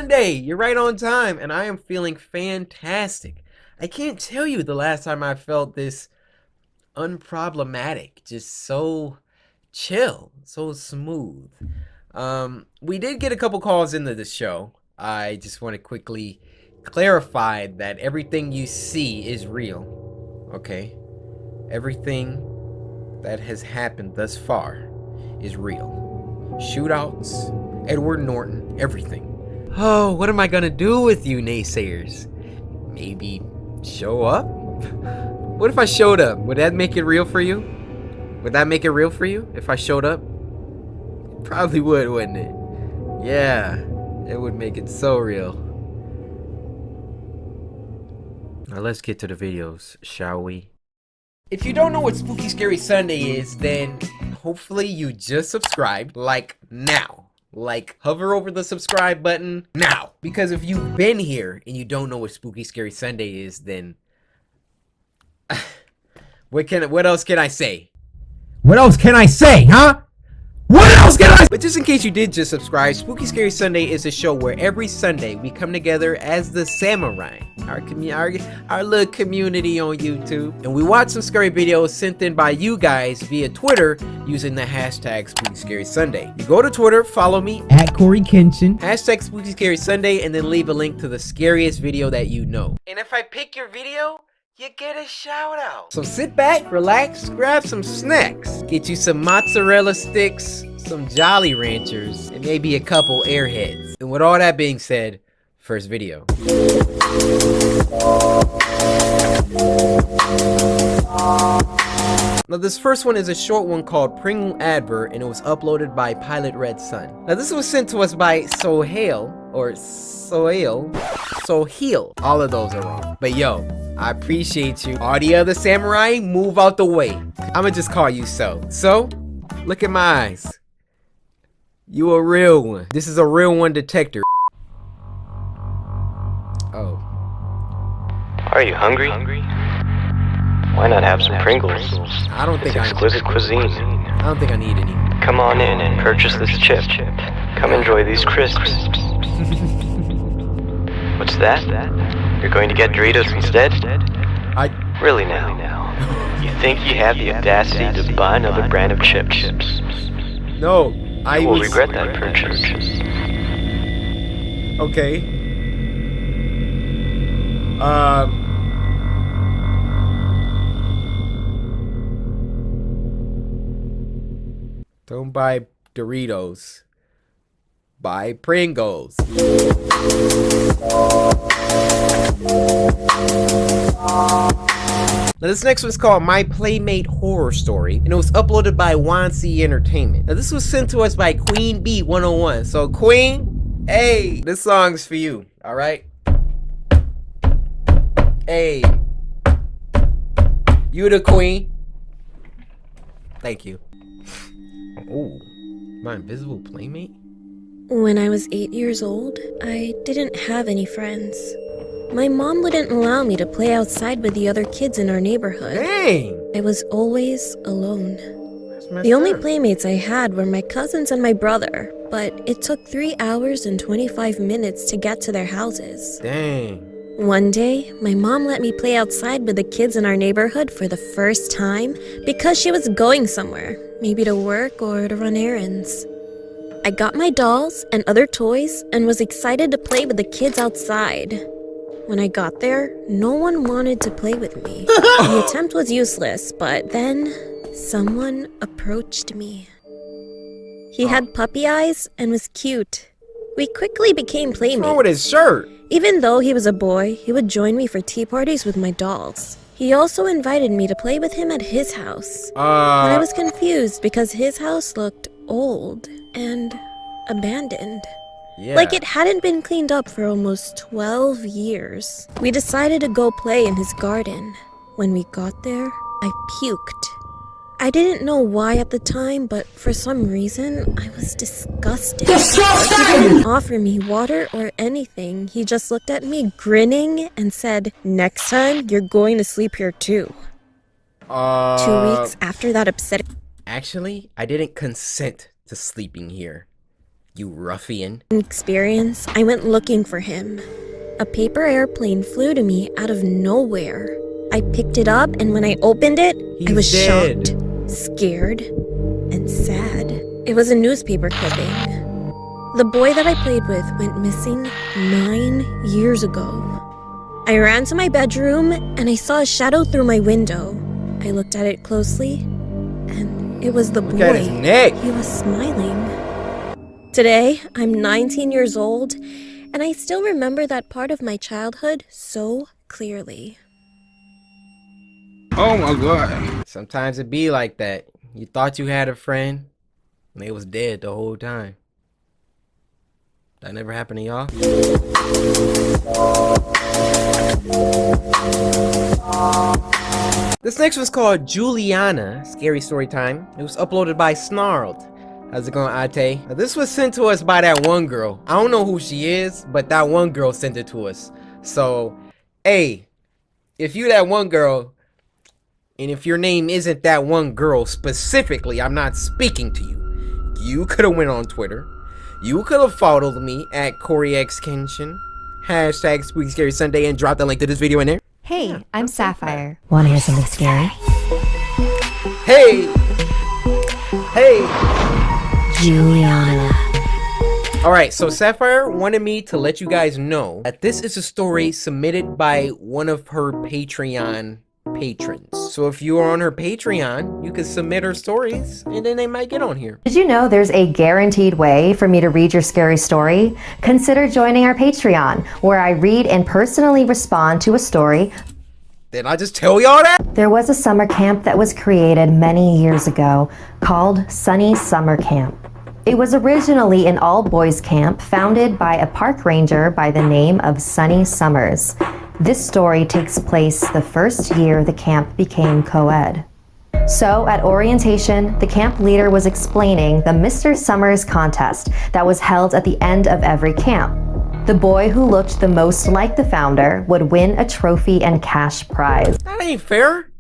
Sunday. You're right on time, and I am feeling fantastic. I can't tell you the last time I felt this unproblematic, just so chill, so smooth. We did get a couple calls into the show. I just want to quickly clarify that everything you see is real, okay? Everything that has happened thus far is real. Shootouts, Edward Norton, everything. Oh, what am I gonna do with you naysayers? Maybe show up? What if I showed up? Would that make it real for you? Would that make it real for you if I showed up? Probably would, wouldn't it? Yeah, it would make it so real. Now let's get to the videos, shall we? If you don't know what Spooky Scary Sunday is, then hopefully you just subscribed, like now. Like, hover over the subscribe button now. Because if you've been here and you don't know what Spooky Scary Sunday is, then what else can I say? What else can I say, huh? What else can I say? But just in case you did just subscribe, Spooky Scary Sunday is a show where every Sunday we come together as the samurai, our little community on YouTube, and we watch some scary videos sent in by you guys via Twitter using the hashtag Spooky Scary Sunday. You go to Twitter, follow me at Coryxkenshin, hashtag Spooky Scary Sunday, and then leave a link to the scariest video that you know. And if I pick your video, you get a shout out. So sit back, relax, grab some snacks, get you some mozzarella sticks, some Jolly Ranchers, and maybe a couple Airheads. And with all that being said, first video. Now this first one is a short one called Pringle advert, and it was uploaded by Pilot Red Sun. Now this was sent to us by Sohail, or Sohail. All of those are wrong. But yo, I appreciate you. All the other samurai, move out the way. I'ma just call you So. So, look at my eyes. You a real one. This is a real one detector. Oh. Are you hungry? Why not have some Pringles? I don't think exquisite cuisine. I don't think I need any. Come on in and purchase this chip. Come enjoy these crisps. What's that? You're going to get Doritos instead? Really now? You think you have the audacity to buy another brand of chips? No, You will regret that purchase. Okay. Don't buy Doritos. Buy Pringles. Now this next one's called My Playmate Horror Story, and it was uploaded by Wansi Entertainment. Now this was sent to us by Queen Bee 101. So Queen, hey, this song's for you, alright? Hey, you the queen. Thank you. Oh, my invisible playmate? When I was 8 years old, I didn't have any friends. My mom wouldn't allow me to play outside with the other kids in our neighborhood. Dang! I was always alone. The only playmates I had were my cousins and my brother, but it took 3 hours and 25 minutes to get to their houses. Dang. One day, my mom let me play outside with the kids in our neighborhood for the first time because she was going somewhere, maybe to work or to run errands. I got my dolls and other toys and was excited to play with the kids outside. When I got there, no one wanted to play with me. The attempt was useless, but then someone approached me. He had puppy eyes and was cute. We quickly became playmates. What's wrong with his shirt? Even though he was a boy, he would join me for tea parties with my dolls. He also invited me to play with him at his house. But I was confused because his house looked old and abandoned. Yeah. Like it hadn't been cleaned up for almost 12 years. We decided to go play in his garden. When we got there, I puked. I didn't know why at the time, but for some reason, I was disgusted. He didn't offer me water or anything. He just looked at me grinning and said, "Next time, you're going to sleep here too." 2 weeks after that upsetting... Actually, I didn't consent to sleeping here. You ruffian. Experience, I went looking for him. A paper airplane flew to me out of nowhere. I picked it up, and when I opened it, I was dead. shocked, scared, and sad. It was a newspaper clipping. The boy that I played with went missing 9 years ago. I ran to my bedroom, and I saw a shadow through my window. I looked at it closely, and it was the boy. Look at his neck. He was smiling. Today, I'm 19 years old, and I still remember that part of my childhood so clearly. Oh my god. Sometimes it be like that. You thought you had a friend, and they was dead the whole time. That never happened to y'all? This next one's called Juliana, Scary Story Time. It was uploaded by Snarled. How's it going, Ate? Now, this was sent to us by that one girl. I don't know who she is, but that one girl sent it to us. So, hey, if you that one girl, and if your name isn't that one girl specifically, I'm not speaking to you. You could have went on Twitter. You could have followed me at Coryxkenshin, hashtag Spooky Scary Sunday, and dropped the link to this video in there. Hey, I'm Sapphire. Wanna hear something scary? Hey! Hey! Juliana. Alright, so Sapphire wanted me to let you guys know that this is a story submitted by one of her Patreon patrons. So if you are on her Patreon, you can submit her stories and then they might get on here. Did you know there's a guaranteed way for me to read your scary story? Consider joining our Patreon, where I read and personally respond to a story. Did I just tell y'all that? There was a summer camp that was created many years ago called Sunny Summer Camp. It was originally an all-boys camp founded by a park ranger by the name of Sunny Summers. This story takes place the first year the camp became co-ed. So at orientation, the camp leader was explaining the Mr. Summers contest that was held at the end of every camp. The boy who looked the most like the founder would win a trophy and cash prize. That ain't fair.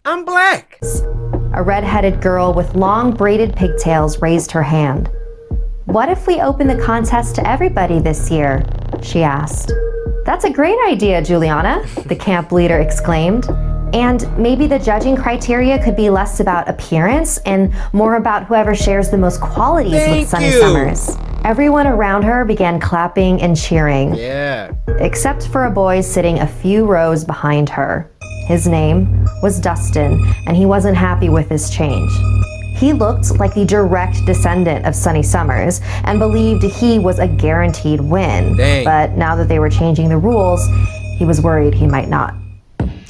I'm black. A red-headed girl with long braided pigtails raised her hand. "What if we open the contest to everybody this year?" she asked. "That's a great idea, Juliana," the camp leader exclaimed. "And maybe the judging criteria could be less about appearance and more about whoever shares the most qualities with Sunny Summers." Everyone around her began clapping and cheering. Yeah. Except for a boy sitting a few rows behind her. His name was Dustin, and he wasn't happy with this change. He looked like the direct descendant of Sunny Summers and believed he was a guaranteed win. Dang. But now that they were changing the rules, he was worried he might not.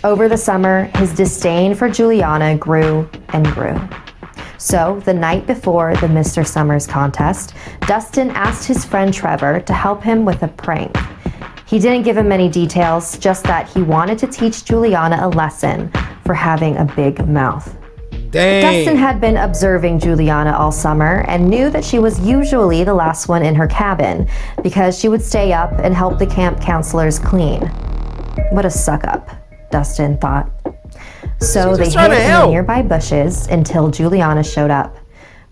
Over the summer, his disdain for Juliana grew and grew. So, the night before the Mr. Summers contest, Dustin asked his friend Trevor to help him with a prank. He didn't give him many details, just that he wanted to teach Juliana a lesson for having a big mouth. Dang. Dustin had been observing Juliana all summer and knew that she was usually the last one in her cabin because she would stay up and help the camp counselors clean. What a suck-up, Dustin thought. So they hid in the nearby bushes until Juliana showed up.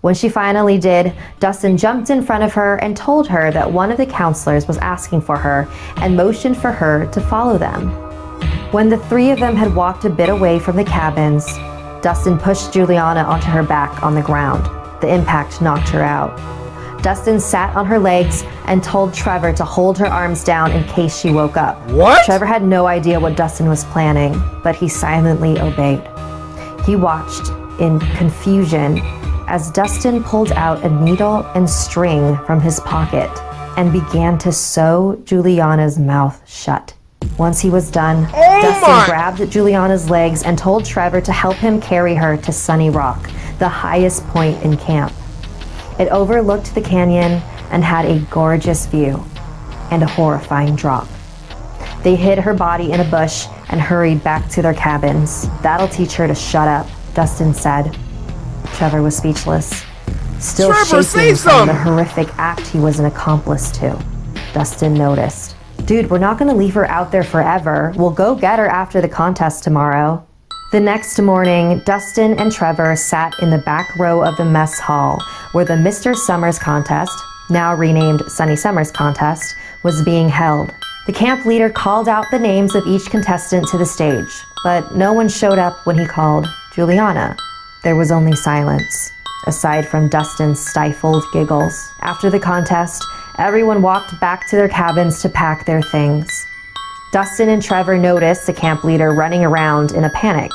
When she finally did, Dustin jumped in front of her and told her that one of the counselors was asking for her and motioned for her to follow them. When the three of them had walked a bit away from the cabins, Dustin pushed Juliana onto her back on the ground. The impact knocked her out. Dustin sat on her legs and told Trevor to hold her arms down in case she woke up. What? Trevor had no idea what Dustin was planning, but he silently obeyed. He watched in confusion as Dustin pulled out a needle and string from his pocket and began to sew Juliana's mouth shut. Once he was done, Dustin grabbed Juliana's legs and told Trevor to help him carry her to Sunny Rock, the highest point in camp. It overlooked the canyon and had a gorgeous view and a horrifying drop. They hid her body in a bush and hurried back to their cabins. "That'll teach her to shut up," Dustin said. Trevor was speechless, still shaking from the horrific act he was an accomplice to. Dustin noticed. "Dude, we're not gonna leave her out there forever. We'll go get her after the contest tomorrow." The next morning, Dustin and Trevor sat in the back row of the mess hall where the Mr. Summers contest, now renamed Sunny Summers contest, was being held. The camp leader called out the names of each contestant to the stage, but no one showed up when he called Juliana. There was only silence, aside from Dustin's stifled giggles. After the contest, everyone walked back to their cabins to pack their things. Dustin and Trevor noticed the camp leader running around in a panic,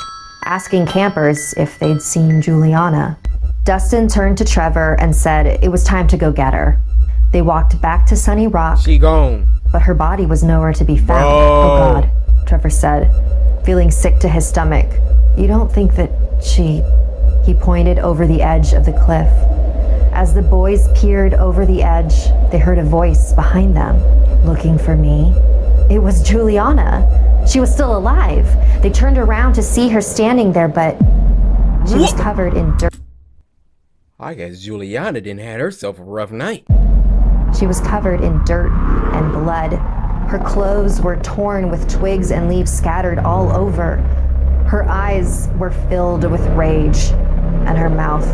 asking campers if they'd seen Juliana. Dustin turned to Trevor and said it was time to go get her. They walked back to Sunny Rock. She gone. But her body was nowhere to be found. Oh God, Trevor said, feeling sick to his stomach. You don't think that she... He pointed over the edge of the cliff. As the boys peered over the edge, they heard a voice behind them. Looking for me? It was Juliana. She was still alive. They turned around to see her standing there, but she was covered in dirt. I guess Juliana didn't have herself a rough night. She was covered in dirt and blood. Her clothes were torn with twigs and leaves scattered all over. Her eyes were filled with rage, and her mouth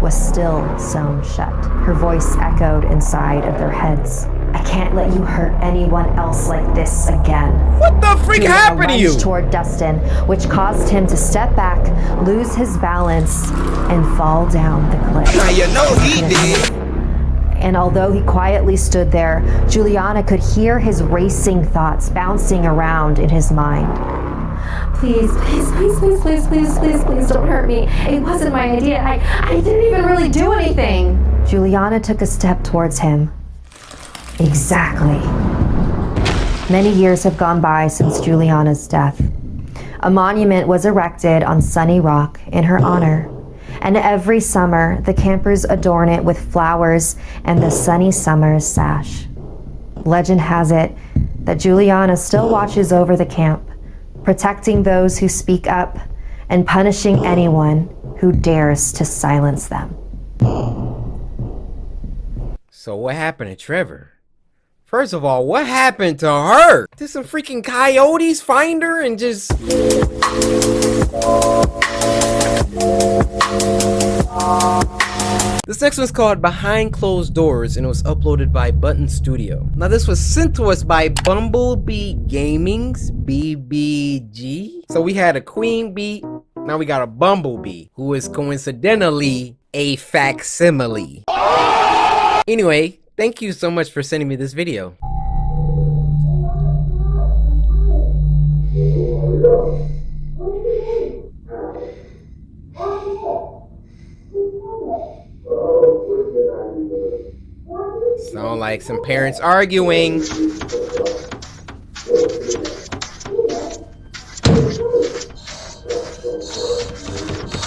was still sewn shut. Her voice echoed inside of their heads. I can't let you hurt anyone else like this again. What the freak happened to you? Lunged toward Dustin, which caused him to step back, lose his balance, and fall down the cliff. Now you know he did. And although he quietly stood there, Juliana could hear his racing thoughts bouncing around in his mind. Please, please, please, please, please, please, please, please don't hurt me. It wasn't my idea. I didn't even really do anything. Juliana took a step towards him. Exactly. Many years have gone by since Juliana's death. A monument was erected on Sunny Rock in her honor. And every summer, the campers adorn it with flowers and the Sunny Summers sash. Legend has it that Juliana still watches over the camp, protecting those who speak up and punishing anyone who dares to silence them. So what happened to Trevor? First of all, what happened to her? Did some freaking coyotes find her and just... This next one's called Behind Closed Doors and it was uploaded by Button Studio. Now this was sent to us by Bumblebee Gaming's BBG. So we had a queen bee, now we got a bumblebee, who is coincidentally a facsimile. Anyway, thank you so much for sending me this video. Sound like some parents arguing.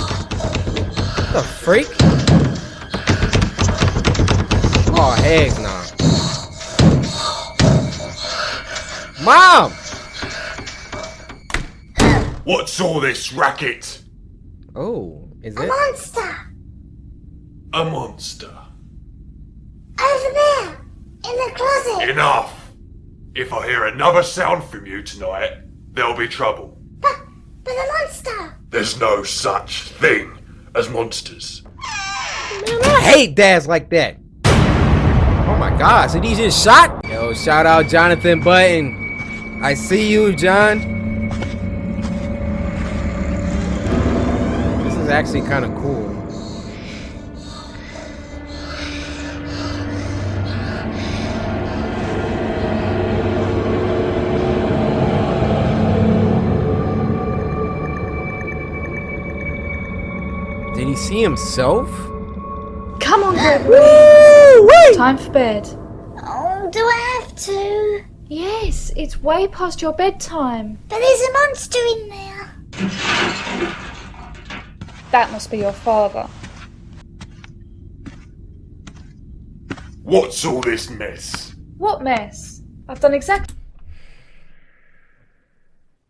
What the freak? Oh, heck nah. Mom! What's all this racket? Oh, is A it? monster! A monster. Over there! In the closet! Enough! If I hear another sound from you tonight, there'll be trouble. But the monster! There's no such thing as monsters. Man, I hate dads like that. Oh my gosh, did he just shot? Yo, shout out Jonathan Button. I see you, John. This is actually kind of cool. Did he see himself? Come on, Gregory. Woo-wee! Time for bed. Oh, do I have to? Yes, it's way past your bedtime. But there's a monster in there. That must be your father. What's all this mess? What mess? I've done exactly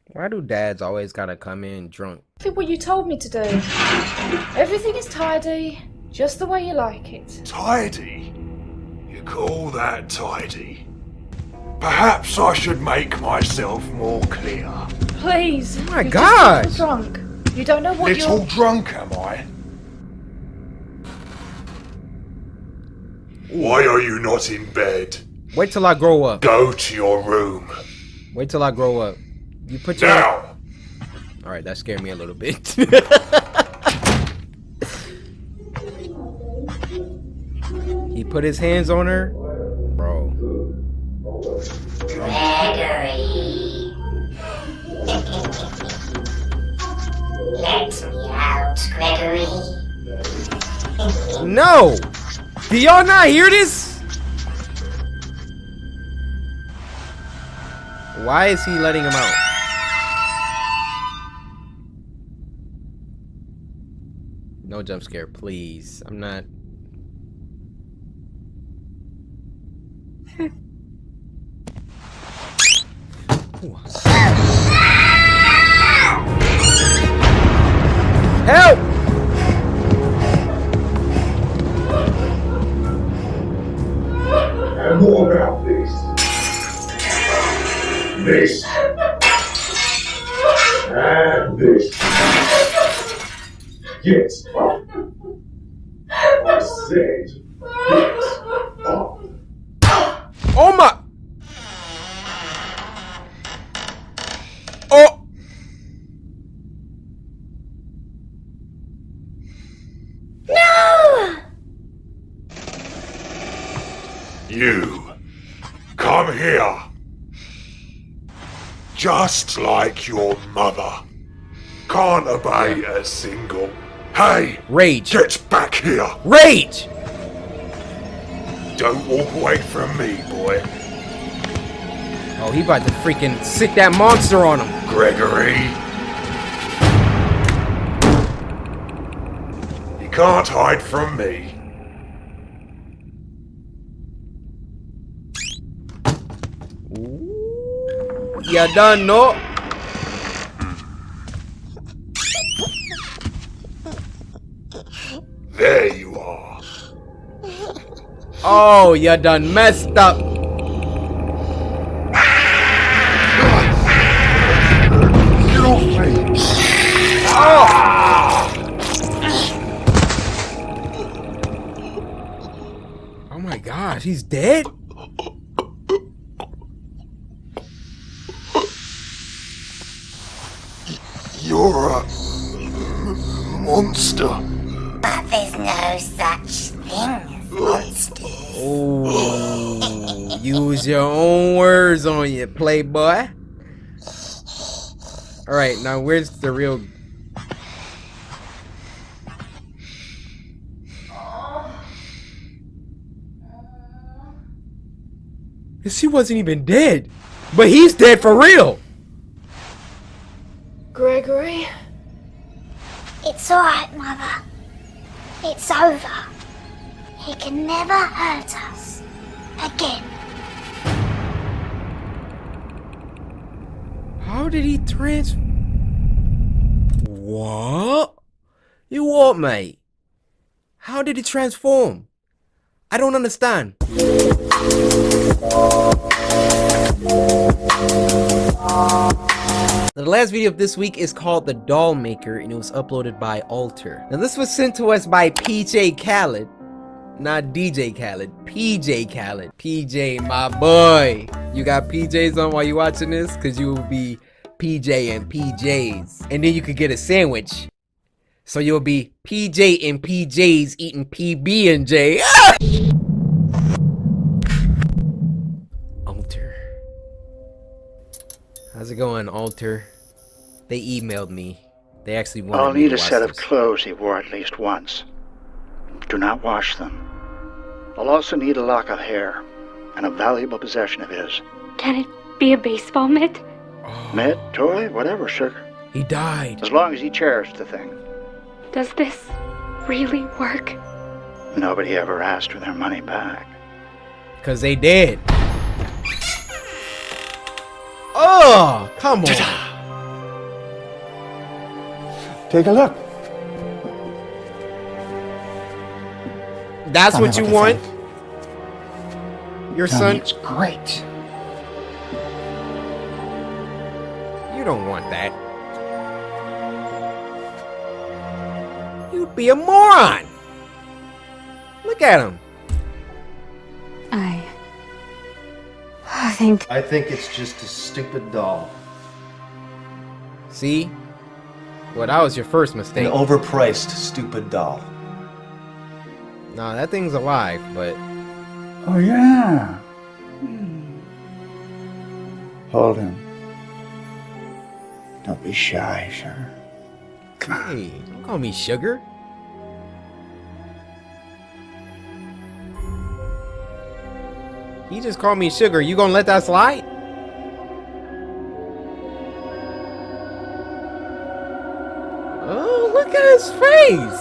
Why do dads always gotta come in drunk? what you told me to do. Everything is tidy, just the way you like it. Tidy? You call that tidy? Perhaps I should make myself more clear. Please. Oh my you've gosh. just gotten drunk. You don't know what Little you're... drunk, am I? Why are you not in bed? Wait till I grow up. Go to your room. Wait till I grow up. You put your... Now! Alright, that scared me a little bit. He put his hands on her? Bro. Gregory. Let me out, Gregory. No! Do y'all not hear this? Why is he letting him out? No jump scare, please. I'm not... Help! And more about this. This. And this. Yes. I said yes. Oh my... Oh! No! You. Come here. Just like your mother. Can't obey a single. Hey! Rage. Get back here! Rage! Don't walk away from me, boy. Oh, he about to freaking sick that monster on him. Gregory. You can't hide from me. You done know? There you are. Oh, you done messed up. Get off me. Oh my gosh, he's dead? You're a monster. But there's no such thing as monsters. Oh, use your own words on you, playboy. Alright, now where's the real... He wasn't even dead. But he's dead for real. Gregory? It's alright, Mother. It's over. He can never hurt us again. How did he What? You what, mate? How did he transform? I don't understand. Now, the last video of this week is called The Doll Maker, and it was uploaded by Alter. Now this was sent to us by PJ Khaled. Not DJ Khaled, PJ Khaled. PJ, my boy. You got PJs on while you watching this? Cause you will be PJ and PJs. And then you could get a sandwich. So you'll be PJ and PJs eating PB and J. Ah! Alter. How's it going, Alter? They emailed me. They actually wanted I'll me need to a watch set of this. clothes he wore at least once. Do not wash them. I'll also need a lock of hair and a valuable possession of his. Can it be a baseball mitt? Mitt, toy, whatever, sugar. He died. As long as he cherished the thing. Does this really work? Nobody ever asked for their money back. Cause they did. Oh, come on. Take a look. That's what you want? Your son? It's great. You don't want that. You'd be a moron. Look at him. I think it's just a stupid doll. See? Well, that was your first mistake. An overpriced, stupid doll. Nah, that thing's alive, but... Oh, yeah. Hold him. Don't be shy, sir. Come on. Hey, don't call me sugar. He just called me sugar. You gonna let that slide? Oh, look at his face.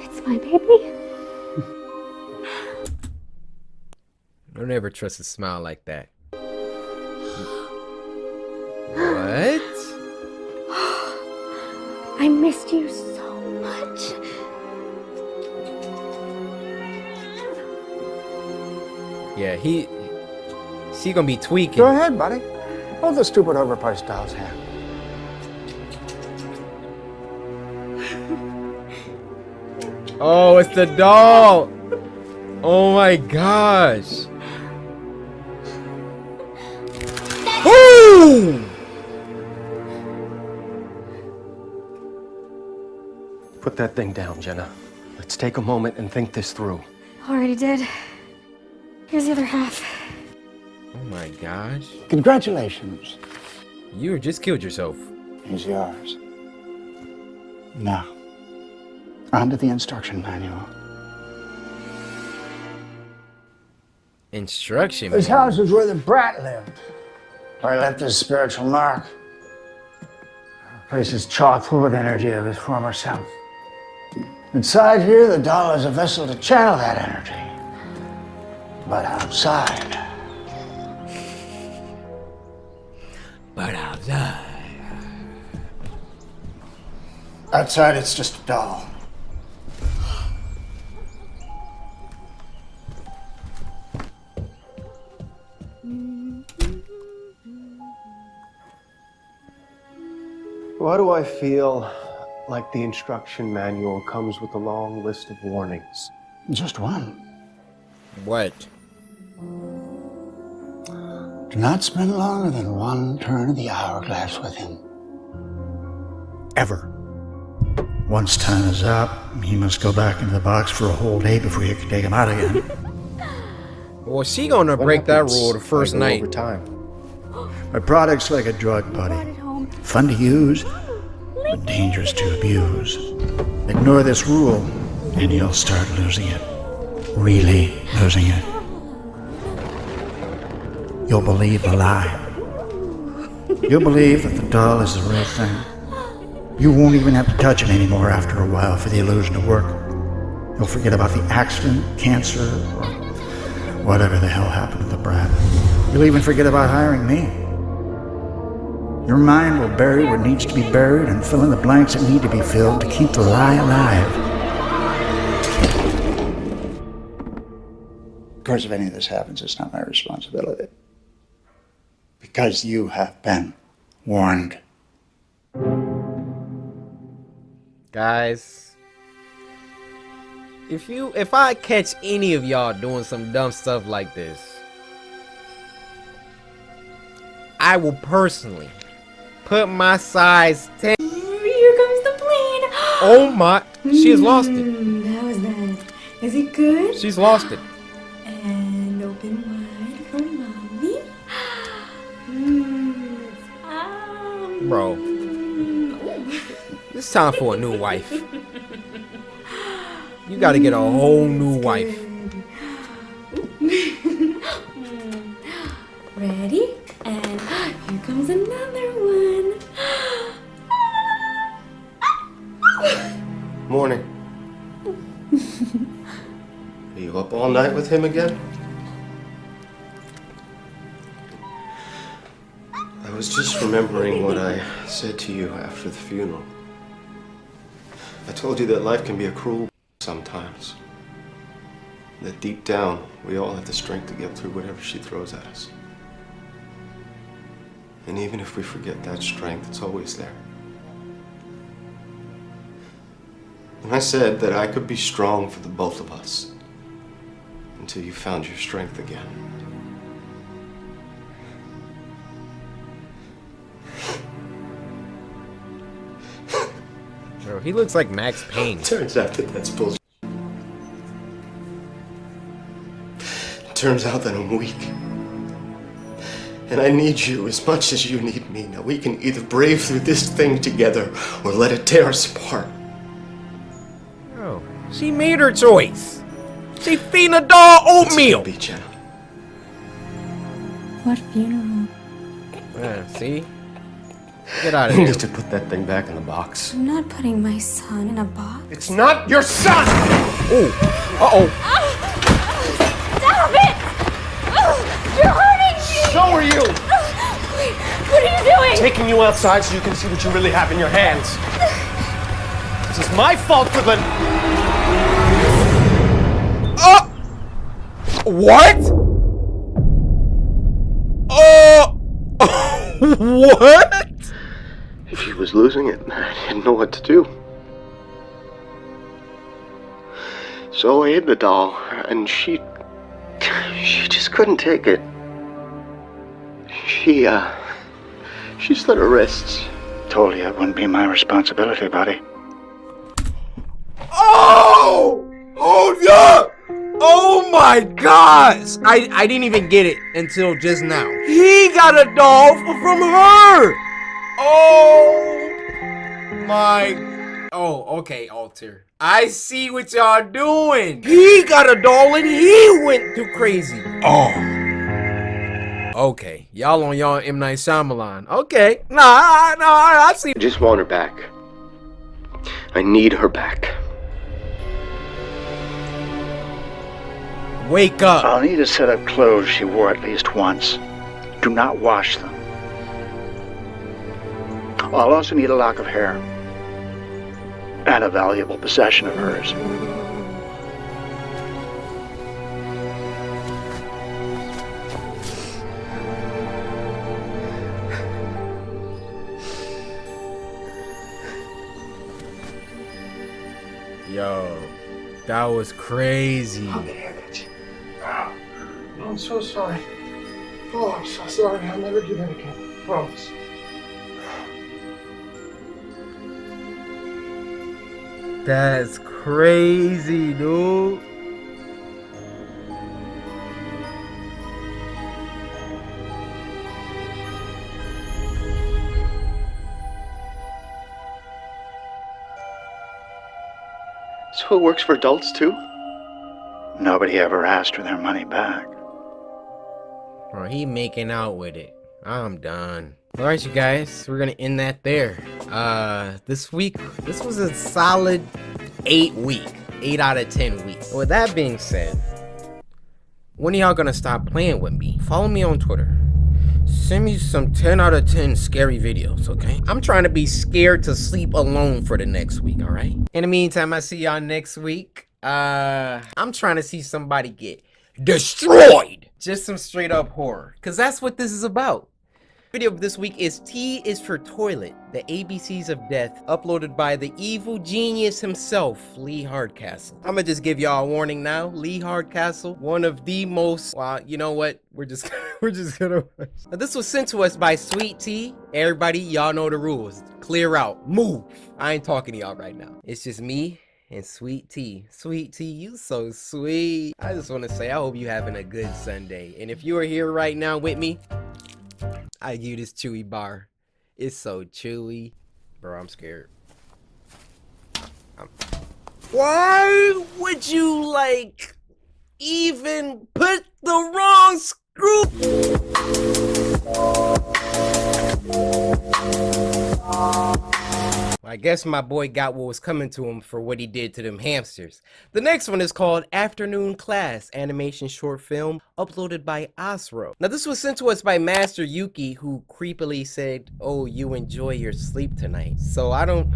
It's my baby. Don't ever trust a smile like that. What? I missed you so much. Yeah, he gonna be tweaking. Go ahead, buddy. Hold the stupid overpriced doll's hand. Oh, it's the doll. Oh my gosh. Boom! Put that thing down, Jenna. Let's take a moment and think this through. Already did. Here's the other half. Oh my gosh. Congratulations. You just killed yourself. He's yours. Now, on to the instruction manual. Instruction This manual. house is where the brat lived. I left his spiritual mark. The place is chock full with energy of his former self. Inside here, the doll is a vessel to channel that energy. But outside... Outside, it's just a doll. Why do I feel like the instruction manual comes with a long list of warnings? Just one. What? Do not spend longer than one turn of the hourglass with him. Ever. Once time is up, he must go back into the box for a whole day before you can take him out again. Well, she gonna break that rule the first night. Over time. My product's like a drug, buddy. Fun to use, but dangerous to abuse. Ignore this rule, and you'll start losing it. Really losing it. You'll believe the lie. You'll believe that the doll is the real thing. You won't even have to touch it anymore after a while for the illusion to work. You'll forget about the accident, cancer, or whatever the hell happened to the brat. You'll even forget about hiring me. Your mind will bury what needs to be buried and fill in the blanks that need to be filled to keep the lie alive. Of course, if any of this happens, it's not my responsibility. Because you have been warned. Guys, if I catch any of y'all doing some dumb stuff like this, I will personally put my size 10. Here comes the plane. Oh my, she has lost it. How was that? Is it good? She's lost it. And open wide for mommy. Bro, it's time for a new wife. You gotta get a whole new wife. Ready? And here comes another one. Morning. Are you up all night with him again? I was just remembering what I said to you after the funeral. I told you that life can be a cruel sometimes. That deep down, we all have the strength to get through whatever she throws at us. And even if we forget that strength, it's always there. And I said that I could be strong for the both of us until you found your strength again. Bro, he looks like Max Payne. Turns out that that's bullshit. Turns out that I'm weak. And I need you as much as you need me. Now we can either brave through this thing together or let it tear us apart. Oh, she made her choice. She feeding a dog oatmeal. Be, Jenna. What funeral? Yeah, see? Get out of You here. need to put that thing back in the box. I'm not putting my son in a box. It's not your son! Oh, uh-oh. Stop it! You're hurting me! So are you! What are you doing? Taking you outside so you can see what you really have in your hands. This is my fault for the... What? What? She was losing it. I didn't know what to do. So I hid the doll, and she just couldn't take it. She slit her wrists. Told you it wouldn't be my responsibility, buddy. Oh! Hold up! Oh my gosh! I didn't even get it until just now. He got a doll from her! Oh my... Oh, okay, Alter. I see what y'all doing. He got a doll and he went too crazy. Oh. Okay, y'all on y'all M. Night Shyamalan. Okay, nah, I see. I just want her back. I need her back. Wake up. I'll need a set of clothes she wore at least once. Do not wash them. I'll also need a lock of hair. And a valuable possession of hers. Yo, that was crazy. I'm so sorry. Oh, I'm so sorry. I'll never do that again. Promise. That's crazy, dude. So it works for adults too? Nobody ever asked for their money back. Bro, he making out with it. I'm done. Alright, you guys, we're gonna end that there. This week, this was a solid 8 out of 10 weeks. With that being said, when are y'all gonna stop playing with me? Follow me on Twitter. Send me some 10 out of 10 scary videos, okay? I'm trying to be scared to sleep alone for the next week, alright? In the meantime, I see y'all next week. I'm trying to see somebody get destroyed. Just some straight up horror, because that's what this is about. Video of this week is T is for Toilet, the ABCs of Death, uploaded by the evil genius himself, Lee Hardcastle. I'm gonna just give y'all a warning now. Lee Hardcastle, one of the most, well, you know what? We're just gonna. Now, this was sent to us by Sweet T. Everybody, y'all know the rules. Clear out, move. I ain't talking to y'all right now. It's just me and Sweet T. Sweet T, you so sweet. I just want to say, I hope you having a good Sunday. And if you are here right now with me, I give you this chewy bar. It's so chewy. Bro, I'm scared. Why would you, like, even put the wrong screw? I guess my boy got what was coming to him for what he did to them hamsters. The next one is called Afternoon Class, animation short film, uploaded by Osro. Now this was sent to us by Master Yuki, who creepily said, "Oh, you enjoy your sleep tonight." So I don't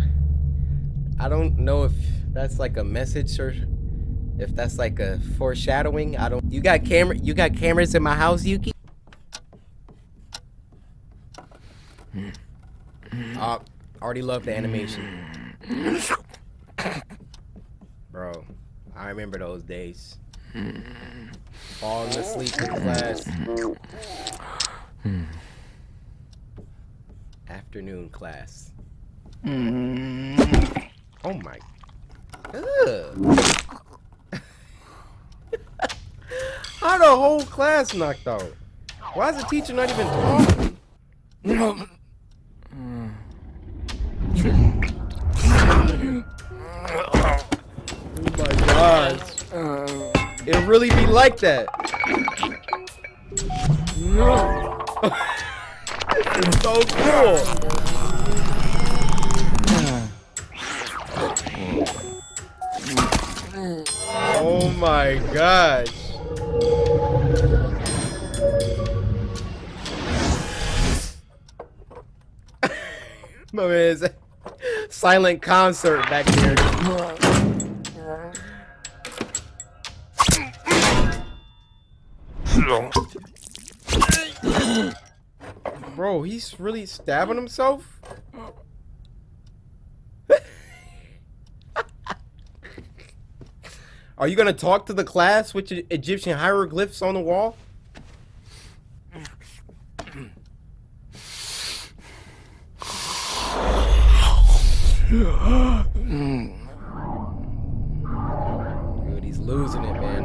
know if that's like a message or if that's like a foreshadowing. You got cameras in my house, Yuki? Already love the animation. remember those days. Falling asleep in class. Afternoon class. Oh my. Ugh. How the whole class knocked out? Why is the teacher not even talking? Oh my gosh. It'll really be like that. It's so cool. Oh my gosh. My man's silent concert back there. Bro, he's really stabbing himself? Are you gonna talk to the class with Egyptian hieroglyphs on the wall? Dude, he's losing it, man.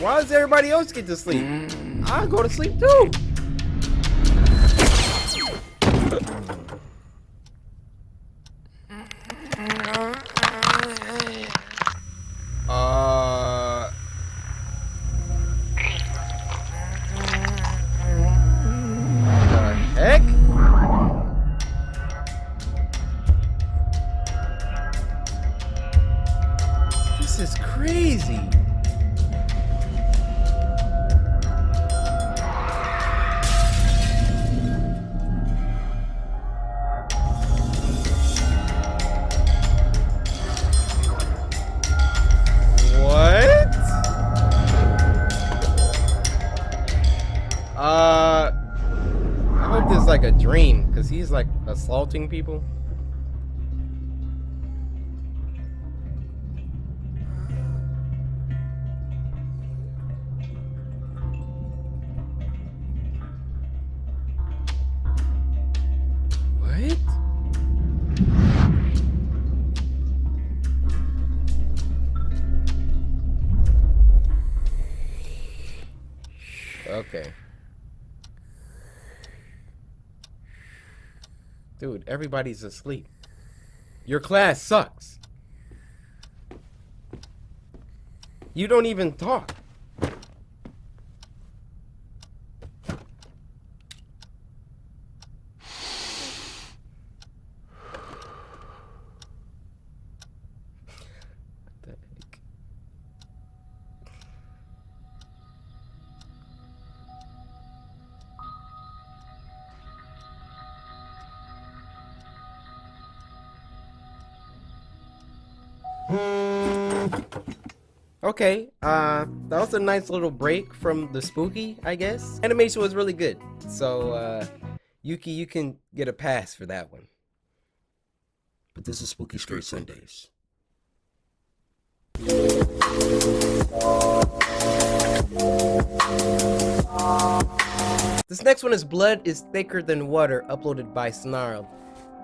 Why does everybody else get to sleep? I'll go to sleep too. The heck? This is crazy. I hope this is like a dream, because he's like assaulting people. What? Okay. Dude, everybody's asleep. Your class sucks. You don't even talk. Okay, that was a nice little break from the spooky, I guess. Animation was really good. So, Yuki, you can get a pass for that one. But this is Spooky Scary Sundays. This next one is Blood is Thicker Than Water, uploaded by Snarl.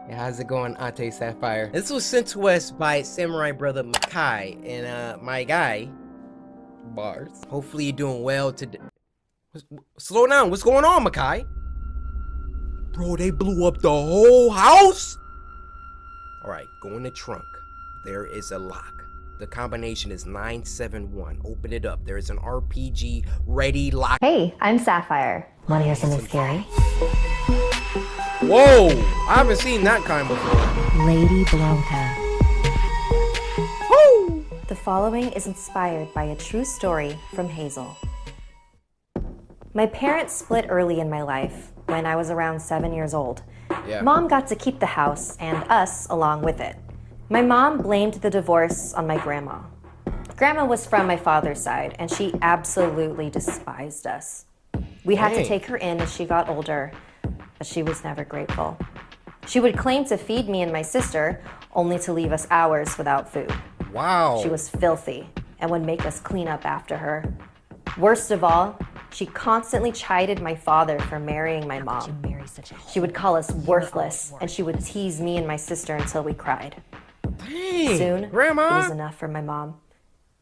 Hey, how's it going, Ate Sapphire? This was sent to us by Samurai Brother Makai and my guy, Bars. Hopefully you're doing well today. Slow down, what's going on, Makai? Bro, they blew up the whole house? Alright, go in the trunk. There is a lock. The combination is 971. Open it up. There is an RPG ready lock. Hey, I'm Sapphire. Wanna hear something scary? Whoa! I haven't seen that kind before. Lady Blanca. Woo! The following is inspired by a true story from Hazel. My parents split early in my life, when I was around 7 years old. Yeah. Mom got to keep the house, and us along with it. My mom blamed the divorce on my grandma. Grandma was from my father's side, and she absolutely despised us. We had to take her in as she got older, but she was never grateful. She would claim to feed me and my sister, only to leave us hours without food. Wow. She was filthy and would make us clean up after her. Worst of all, she constantly chided my father for marrying my mom. She would call us worthless, and she would tease me and my sister until we cried. Dang, Soon, Grandma. it was enough for my mom.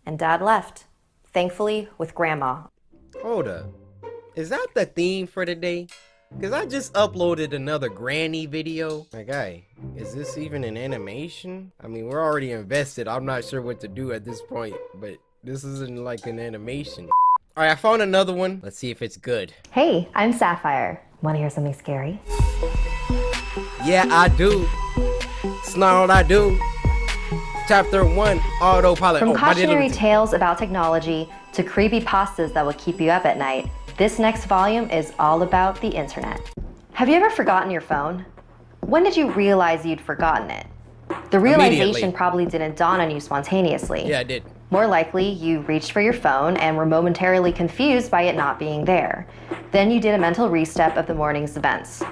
And Dad left, thankfully with Grandma. Hold up. Is that the theme for today? Because I just uploaded another granny video. My guy, is this even an animation? I mean, we're already invested. I'm not sure what to do at this point, but this isn't like an animation. All right, I found another one. Let's see if it's good. Hey, I'm Sapphire. Want to hear something scary? Yeah, I do. Snarl, I do. Chapter 1, Autopilot. From my cautionary little- tales about technology to creepy pastas that will keep you up at night, this next volume is all about the internet. Have you ever forgotten your phone? When did you realize you'd forgotten it? The realization Immediately. probably didn't dawn on you spontaneously. Yeah, I did. More likely, you reached for your phone and were momentarily confused by it not being there. Then you did a mental restep of the morning's events.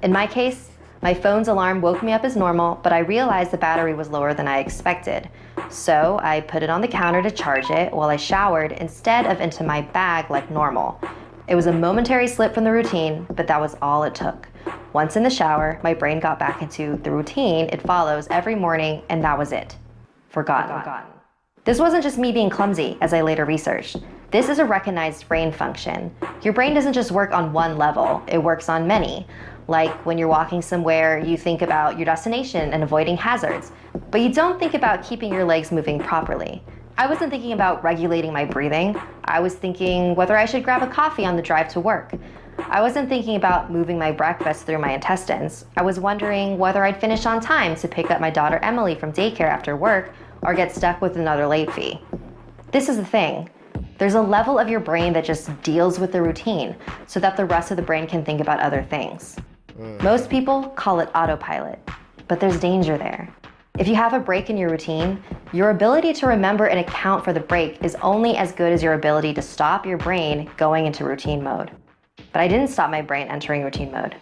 In my case, my phone's alarm woke me up as normal, but I realized the battery was lower than I expected. So I put it on the counter to charge it while I showered instead of into my bag like normal. It was a momentary slip from the routine, but that was all it took. Once in the shower, my brain got back into the routine it follows every morning, and that was it. Forgotten. This wasn't just me being clumsy, as I later researched. This is a recognized brain function. Your brain doesn't just work on one level, it works on many. Like when you're walking somewhere, you think about your destination and avoiding hazards, but you don't think about keeping your legs moving properly. I wasn't thinking about regulating my breathing. I was thinking whether I should grab a coffee on the drive to work. I wasn't thinking about moving my breakfast through my intestines. I was wondering whether I'd finish on time to pick up my daughter Emily from daycare after work or get stuck with another late fee. This is the thing. There's a level of your brain that just deals with the routine so that the rest of the brain can think about other things. Most people call it autopilot, but there's danger there. If you have a break in your routine, your ability to remember and account for the break is only as good as your ability to stop your brain going into routine mode. But I didn't stop my brain entering routine mode.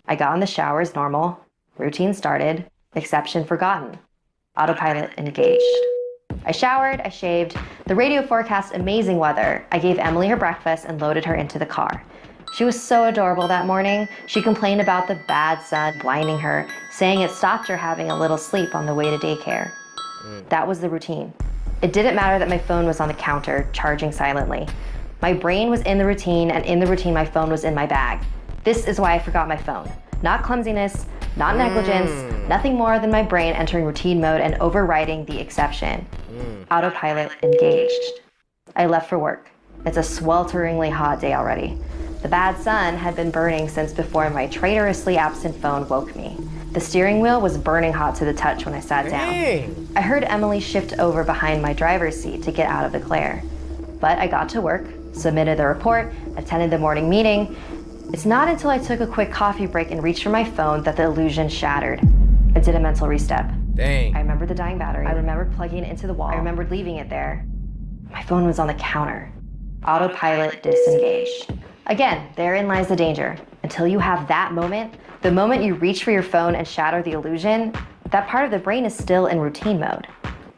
I got in the shower as normal, routine started, exception forgotten, autopilot engaged. I showered, I shaved, the radio forecast amazing weather. I gave Emily her breakfast and loaded her into the car. She was so adorable that morning. She complained about the bad sun blinding her, saying it stopped her having a little sleep on the way to daycare. That was the routine. It didn't matter that my phone was on the counter, charging silently. My brain was in the routine, and in the routine, my phone was in my bag. This is why I forgot my phone. Not clumsiness, not negligence, nothing more than my brain entering routine mode and overriding the exception. Autopilot engaged. I left for work. It's a swelteringly hot day already. The bad sun had been burning since before my traitorously absent phone woke me. The steering wheel was burning hot to the touch when I sat down. I heard Emily shift over behind my driver's seat to get out of the glare. But I got to work, submitted the report, attended the morning meeting. It's not until I took a quick coffee break and reached for my phone that the illusion shattered. I did a mental restep. Dang. I remembered the dying battery. I remembered plugging it into the wall. I remembered leaving it there. My phone was on the counter. Autopilot disengaged. Again, therein lies the danger. Until you have that moment, the moment you reach for your phone and shatter the illusion, that part of the brain is still in routine mode.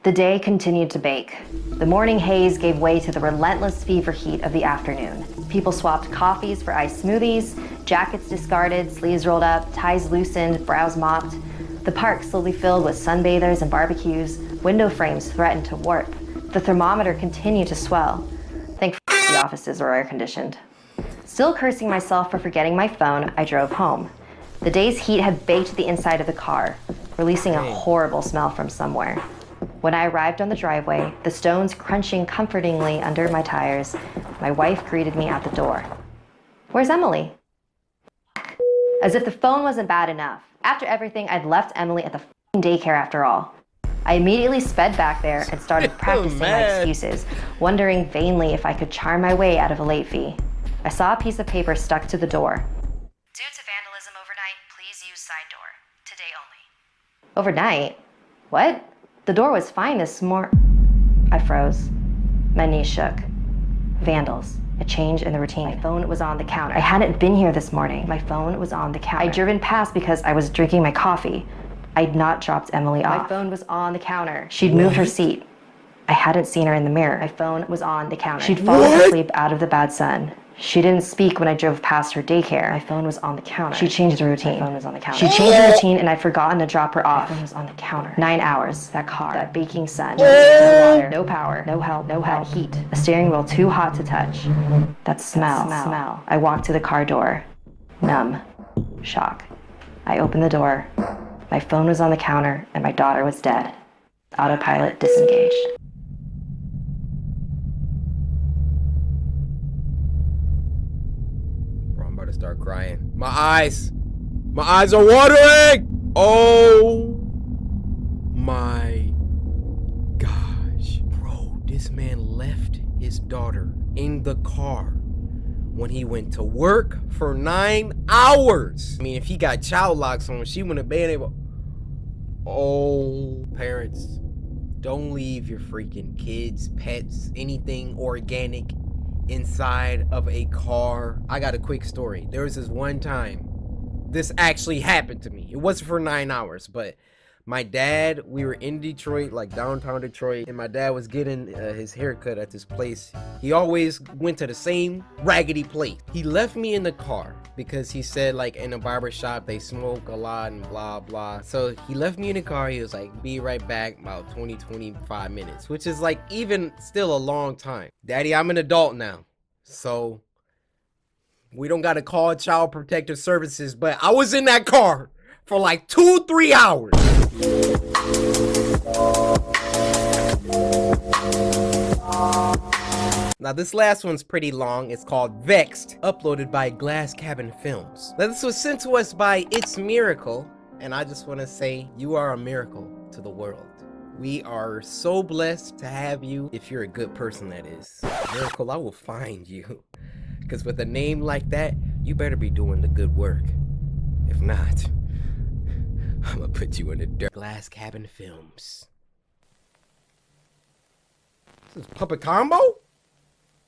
The day continued to bake. The morning haze gave way to the relentless fever heat of the afternoon. People swapped coffees for iced smoothies, jackets discarded, sleeves rolled up, ties loosened, brows mopped. The park slowly filled with sunbathers and barbecues. Window frames threatened to warp. The thermometer continued to swell. Thankfully, the offices were air-conditioned. Still cursing myself for forgetting my phone, I drove home. The day's heat had baked the inside of the car, releasing a horrible smell from somewhere. When I arrived on the driveway, the stones crunching comfortingly under my tires, my wife greeted me at the door. "Where's Emily?" As if the phone wasn't bad enough. After everything, I'd left Emily at the daycare after all. I immediately sped back there and started practicing my excuses, wondering vainly if I could charm my way out of a late fee. I saw a piece of paper stuck to the door. "Due to vandalism overnight, please use side door. Today only." Overnight? What? The door was fine this morning. I froze. My knees shook. Vandals A change in the routine. My phone was on the counter. I hadn't been here this morning. My phone was on the counter. I'd driven past because I was drinking my coffee. I'd not dropped Emily off. My phone was on the counter. She'd moved her seat. I hadn't seen her in the mirror. My phone was on the counter. She'd fallen asleep out of the bad sun. She didn't speak when I drove past her daycare. My phone was on the counter. She changed the routine. My phone was on the counter. She changed the routine and I'd forgotten to drop her off. My phone was on the counter. 9 hours. That car. That baking sun. No water. No power. No help. No help. Heat. A steering wheel too hot to touch. That smell. I walked to the car door. Numb. Shock. I opened the door. My phone was on the counter and my daughter was dead. Autopilot disengaged. To start crying. My eyes are watering. Oh my gosh, bro, this man left his daughter in the car when he went to work for 9 hours. I mean, if he got child locks on, she wouldn't have been able. Oh, parents, don't leave your freaking kids, pets, anything organic inside of a car. I got a quick story. There was this one time this actually happened to me. It wasn't for 9 hours, but my dad, we were in Detroit, like downtown Detroit, and my dad was getting his haircut at this place. He always went to the same raggedy place. He left me in the car because he said, like, in a barber shop they smoke a lot and blah blah. So he left me in the car. He was like, be right back, about 20-25 minutes, which is like even still a long time. Daddy, I'm an adult now, so we don't gotta call Child Protective Services, but I was in that car for like 2-3 hours. Now this last one's pretty long. It's called Vexed, uploaded by Glass Cabin Films. Now this was sent to us by It's Miracle, and I just want to say you are a miracle to the world. We are so blessed to have you, if you're a good person, that is. Miracle, I will find you. Because with a name like that, you better be doing the good work. If not, I'm gonna put you in the dirt. Glass Cabin Films. This is Puppet Combo?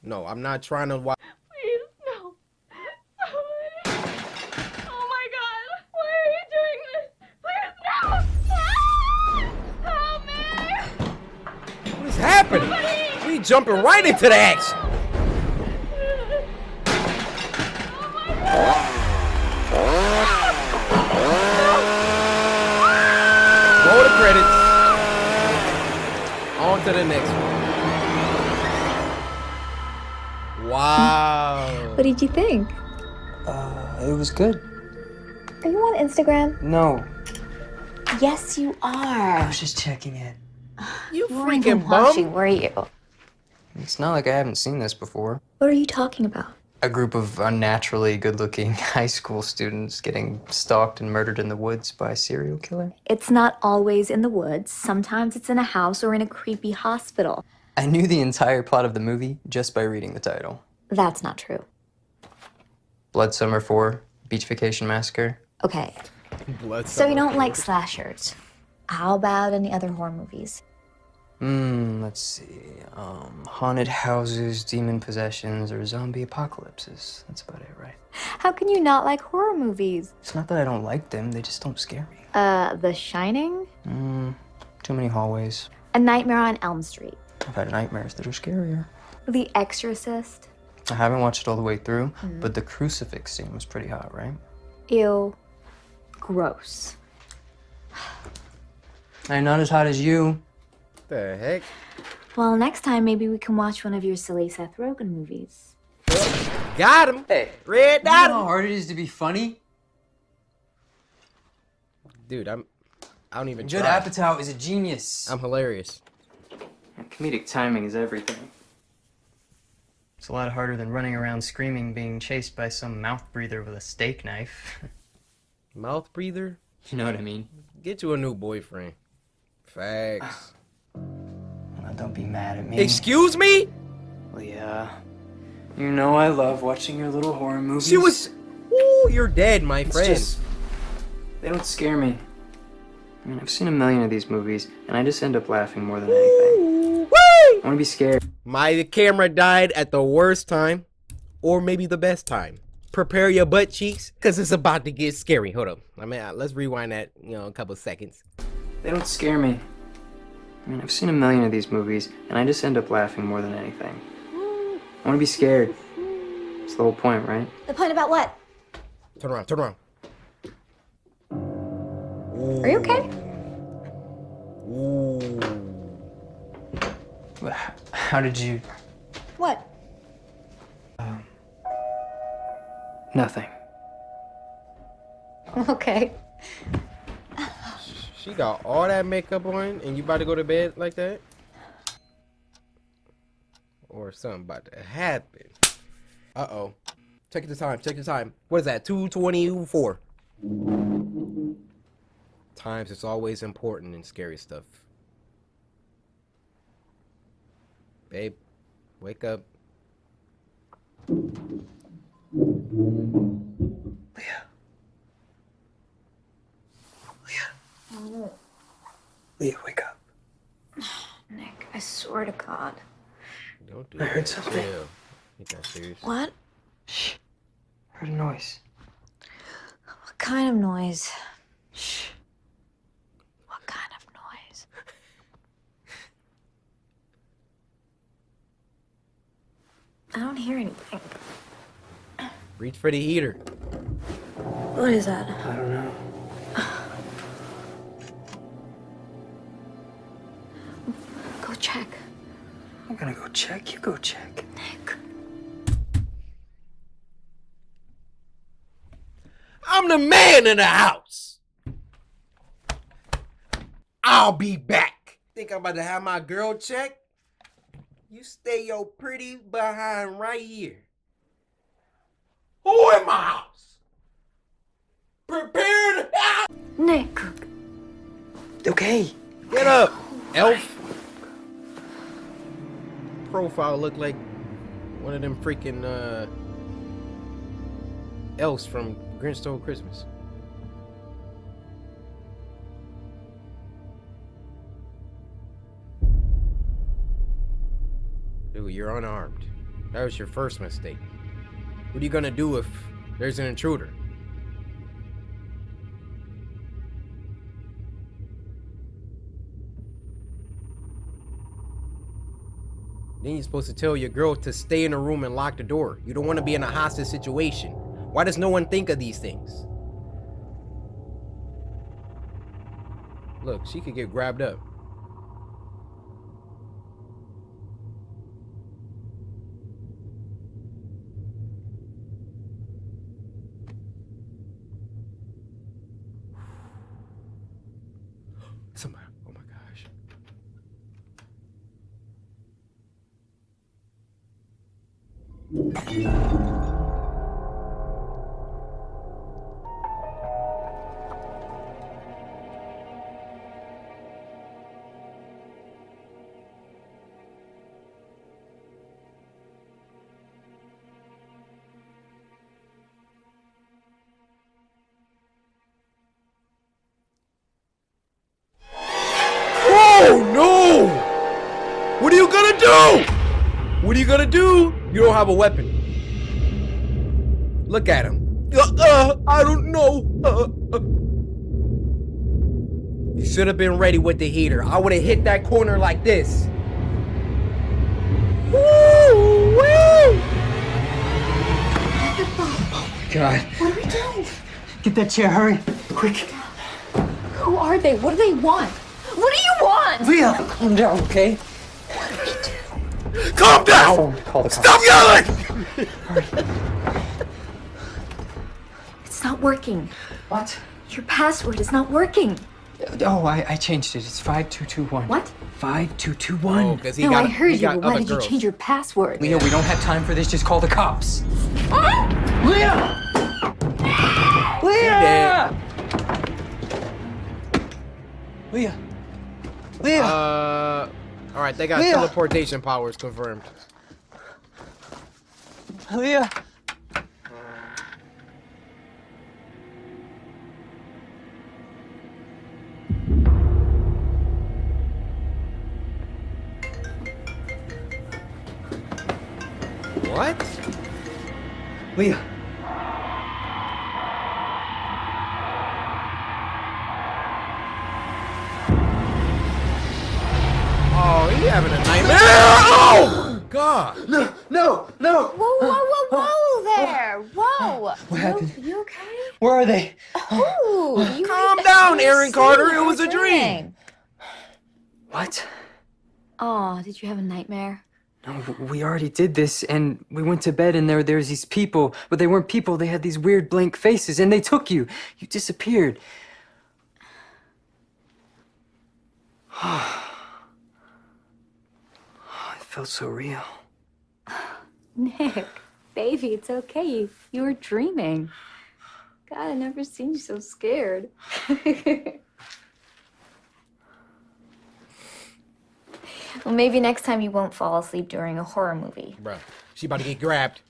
No, I'm not trying to watch. Please, no. Oh my god. Why are you doing this? Please, no. Help me. What is happening? Somebody. We jumping right into the action. Roll the credits. On to the next one. Wow. What did you think? It was good. Are you on Instagram? No. Yes, you are. I was just checking in. You weren't freaking even watching, bum. were you? It's not like I haven't seen this before. What are you talking about? A group of unnaturally good-looking high school students getting stalked and murdered in the woods by a serial killer. It's not always in the woods. Sometimes it's in a house or in a creepy hospital. I knew the entire plot of the movie just by reading the title. That's not true. Blood Summer 4, Beach Vacation Massacre. Okay. Blood So you Summer don't like 4. slashers. How about any other horror movies? Let's see. Haunted houses, demon possessions, or zombie apocalypses. That's about it, right? How can you not like horror movies? It's not that I don't like them, they just don't scare me. The Shining? Too many hallways. A Nightmare on Elm Street. I've had nightmares that are scarier. The Exorcist. I haven't watched it all the way through, but the crucifix scene was pretty hot, right? Ew. Gross. I'm not as hot as you. The heck? Well, next time maybe we can watch one of your silly Seth Rogen movies. Got him. Hey, Red you know how dot. hard it is to be funny? Dude, I don't even Judd try. Apatow is a genius. I'm hilarious. Comedic timing is everything. It's a lot harder than running around screaming being chased by some mouth breather with a steak knife. Mouth breather? You know what I mean? Get you a new boyfriend. Facts. Now, don't be mad at me. Excuse me? Well, yeah. You know I love watching your little horror movies. She was... Ooh, you're dead, my friend. Just, they don't scare me. I mean, I've seen a million of these movies, and I just end up laughing more than anything. Woo! I want to be scared. My camera died at the worst time. or maybe the best time. Prepare your butt cheeks, because it's about to get scary. Hold up. I mean, let's rewind that, a couple seconds. They don't scare me. I mean, I've seen a million of these movies, and I just end up laughing more than anything. I want to be scared. That's the whole point, right? The point about what? Turn around, turn around. Are you okay? Ooh. How did you... What? Nothing. Okay. She got all that makeup on, and you about to go to bed like that? Or something about to happen. Uh-oh. Take the time, take the time. What is that, 2:24? Times is always important in scary stuff. Babe, wake up. Leah, wake up. Nick, I swear to God. Don't do I that. heard something. Chill. Ain't that serious? What? Shh. Heard a noise. What kind of noise? Shh. What kind of noise? I don't hear anything. Reach for the heater. What is that? I don't know. Go check. I'm gonna go check. You go check. Nick. I'm the man in the house. I'll be back. Think I'm about to have my girl check? You stay your pretty behind right here. Who in my house? Prepare the house. Nick. Okay. Get up, elf. Profile look like one of them freaking elves from Grinch Stole Christmas. Dude, you're unarmed. That was your first mistake. What are you gonna do if there's an intruder? Then you're supposed to tell your girl to stay in a room and lock the door. You don't want to be in a hostage situation. Why does no one think of these things? Look, she could get grabbed up. Somebody, oh my gosh. Oh no! What are you gonna do? What are you gonna do? You don't have a weapon. Look at him. I don't know. You should have been ready with the heater. I would have hit that corner like this. Woo! Woo! Oh my God. What are we doing? Get that chair, hurry. Quick. Who are they? What do they want? What do you want? Leah, calm down, okay? What do we do? Calm down! Call the cops. Stop yelling! It's not working. What? Your password is not working. Oh, I changed it. It's 5221. What? 5221. Oh, because he No, got I heard he you, got but why other did you girls. change your password? Leah, we don't have time for this. Just call the cops. Leah! Leah! Leah! Leah! All right, they got Leah! teleportation powers confirmed. Leah! What? Leah. Oh, he having a nightmare. Oh, God. No. Whoa, whoa, whoa, whoa there. Whoa. What happened? You okay? Where are they? Oh, Calm down, Aaron Carter. It was a dream. What? Oh, did you have a nightmare? No, we already did this, and we went to bed, and there's these people, but they weren't people. They had these weird blank faces, and they took you. You disappeared. It felt so real. Nick, baby, it's okay. You were dreaming. God, I've never seen you so scared. Well, maybe next time you won't fall asleep during a horror movie. Bruh, she about to get grabbed.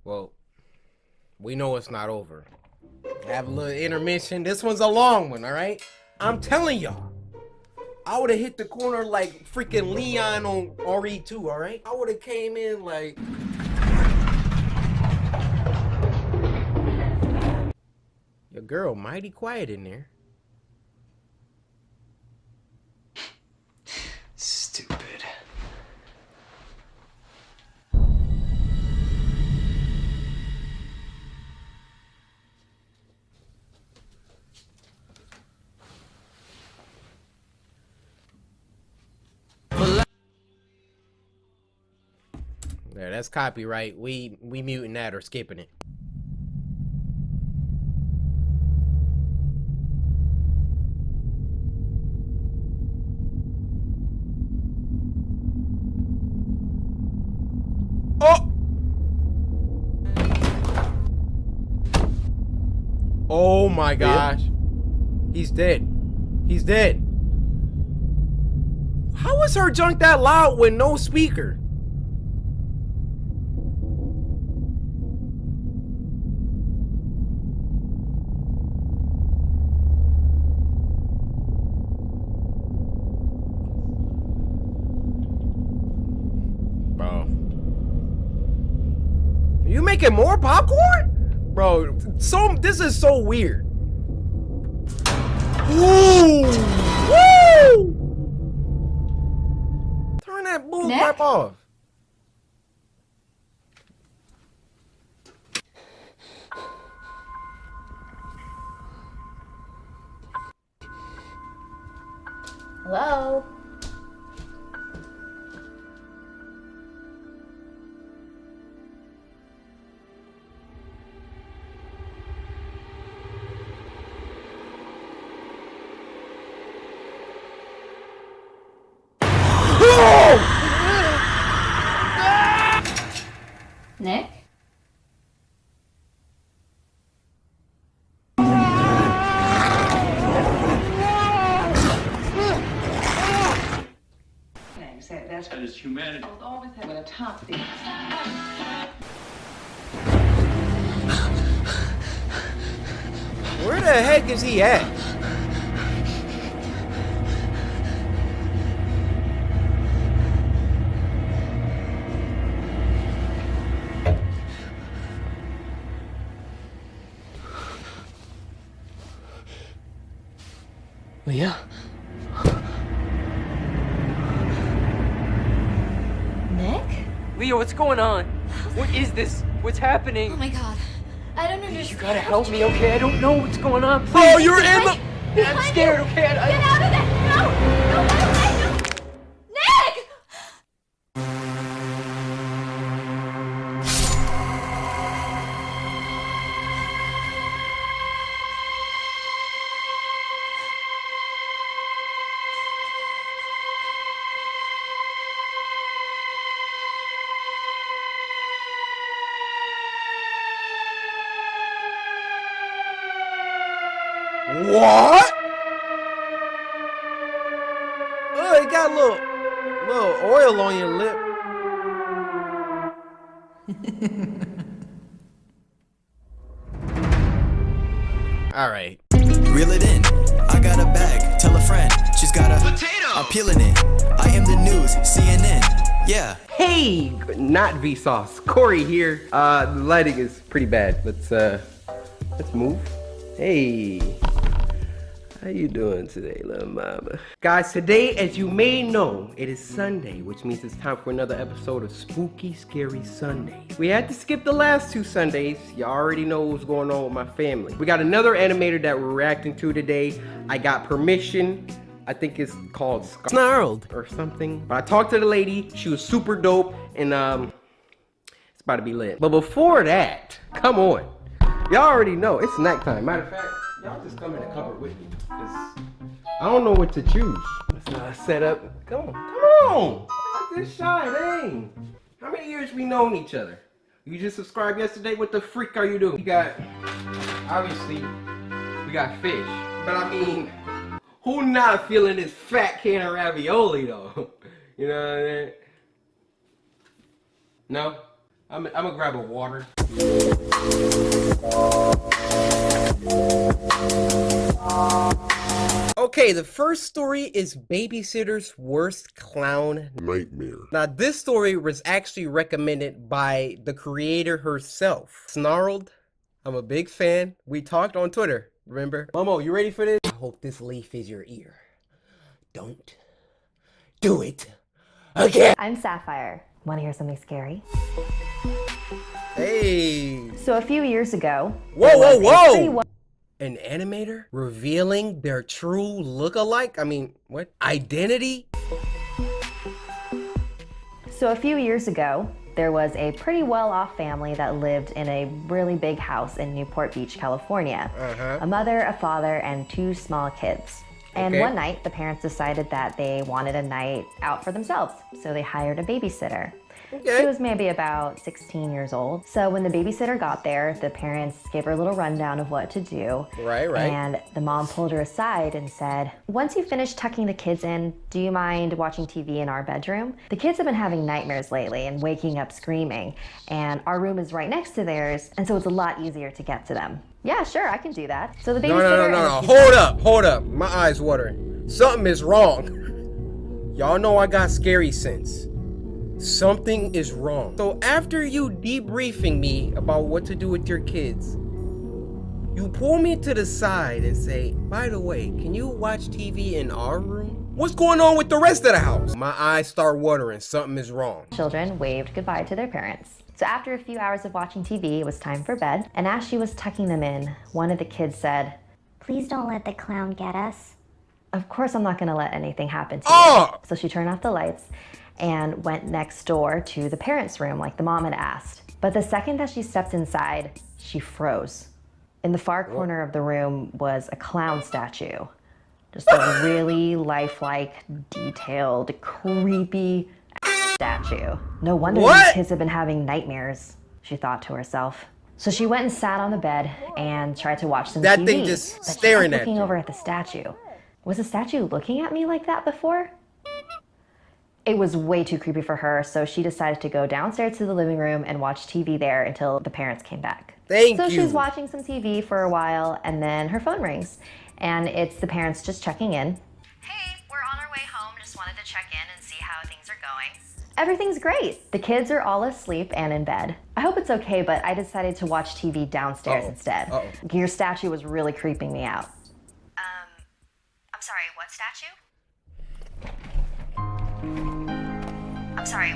Well, we know it's not over. Have a little intermission. This one's a long one, all right? I'm telling y'all. I would have hit the corner like freaking Leon on RE2, all right? I would have came in like... Your girl mighty quiet in there. Stupid. There, that's copyright. We muting that or skipping it. Oh! Oh my gosh. He's dead. He's dead. How was her junk that loud with no speaker? You making more popcorn? Bro, this is so weird. Ooh! Woo! Turn that bull crap off. Hello? Nick? That's what is humanity. I was always having a top thing. Where the heck is he at? Leah? Nick? Leah, what's going on? What is this? What's happening? Oh my god. I don't understand. You gotta help me, okay? I don't know what's going on. Please. Oh, you're in the... I'm scared, okay? Get out of there! No! No, Nick! What? Oh, you got a little oil on your lip. All right. Reel it in. I got a bag. Tell a friend. She's got a potato. I'm peeling it. I am the news. CNN. Yeah. Hey, not Vsauce. Corey here. The lighting is pretty bad. Let's move. Hey. How you doing today, little mama? Guys, today, as you may know, it is Sunday, which means it's time for another episode of Spooky Scary Sunday. We had to skip the last 2 Sundays. You already know what's going on with my family. We got another animator that we're reacting to today. I got permission. I think it's called Snarled or something. But I talked to the lady. She was super dope, and it's about to be lit. But before that, come on. Y'all already know, it's nighttime. Matter of fact, y'all just come in the cupboard with me. I don't know what to choose. Let's set up. Come on. Not this shy, dang. How many years we known each other? You just subscribed yesterday? What the freak are you doing? Obviously, we got fish. But I mean, who not feeling this fat can of ravioli though? You know what I mean? No? I'm gonna grab a water. Okay, the first story is Babysitter's Worst Clown Nightmare. Now, this story was actually recommended by the creator herself. Snarled, I'm a big fan. We talked on Twitter, remember? Momo, you ready for this? I hope this leaf is your ear. Don't do it again. I'm Sapphire. Want to hear something scary? Hey. So a few years ago... Whoa! An animator revealing their true look-alike? I mean, what? Identity? So a few years ago, there was a pretty well-off family that lived in a really big house in Newport Beach, California. A mother, a father, and 2 small kids. And one night, the parents decided that they wanted a night out for themselves, so they hired a babysitter. She was maybe about 16 years old. So when the babysitter got there, the parents gave her a little rundown of what to do. Right. And the mom pulled her aside and said, once you finish tucking the kids in, do you mind watching TV in our bedroom? The kids have been having nightmares lately and waking up screaming. And our room is right next to theirs, and so it's a lot easier to get to them. Yeah, sure, I can do that. So the babysitter... No. Hold up. My eyes watering. Something is wrong. Y'all know I got scary sense. Something is wrong. So after you debriefing me about what to do with your kids, you pull me to the side and say, by the way, can you watch TV in our room? What's going on with the rest of the house? My eyes start watering. Something is wrong. Children waved goodbye to their parents. So after a few hours of watching TV, it was time for bed. And as she was tucking them in, one of the kids said, please don't let the clown get us. Of course I'm not gonna let anything happen to you. So she turned off the lights and went next door to the parents' room like the mom had asked. But the second that she stepped inside, she froze. In the far corner of the room was a clown statue. Just a really lifelike, detailed, creepy statue. No wonder these kids have been having nightmares, she thought to herself. So she went and sat on the bed and tried to watch some TV. That thing just staring at you. Looking over at the statue. Was the statue looking at me like that before? It was way too creepy for her, so she decided to go downstairs to the living room and watch TV there until the parents came back. So she's watching some TV for a while, and then her phone rings. And it's the parents just checking in. Hey, we're on our way home. Just wanted to check in and see how things are going. Everything's great. The kids are all asleep and in bed. I hope it's okay, but I decided to watch TV downstairs instead. Your statue was really creeping me out. I'm sorry, what statue? I'm sorry,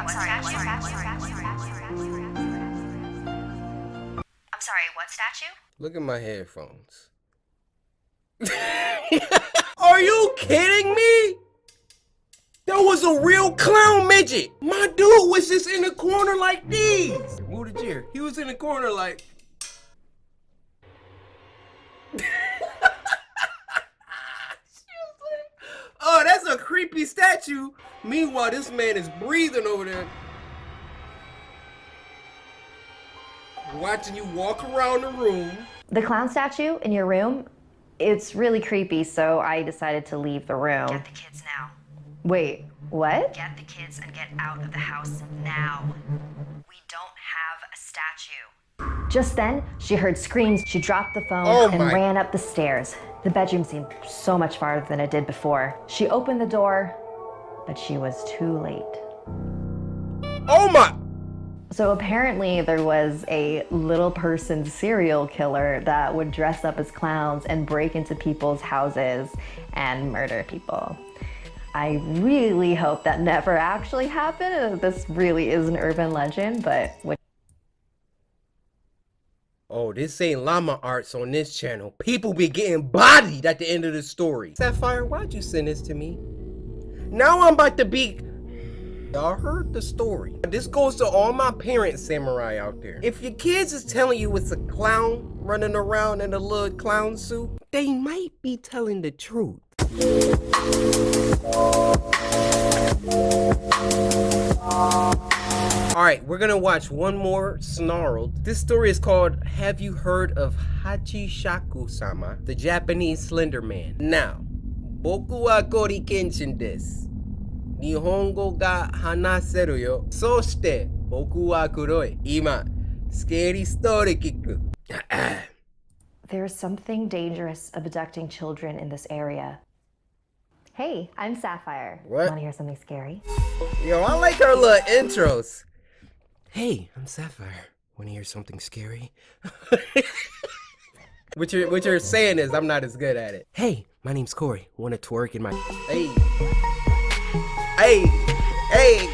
what statue? Look at my headphones. Are you kidding me? That was a real clown midget. My dude was just in the corner like this. Move the chair. He was in the corner like... Oh, that's a creepy statue. Meanwhile, this man is breathing over there. Watching you walk around the room. The clown statue in your room, it's really creepy, so I decided to leave the room. Get the kids now. Wait, what? Get the kids and get out of the house now. We don't have a statue. Just then, she heard screams. She dropped the phone and ran up the stairs. The bedroom seemed so much farther than it did before. She opened the door, but she was too late. Oh my! So apparently there was a little person serial killer that would dress up as clowns and break into people's houses and murder people. I really hope that never actually happened. This really is an urban legend, but... Oh, this ain't llama arts on this channel. People be getting bodied at the end of the story. Sapphire, why'd you send this to me? Now I'm about to be... Y'all heard the story. This goes to all my parents, samurai out there. If your kids is telling you it's a clown running around in a little clown suit, they might be telling the truth. Alright, we're gonna watch one more snarled. This story is called Have You Heard of Hachishakusama, the Japanese Slender Man? Now, boku wa Coryxkenshin desu. Nihongo ga hanaseru yo. Soshite, boku wa kuroi. Ima, scary story kiku. There's something dangerous abducting children in this area. Hey, I'm Sapphire. What? Want to hear something scary? Yo, I like our little intros. Hey, I'm Sapphire. Want to hear something scary? What you're saying is I'm not as good at it. Hey, my name's Corey. Want to twerk in my... Hey. Hey. Hey.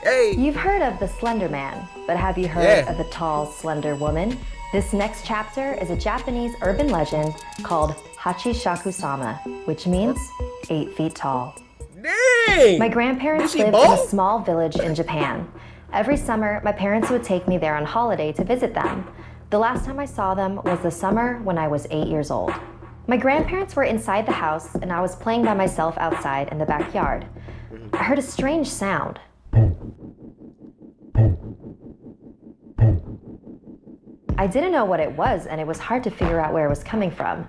Hey. You've heard of the Slender Man, but have you heard of the tall, slender woman? This next chapter is a Japanese urban legend called Hachishakusama, which means 8 feet tall. Dang! My grandparents lived in a small village in Japan. Every summer, my parents would take me there on holiday to visit them. The last time I saw them was the summer when I was 8 years old. My grandparents were inside the house and I was playing by myself outside in the backyard. I heard a strange sound. I didn't know what it was and it was hard to figure out where it was coming from.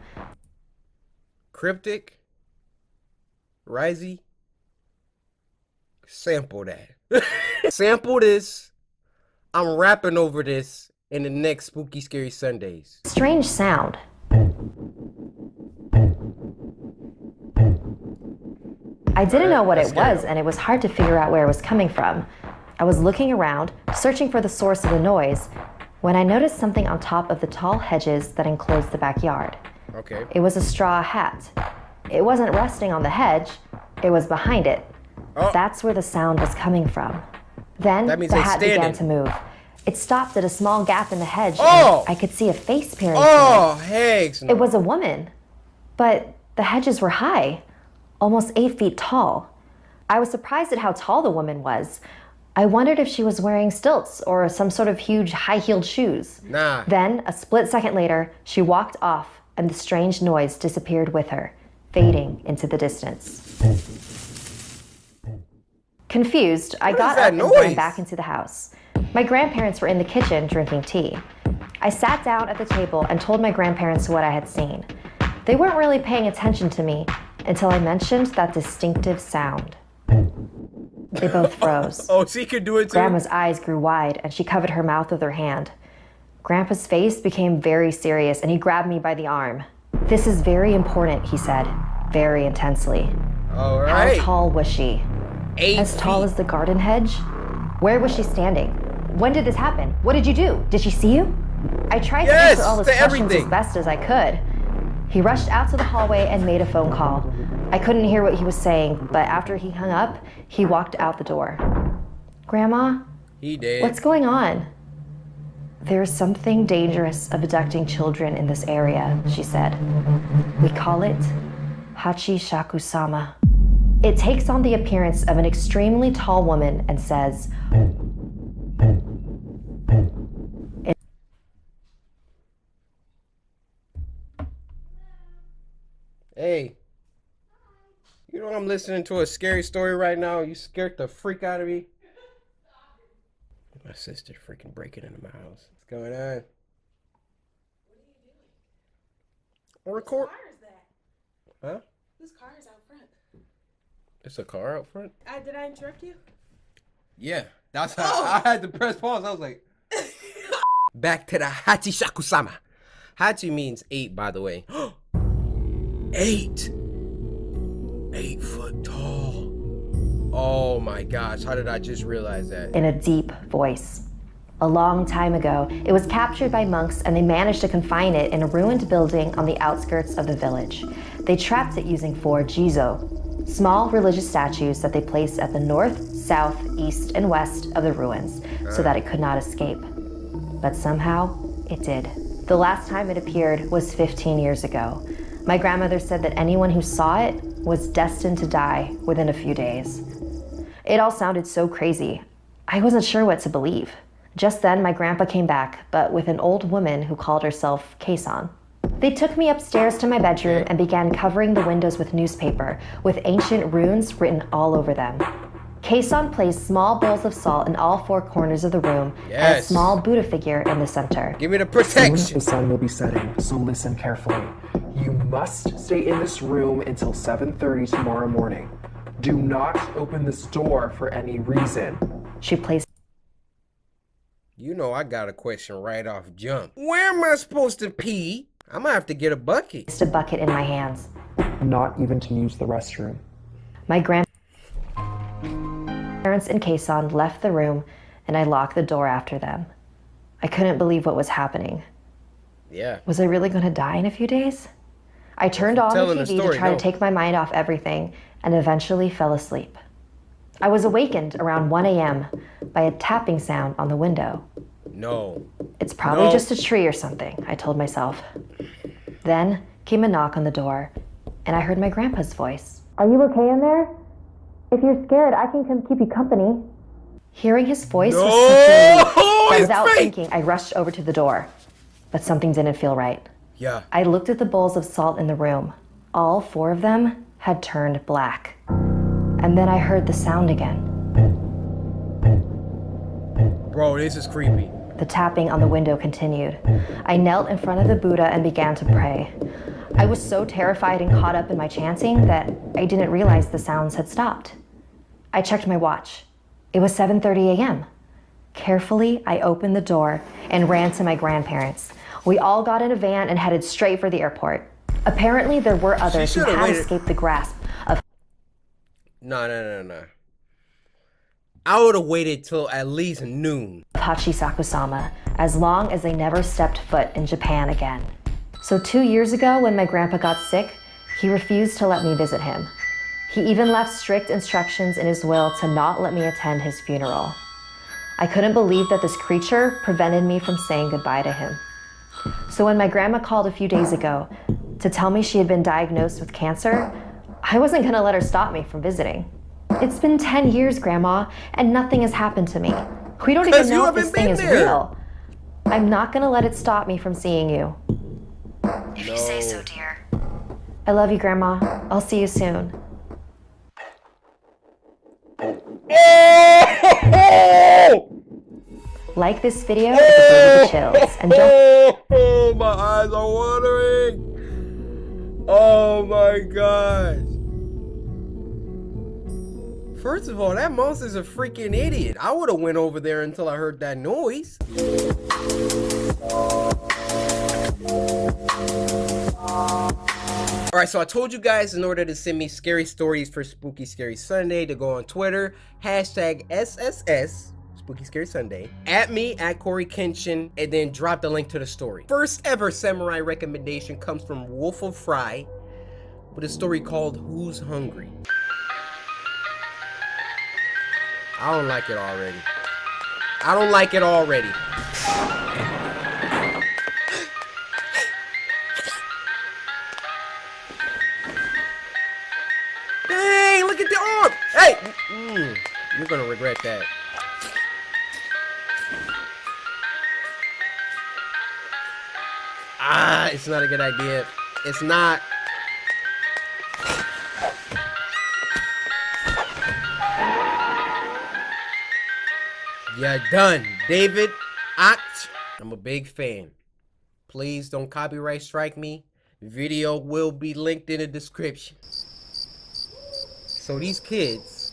Cryptic? Risey? Sample that. Sample this. I'm rapping over this in the next Spooky Scary Sundays. Strange sound. I didn't know what it was and it was hard to figure out where it was coming from. I was looking around, searching for the source of the noise, when I noticed something on top of the tall hedges that enclosed the backyard. Okay. It was a straw hat. It wasn't resting on the hedge, it was behind it. Oh. That's where the sound was coming from. Then the hat began to move. It stopped at a small gap in the hedge and I could see a face peering through it. Oh, heck no. It was a woman, but the hedges were high, almost 8 feet tall. I was surprised at how tall the woman was. I wondered if she was wearing stilts or some sort of huge high-heeled shoes. Nah. Then, a split second later, she walked off and the strange noise disappeared with her, fading into the distance. Confused, I got up and ran back into the house. My grandparents were in the kitchen drinking tea. I sat down at the table and told my grandparents what I had seen. They weren't really paying attention to me until I mentioned that distinctive sound. They both froze. Oh, she could do it too? Grandma's eyes grew wide and she covered her mouth with her hand. Grandpa's face became very serious and he grabbed me by the arm. This is very important, he said, very intensely. All right. How tall was she? 8 As tall as the garden hedge? Where was she standing? When did this happen? What did you do? Did she see you? I tried to answer all his questions as best as I could. He rushed out to the hallway and made a phone call. I couldn't hear what he was saying, but after he hung up, he walked out the door. Grandma? He did. What's going on? There's something dangerous abducting children in this area, she said. We call it Hachishakusama. It takes on the appearance of an extremely tall woman and says, Hey, you know I'm listening to a scary story right now. You scared the freak out of me. My sister freaking breaking into my house. What's going on? What are you doing? Record. Whose car is that? Huh? Whose car is out front? It's a car out front? Did I interrupt you? Yeah. That's how I had to press pause. I was like, Back to the Hachishakusama. Hachi means 8, by the way. 8. 8 foot tall. Oh my gosh, how did I just realize that? In a deep voice. A long time ago, it was captured by monks and they managed to confine it in a ruined building on the outskirts of the village. They trapped it using 4 jizo, small religious statues that they placed at the north, south, east, and west of the ruins so that it could not escape. But somehow, it did. The last time it appeared was 15 years ago. My grandmother said that anyone who saw it was destined to die within a few days. It all sounded so crazy. I wasn't sure what to believe. Just then, my grandpa came back, but with an old woman who called herself Keisan. They took me upstairs to my bedroom and began covering the windows with newspaper, with ancient runes written all over them. Keisan placed small bowls of salt in all 4 corners of the room and a small Buddha figure in the center. Give me the protection. Soon the sun will be setting, so listen carefully. You must stay in this room until 7:30 tomorrow morning. Do not open this door for any reason. She placed... You know I got a question right off jump. Where am I supposed to pee? I'm gonna have to get a bucket. ...a bucket in my hands. Not even to use the restroom. My grandparents and Keisan left the room and I locked the door after them. I couldn't believe what was happening. Yeah. Was I really gonna die in a few days? I turned on the TV to try to take my mind off everything and eventually fell asleep. I was awakened around 1 a.m. by a tapping sound on the window. No. It's probably just a tree or something, I told myself. Then came a knock on the door and I heard my grandpa's voice. Are you okay in there? If you're scared, I can come keep you company. Hearing his voice was such a relief that without thinking, I rushed over to the door. But something didn't feel right. Yeah. I looked at the bowls of salt in the room. All 4 of them had turned black. And then I heard the sound again. Bro, this is creepy. The tapping on the window continued. I knelt in front of the Buddha and began to pray. I was so terrified and caught up in my chanting that I didn't realize the sounds had stopped. I checked my watch. It was 7:30 a.m. Carefully, I opened the door and ran to my grandparents. We all got in a van and headed straight for the airport. Apparently, there were others who had escaped the grasp of... No. I would have waited till at least noon. Hachishakusama, as long as they never stepped foot in Japan again. So 2 years ago, when my grandpa got sick, he refused to let me visit him. He even left strict instructions in his will to not let me attend his funeral. I couldn't believe that this creature prevented me from saying goodbye to him. So when my grandma called a few days ago to tell me she had been diagnosed with cancer, I wasn't gonna let her stop me from visiting. It's been 10 years, Grandma, and nothing has happened to me. We don't even know if this thing is real. I'm not gonna let it stop me from seeing you. If you say so, dear. I love you, Grandma. I'll see you soon. Like this video if it gave you chills, and don't... my eyes are watering. Oh my gosh. First of all, that monster's a freaking idiot. I would have went over there until I heard that noise. Alright, so I told you guys in order to send me scary stories for Spooky Scary Sunday to go on Twitter, hashtag SSS, Spooky Scary Sunday, at me, at Coryxkenshin, and then drop the link to the story. First ever samurai recommendation comes from Wolf of Fry with a story called Who's Hungry? I don't like it already. I don't like it already. Hey, look at the arm! Hey! You're gonna regret that. It's not a good idea. It's not. Yeah, done. David Act. I'm a big fan. Please don't copyright strike me. Video will be linked in the description. So these kids.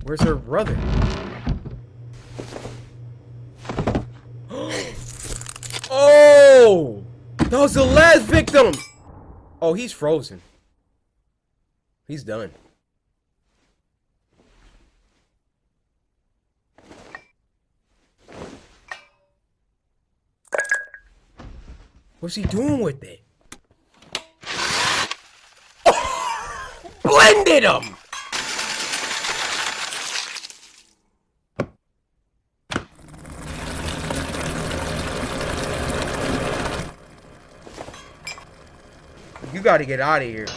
Where's her brother? Oh! That was the last victim! Oh, he's frozen. He's done. What's he doing with it? Oh! Blended him! You gotta get out of here.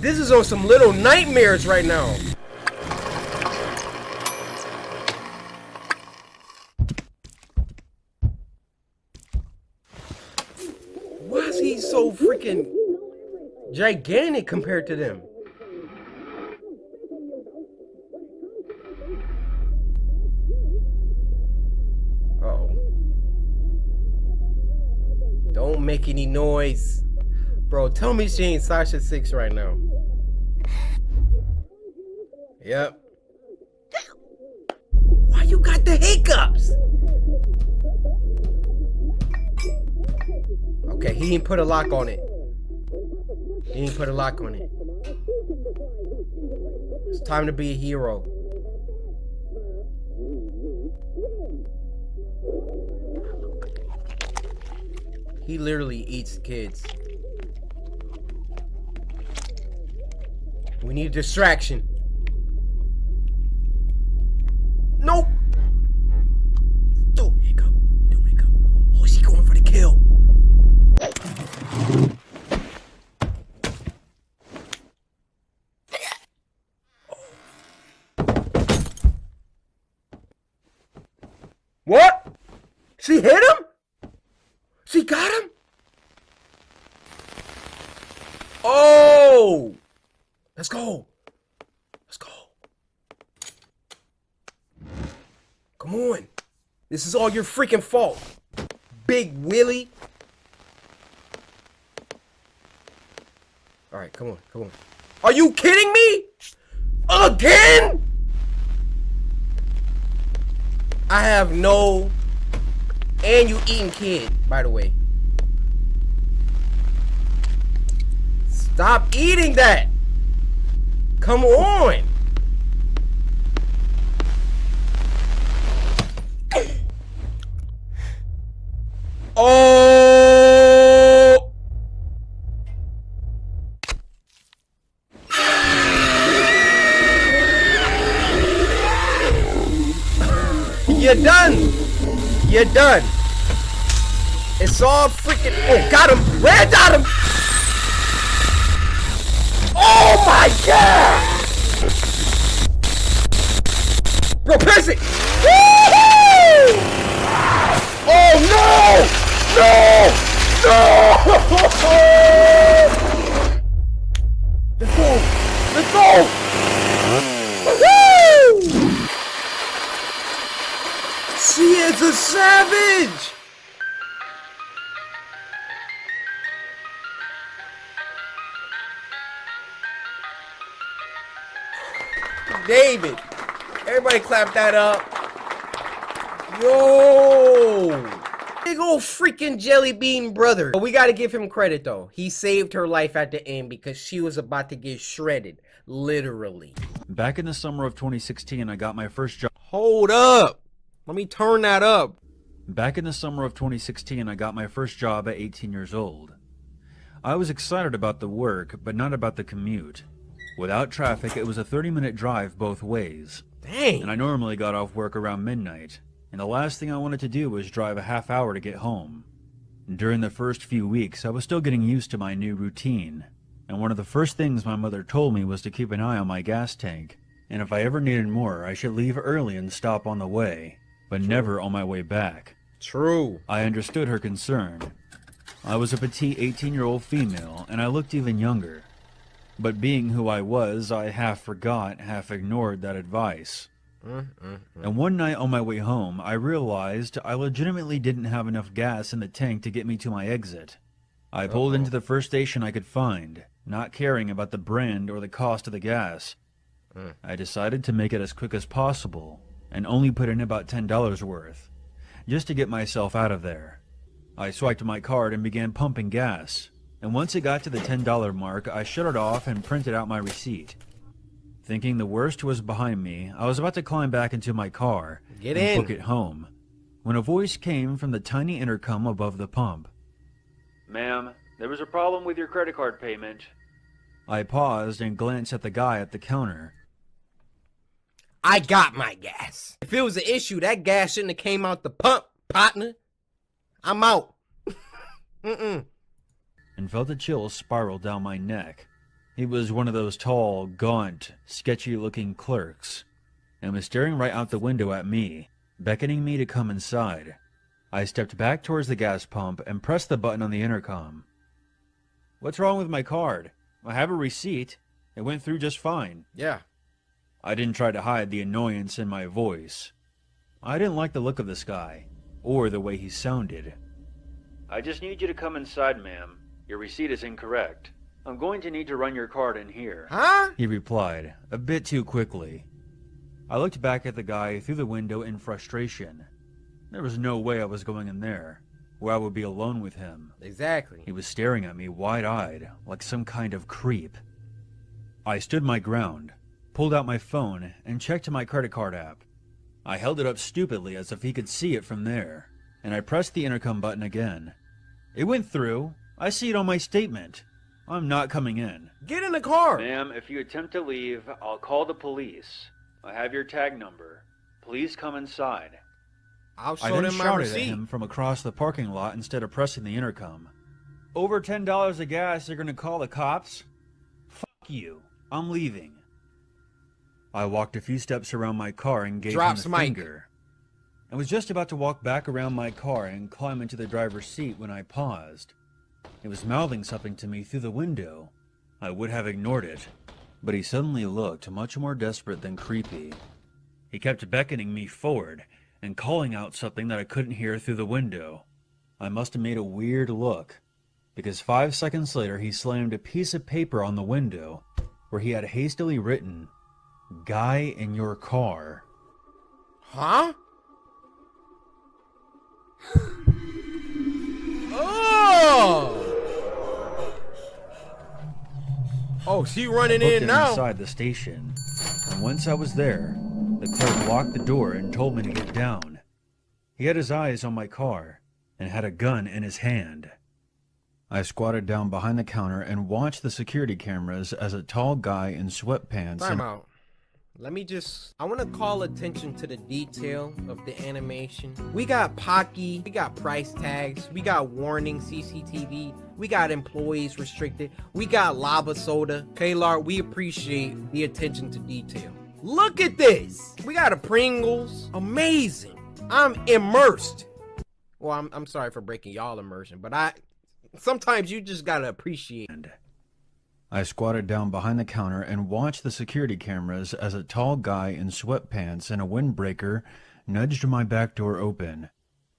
This is on some little nightmares right now. Why is he so freaking gigantic compared to them? Uh-oh. Don't make any noise. Bro, tell me she ain't Sasha 6 right now. Yep. Why you got the hiccups? Okay, he didn't put a lock on it. He didn't put a lock on it. It's time to be a hero. He literally eats kids. We need a distraction. Nope. Don't hiccup. Don't hiccup. Oh, is he going for the kill? What? She hit him? She got him? Oh! Let's go. Let's go. Come on. This is all your freaking fault, Big Willie. All right, come on, come on. Are you kidding me? Again? I have no... And you eating kid, by the way. Stop eating that. Come on. Oh. You're done. You're done. It's all freaking... Oh, got him. Red got him. Oh my god! Bro, press it! Woo-hoo! Oh no! No! No! Let's go! Let's go! Woo! She is a savage! David, everybody clap that up. Yo, big old freaking jelly bean brother. But we gotta give him credit though. He saved her life at the end because she was about to get shredded, literally. Back in the summer of 2016, I got my first job. Hold up, let me turn that up. Back in the summer of 2016, I got my first job at 18 years old. I was excited about the work, but not about the commute. Without traffic, it was a 30-minute drive both ways. Dang. And I normally got off work around midnight, and the last thing I wanted to do was drive a half hour to get home. During the first few weeks, I was still getting used to my new routine, and one of the first things my mother told me was to keep an eye on my gas tank, and if I ever needed more, I should leave early and stop on the way, but never on my way back. True. I understood her concern. I was a petite 18-year-old female, and I looked even younger. But being who I was, I half forgot, half ignored that advice. And one night on my way home, I realized I legitimately didn't have enough gas in the tank to get me to my exit. I pulled into the first station I could find, not caring about the brand or the cost of the gas. I decided to make it as quick as possible and only put in about $10 worth, just to get myself out of there. I swiped my card and began pumping gas, and once it got to the $10 mark, I shut it off and printed out my receipt. Thinking the worst was behind me, I was about to climb back into my car and book it home, when a voice came from the tiny intercom above the pump. "Ma'am, there was a problem with your credit card payment." I paused and glanced at the guy at the counter. I got my gas. If it was an issue, that gas shouldn't have came out the pump, partner. I'm out. And felt a chill spiral down my neck. He was one of those tall, gaunt, sketchy-looking clerks, and was staring right out the window at me, beckoning me to come inside. I stepped back towards the gas pump and pressed the button on the intercom. "What's wrong with my card? I have a receipt. It went through just fine." Yeah. I didn't try to hide the annoyance in my voice. I didn't like the look of this guy, or the way he sounded. "I just need you to come inside, ma'am. Your receipt is incorrect. I'm going to need to run your card in here." Huh? He replied, a bit too quickly. I looked back at the guy through the window in frustration. There was no way I was going in there, where I would be alone with him. Exactly. He was staring at me wide-eyed, like some kind of creep. I stood my ground, pulled out my phone, and checked my credit card app. I held it up stupidly as if he could see it from there, and I pressed the intercom button again. It went through. I see it on my statement. I'm not coming in. Get in the car. "Ma'am, if you attempt to leave, I'll call the police. I have your tag number. Please come inside." I'll I show then them my shouted at receipt. him from across the parking lot instead of pressing the intercom. "Over $10 of gas, you're gonna call the cops? Fuck you. I'm leaving." I walked a few steps around my car and gave him the finger. I was just about to walk back around my car and climb into the driver's seat when I paused. He was mouthing something to me through the window. I would have ignored it, but he suddenly looked much more desperate than creepy. He kept beckoning me forward and calling out something that I couldn't hear through the window. I must have made a weird look, because 5 seconds later he slammed a piece of paper on the window where he had hastily written, "Guy in your car." Huh? Oh! Oh, she running I booked in him now. inside the station, and once I was there, the clerk locked the door and told me to get down. He had his eyes on my car and had a gun in his hand. I squatted down behind the counter and watched the security cameras as a tall guy in sweatpants Time out. I want to call attention to the detail of the animation. We got Pocky, we got price tags, we got warning CCTV, we got employees restricted, we got lava soda. Kalar, we appreciate the attention to detail. Look at this. We got a Pringles. Amazing. I'm immersed. Well, I'm sorry for breaking y'all immersion, but sometimes you just gotta appreciate it. I squatted down behind the counter and watched the security cameras as a tall guy in sweatpants and a windbreaker nudged my back door open,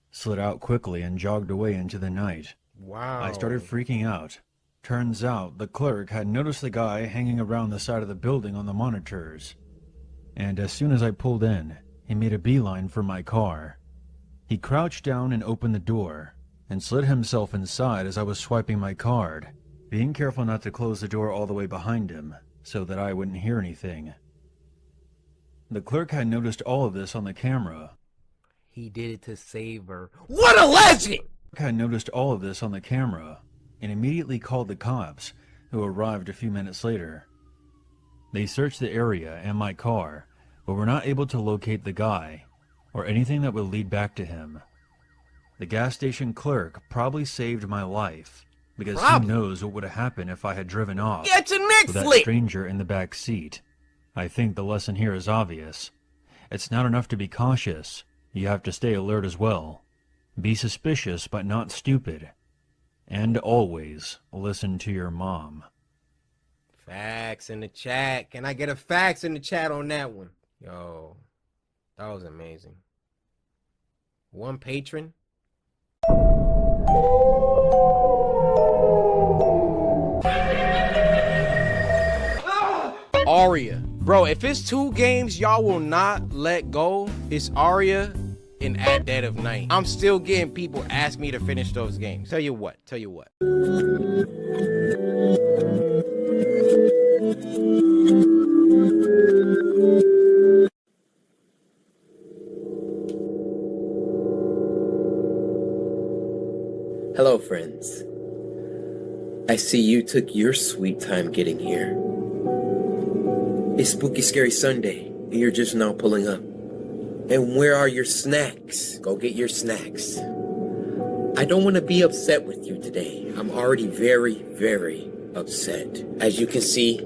slid out quickly, and jogged away into the night. Wow. I started freaking out. Turns out the clerk had noticed the guy hanging around the side of the building on the monitors. And as soon as I pulled in, he made a beeline for my car. He crouched down and opened the door, and slid himself inside as I was swiping my card, being careful not to close the door all the way behind him, so that I wouldn't hear anything. The clerk had noticed all of this on the camera. He did it to save her. What a legend! The clerk had noticed all of this on the camera, and immediately called the cops, who arrived a few minutes later. They searched the area and my car, but were not able to locate the guy, or anything that would lead back to him. The gas station clerk probably saved my life, because who knows what would have happened if I had driven off Get your neck with that flick. stranger in the back seat. I think the lesson here is obvious. It's not enough to be cautious. You have to stay alert as well. Be suspicious but not stupid. And always listen to your mom. Facts in the chat. Can I get a fax in the chat on that one? Yo, that was amazing. One patron. Aria. Bro, if it's 2 games y'all will not let go, it's Aria and At Dead of Night. I'm still getting people ask me to finish those games. Tell you what. Hello, friends. I see you took your sweet time getting here. It's Spooky Scary Sunday, and you're just now pulling up. And where are your snacks? Go get your snacks. I don't want to be upset with you today. I'm already very, very upset. As you can see,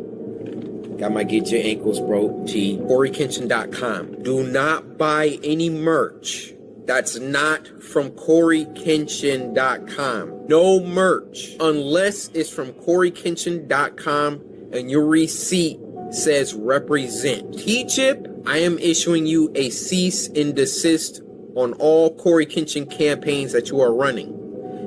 got my Get Your Ankles Broke tee. Coryxkenshin.com. Do not buy any merch that's not from Coryxkenshin.com. No merch unless it's from Coryxkenshin.com and your receipt says represent. T-Chip, I am issuing you a cease and desist on all Coryxkenshin campaigns that you are running.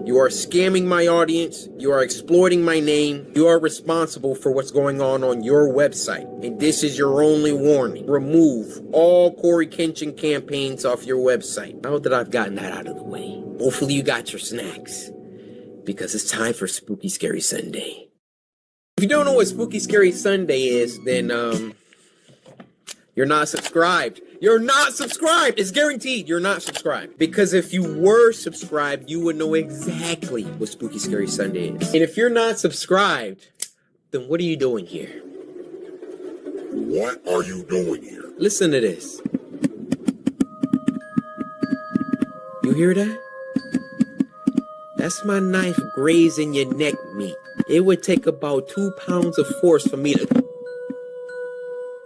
You are scamming my audience. You are exploiting my name. You are responsible for what's going on your website. And this is your only warning. Remove all Coryxkenshin campaigns off your website. Now that I've gotten that out of the way, hopefully you got your snacks, because it's time for Spooky Scary Sunday. If you don't know what Spooky Scary Sunday is, then you're not subscribed. You're not subscribed. It's guaranteed you're not subscribed. Because if you were subscribed, you would know exactly what Spooky Scary Sunday is. And if you're not subscribed, then what are you doing here? What are you doing here? Listen to this. You hear that? That's my knife grazing your neck meat. It would take about 2 pounds of force for me to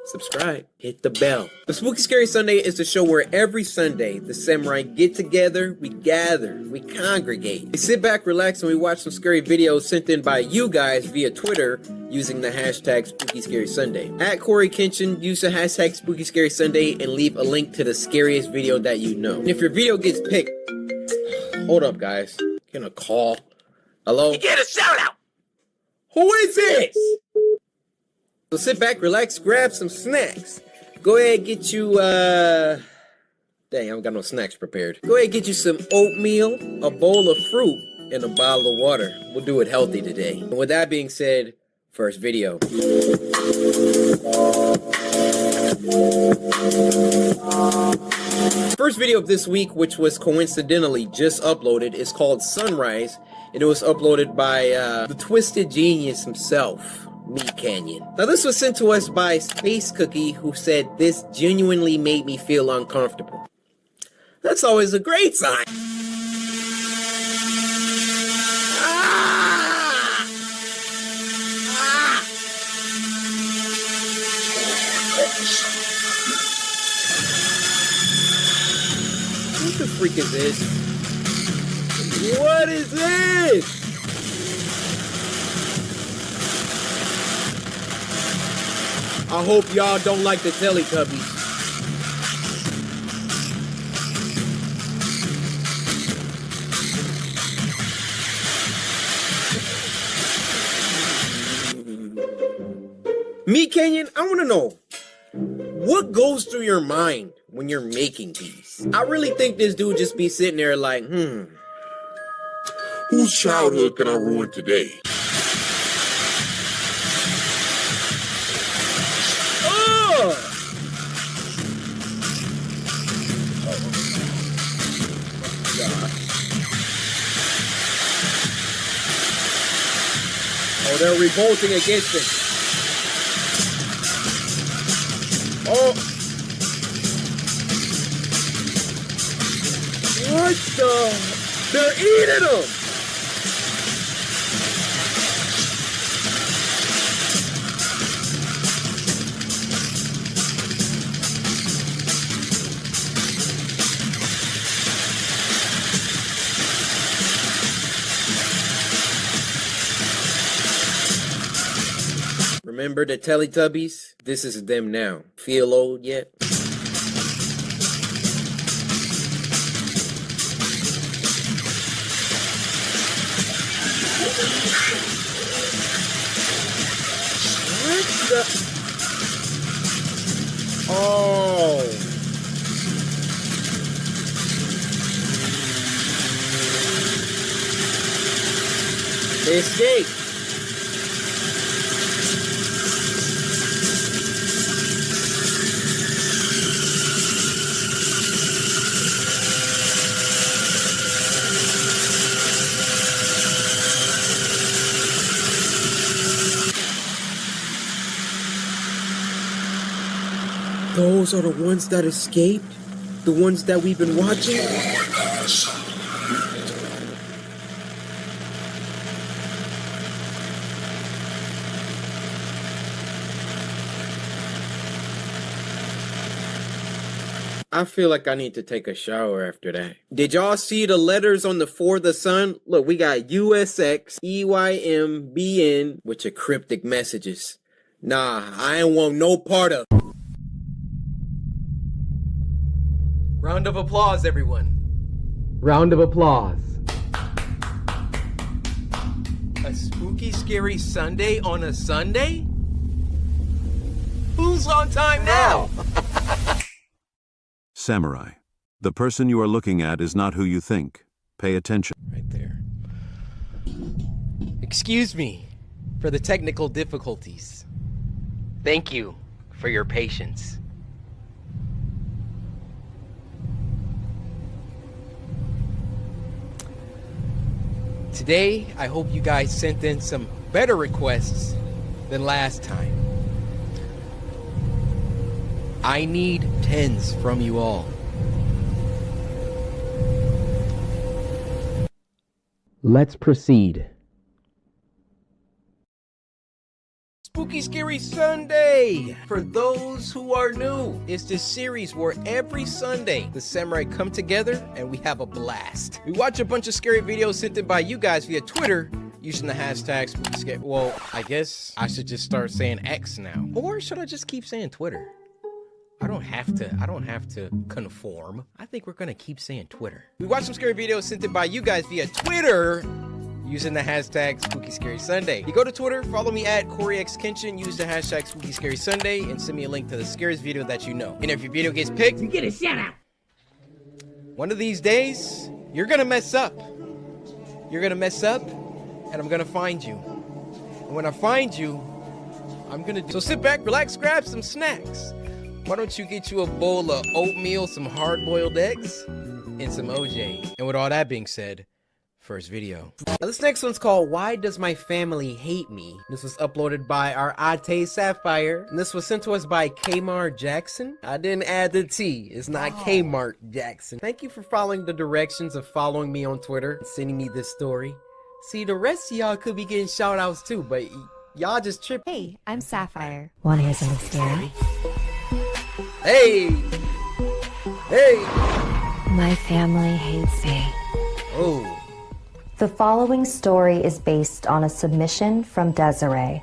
subscribe. Hit the bell. The Spooky Scary Sunday is the show where every Sunday the samurai get together, we gather, we congregate. We sit back, relax, and we watch some scary videos sent in by you guys via Twitter using the hashtag Spooky Scary Sunday. At Coryxkenshin, use the hashtag Spooky Scary Sunday and leave a link to the scariest video that you know. And if your video gets picked, hold up, guys. Getting a call. Hello? You get a shout out. Who is this? So sit back, relax, grab some snacks. Go ahead, get you, dang, I don't got no snacks prepared. Go ahead, get you some oatmeal, a bowl of fruit, and a bottle of water. We'll do it healthy today. And with that being said, first video. First video of this week, which was coincidentally just uploaded, is called Sunrise, and it was uploaded by the Twisted Genius himself, Meat Canyon. Now this was sent to us by Space Cookie, who said this genuinely made me feel uncomfortable. That's always a great sign. What the freak is this? What is this? I hope y'all don't like the Teletubbies. Meat Canyon, I want to know, what goes through your mind when you're making these? I really think this dude just be sitting there like, Whose childhood can I ruin today? Oh, they're revolting against it. Oh. What the? They're eating them. Remember the Teletubbies? This is them now. Feel old yet? What the? Escape. Those are the ones that escaped? The ones that we've been watching? I feel like I need to take a shower after that. Did y'all see the letters on the For the Sun? Look, we got USX, EYM, BN with your cryptic messages. Nah, I ain't want no part of. Round of applause, everyone. Round of applause. A spooky, scary Sunday on a Sunday? Who's on time now? Samurai. The person you are looking at is not who you think. Pay attention. Right there. Excuse me for the technical difficulties. Thank you for your patience. Today, I hope you guys sent in some better requests than last time. I need 10s from you all. Let's proceed. Spooky Scary Sunday! For those who are new, it's this series where every Sunday the samurai come together and we have a blast. We watch a bunch of scary videos sent in by you guys via Twitter using the hashtag Spooky Scary. Well, I guess I should just start saying X now. Or should I just keep saying Twitter? I don't have to conform. I think we're gonna keep saying Twitter. We watch some scary videos sent in by you guys via Twitter using the hashtag Spooky Scary Sunday. You go to Twitter, follow me at Coryxkenshin, use the hashtag Spooky Scary Sunday, and send me a link to the scariest video that you know. And if your video gets picked, you get a shout out. One of these days, you're gonna mess up. You're gonna mess up, and I'm gonna find you. And when I find you, I'm gonna So sit back, relax, grab some snacks. Why don't you get you a bowl of oatmeal, some hard-boiled eggs, and some OJ. And with all that being said, first video. Now this next one's called Why Does My Family Hate Me? This was uploaded by our Ate Sapphire, and this was sent to us by Kmart Jackson. I didn't add the T, it's not Kmart Jackson. Thank you for following the directions of following me on Twitter and sending me this story. See, the rest of y'all could be getting shout outs too, but y'all just trip. Hey, I'm Sapphire. Wanna hear something scary? Hey! Hey! My family hates me. Oh. The following story is based on a submission from Desiree.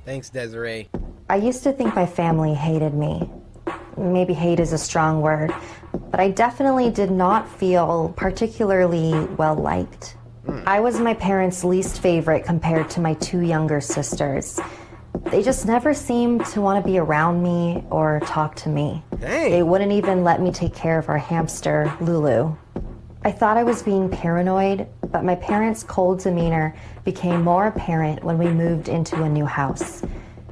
Thanks, Desiree. I used to think my family hated me. Maybe hate is a strong word, but I definitely did not feel particularly well liked. I was my parents' least favorite compared to my two younger sisters. They just never seemed to want to be around me or talk to me. Dang. They wouldn't even let me take care of our hamster, Lulu. I thought I was being paranoid, but my parents' cold demeanor became more apparent when we moved into a new house.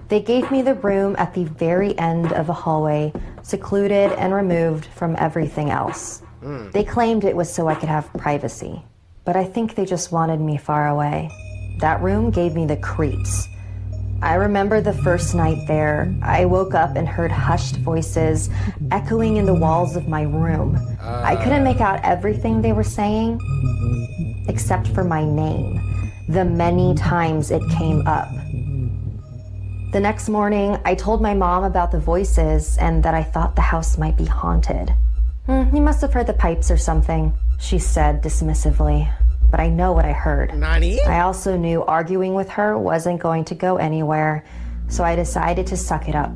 They gave me the room at the very end of a hallway, secluded and removed from everything else. They claimed it was so I could have privacy, but I think they just wanted me far away. That room gave me the creeps. I remember the first night there, I woke up and heard hushed voices echoing in the walls of my room. I couldn't make out everything they were saying, except for my name, the many times it came up. The next morning, I told my mom about the voices and that I thought the house might be haunted. You must have heard the pipes or something, she said dismissively. But I know what I heard. Nani? I also knew arguing with her wasn't going to go anywhere, so I decided to suck it up.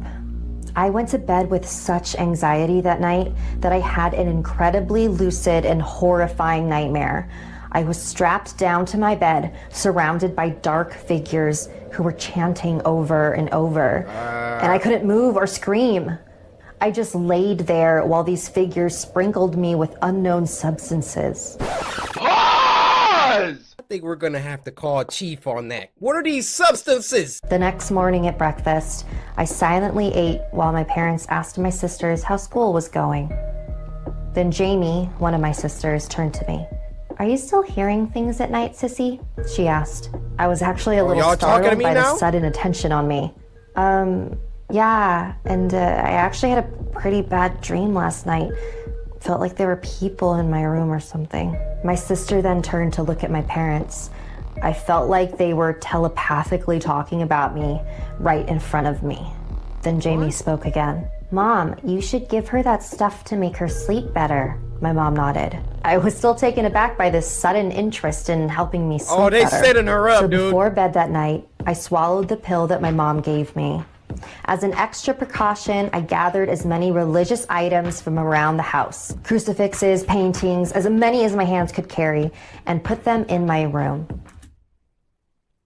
I went to bed with such anxiety that night that I had an incredibly lucid and horrifying nightmare. I was strapped down to my bed, surrounded by dark figures who were chanting over and over, and I couldn't move or scream. I just laid there while these figures sprinkled me with unknown substances. think we're gonna have to call Chief on that. What are these substances? The next morning at breakfast, I silently ate while my parents asked my sisters how school was going. Then Jamie, one of my sisters, turned to me. "Are you still hearing things at night, Sissy?" she asked. I was actually a little startled by the sudden attention on me. Yeah, and I actually had a pretty bad dream last night. Felt like there were people in my room or something. My sister then turned to look at my parents. I felt like they were telepathically talking about me right in front of me. Then Jamie spoke again. "Mom, you should give her that stuff to make her sleep better." My mom nodded. I was still taken aback by this sudden interest in helping me sleep better. Oh, they setting her up, dude. So before bed that night, I swallowed the pill that my mom gave me. As an extra precaution, I gathered as many religious items from around the house, crucifixes, paintings, as many as my hands could carry, and put them in my room.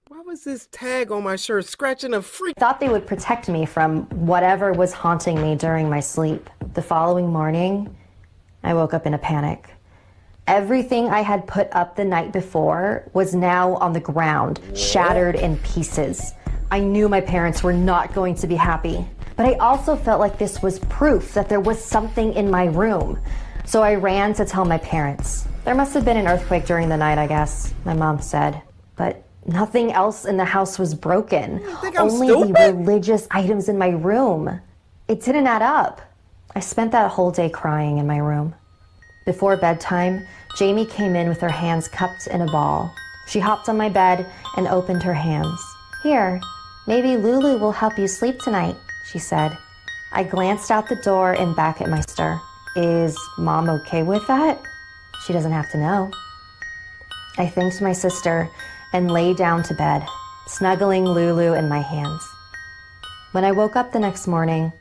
Why was this tag on my shirt scratching a freak? Thought they would protect me from whatever was haunting me during my sleep. The following morning, I woke up in a panic. Everything I had put up the night before was now on the ground, shattered in pieces. I knew my parents were not going to be happy, but I also felt like this was proof that there was something in my room. So I ran to tell my parents. There must have been an earthquake during the night, I guess, my mom said. But nothing else in the house was broken. Only the religious items in my room. It didn't add up. I spent that whole day crying in my room. Before bedtime, Jamie came in with her hands cupped in a ball. She hopped on my bed and opened her hands. "Here, maybe Lulu will help you sleep tonight," she said. I glanced out the door and back at my sister. Is Mom okay with that? She doesn't have to know. I thanked my sister and lay down to bed, snuggling Lulu in my hands. When I woke up the next morning,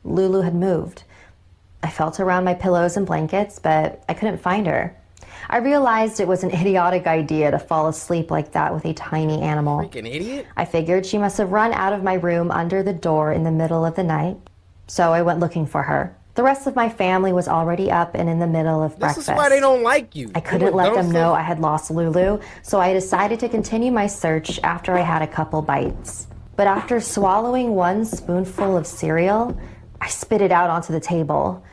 Lulu had moved. I felt around my pillows and blankets, but I couldn't find her. I realized it was an idiotic idea to fall asleep like that with a tiny animal. Freaking idiot. I figured she must have run out of my room under the door in the middle of the night, so I went looking for her. The rest of my family was already up and in the middle of breakfast. This is why they don't like you. I couldn't let them know I had lost Lulu, so I decided to continue my search after I had a couple bites. But after swallowing one spoonful of cereal, I spit it out onto the table.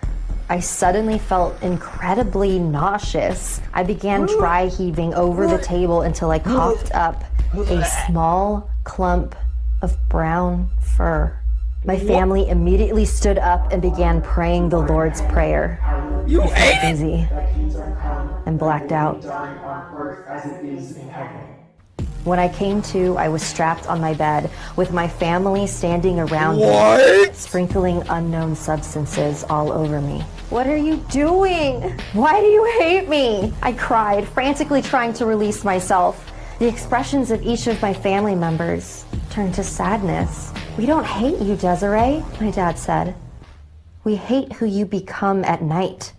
I suddenly felt incredibly nauseous. I began dry heaving over the table until I coughed up a small clump of brown fur. My family immediately stood up and began praying the Lord's Prayer. You ate it? Dizzy and blacked out. When I came to, I was strapped on my bed with my family standing around me, sprinkling unknown substances all over me. "What are you doing? Why do you hate me?" I cried, frantically trying to release myself. The expressions of each of my family members turned to sadness. "We don't hate you, Desiree," my dad said. "We hate who you become at night."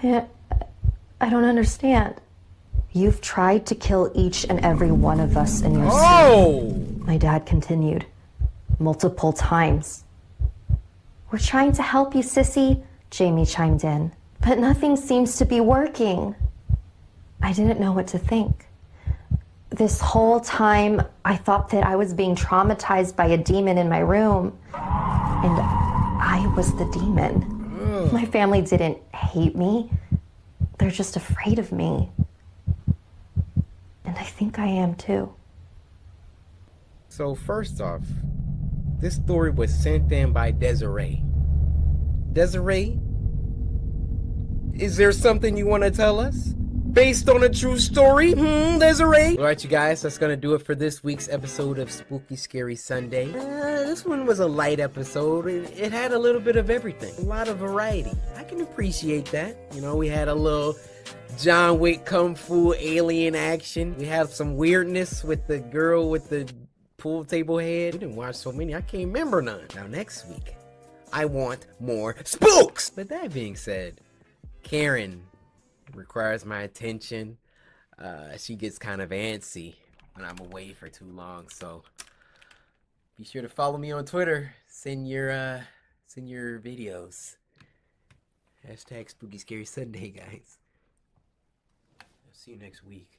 I don't understand. "You've tried to kill each and every one of us in your sleep," my dad continued, "multiple times." "We're trying to help you, Sissy," Jamie chimed in, "but nothing seems to be working." I didn't know what to think. This whole time, I thought that I was being traumatized by a demon in my room, and I was the demon. My family didn't hate me. They're just afraid of me. And I think I am too. So first off, this story was sent in by Desiree. Desiree, is there something you want to tell us? Based on a true story? Desiree? Alright, you guys, that's gonna do it for this week's episode of Spooky Scary Sunday. This one was a light episode. It had a little bit of everything. A lot of variety. I can appreciate that. You know, we had a little John Wick Kung Fu alien action. We have some weirdness with the girl with the pool table head. We didn't watch so many, I can't remember none. Now next week, I want more spooks! But that being said, Karen requires my attention. She gets kind of antsy when I'm away for too long, so be sure to follow me on Twitter. Send your videos. # Spooky Scary Sunday, guys. See you next week.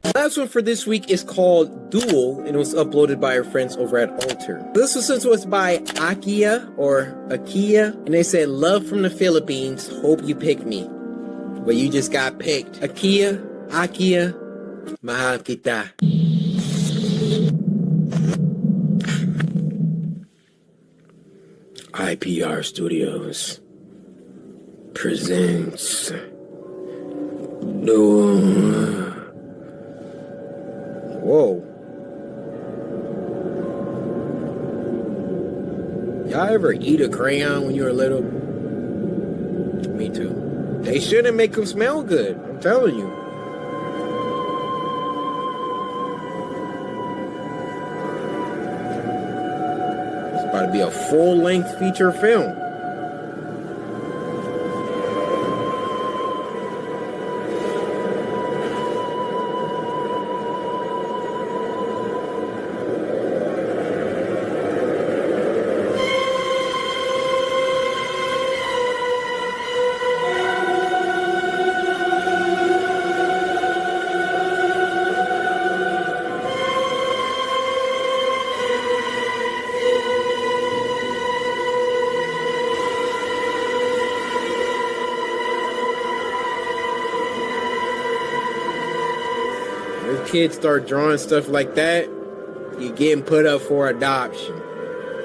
Last one for this week is called Duel, and it was uploaded by our friends over at Alter. This was by Akia, and they said, "Love from the Philippines, hope you pick me." But you just got picked. Akia, mahal kita. IPR Studios presents Duel. Whoa. Y'all ever eat a crayon when you were little? Me too. They shouldn't make them smell good, I'm telling you. It's about to be a full-length feature film. Kids start drawing stuff like that, you're getting put up for adoption.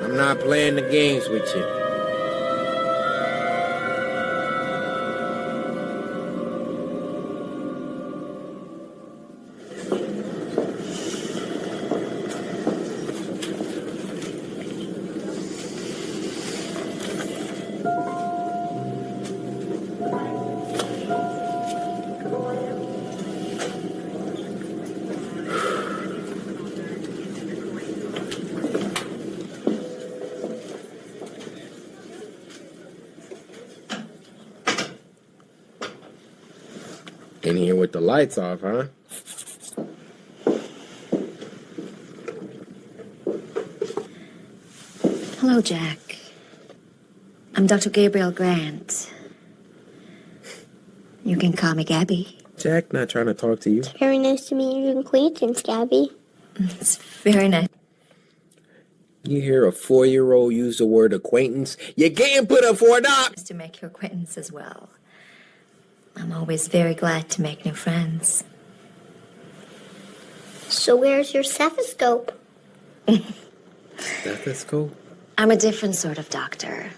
I'm not playing the games with you. In here with the lights off, huh? Hello, Jack. I'm Dr. Gabriel Grant. You can call me Gabby. Jack not trying to talk to you. Very nice to meet your acquaintance, Gabby. It's very nice. You hear a 4-year-old use the word acquaintance, you're getting put up for adoption. To make your acquaintance as well. I'm always very glad to make new friends. So where's your stethoscope? Stethoscope? I'm a different sort of doctor.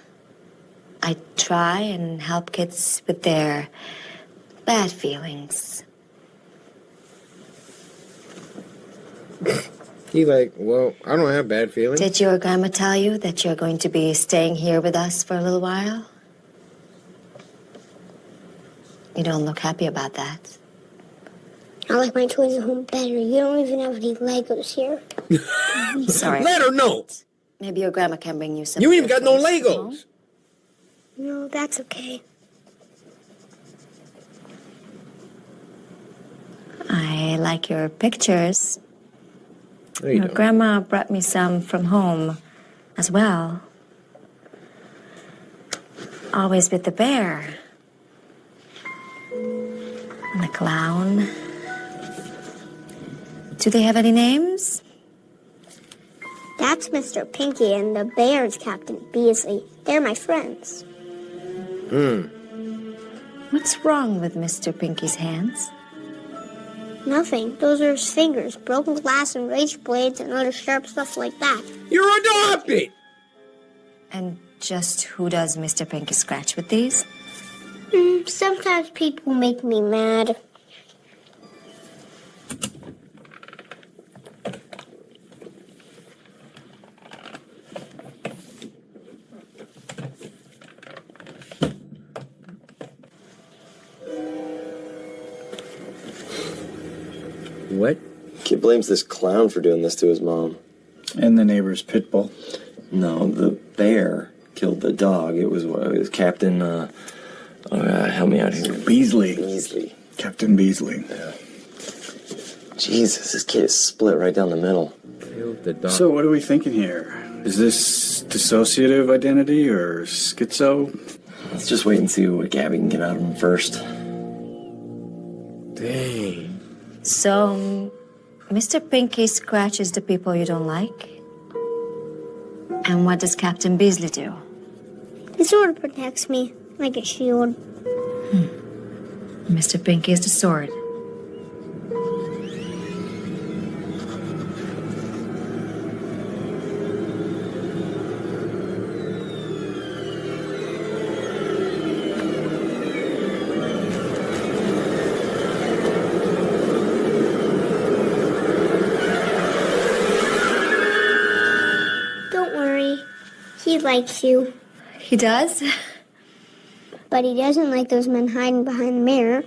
I try and help kids with their bad feelings. He's like, well, I don't have bad feelings. Did your grandma tell you that you're going to be staying here with us for a little while? You don't look happy about that. I like my toys at home better. You don't even have any Legos here. I'm sorry. Let her know. Maybe your grandma can bring you some. You ain't even got no Legos. No, that's okay. I like your pictures. There you Your go. grandma brought me some from home as well. Always with the bear. And the clown. Do they have any names? That's Mr. Pinky and the bear's Captain Beasley. They're my friends. What's wrong with Mr. Pinky's hands? Nothing. Those are his fingers. Broken glass and razor blades and other sharp stuff like that. You're adopted! And just who does Mr. Pinky scratch with these? Sometimes people make me mad. What? Kid blames this clown for doing this to his mom. And the neighbor's pit bull. No, the bear killed the dog. It was Captain, help me out here. Beasley. Captain Beasley. Yeah. Jesus, this kid is split right down the middle. Killed the dog. So what are we thinking here? Is this dissociative identity or schizo? Let's just wait and see what Gabby can get out of him first. Dang. So, Mr. Pinky scratches the people you don't like? And what does Captain Beasley do? He sort of protects me, like a shield. Mr. Pinky is the sword. Don't worry. He likes you. He does? But he doesn't like those men hiding behind the mirror.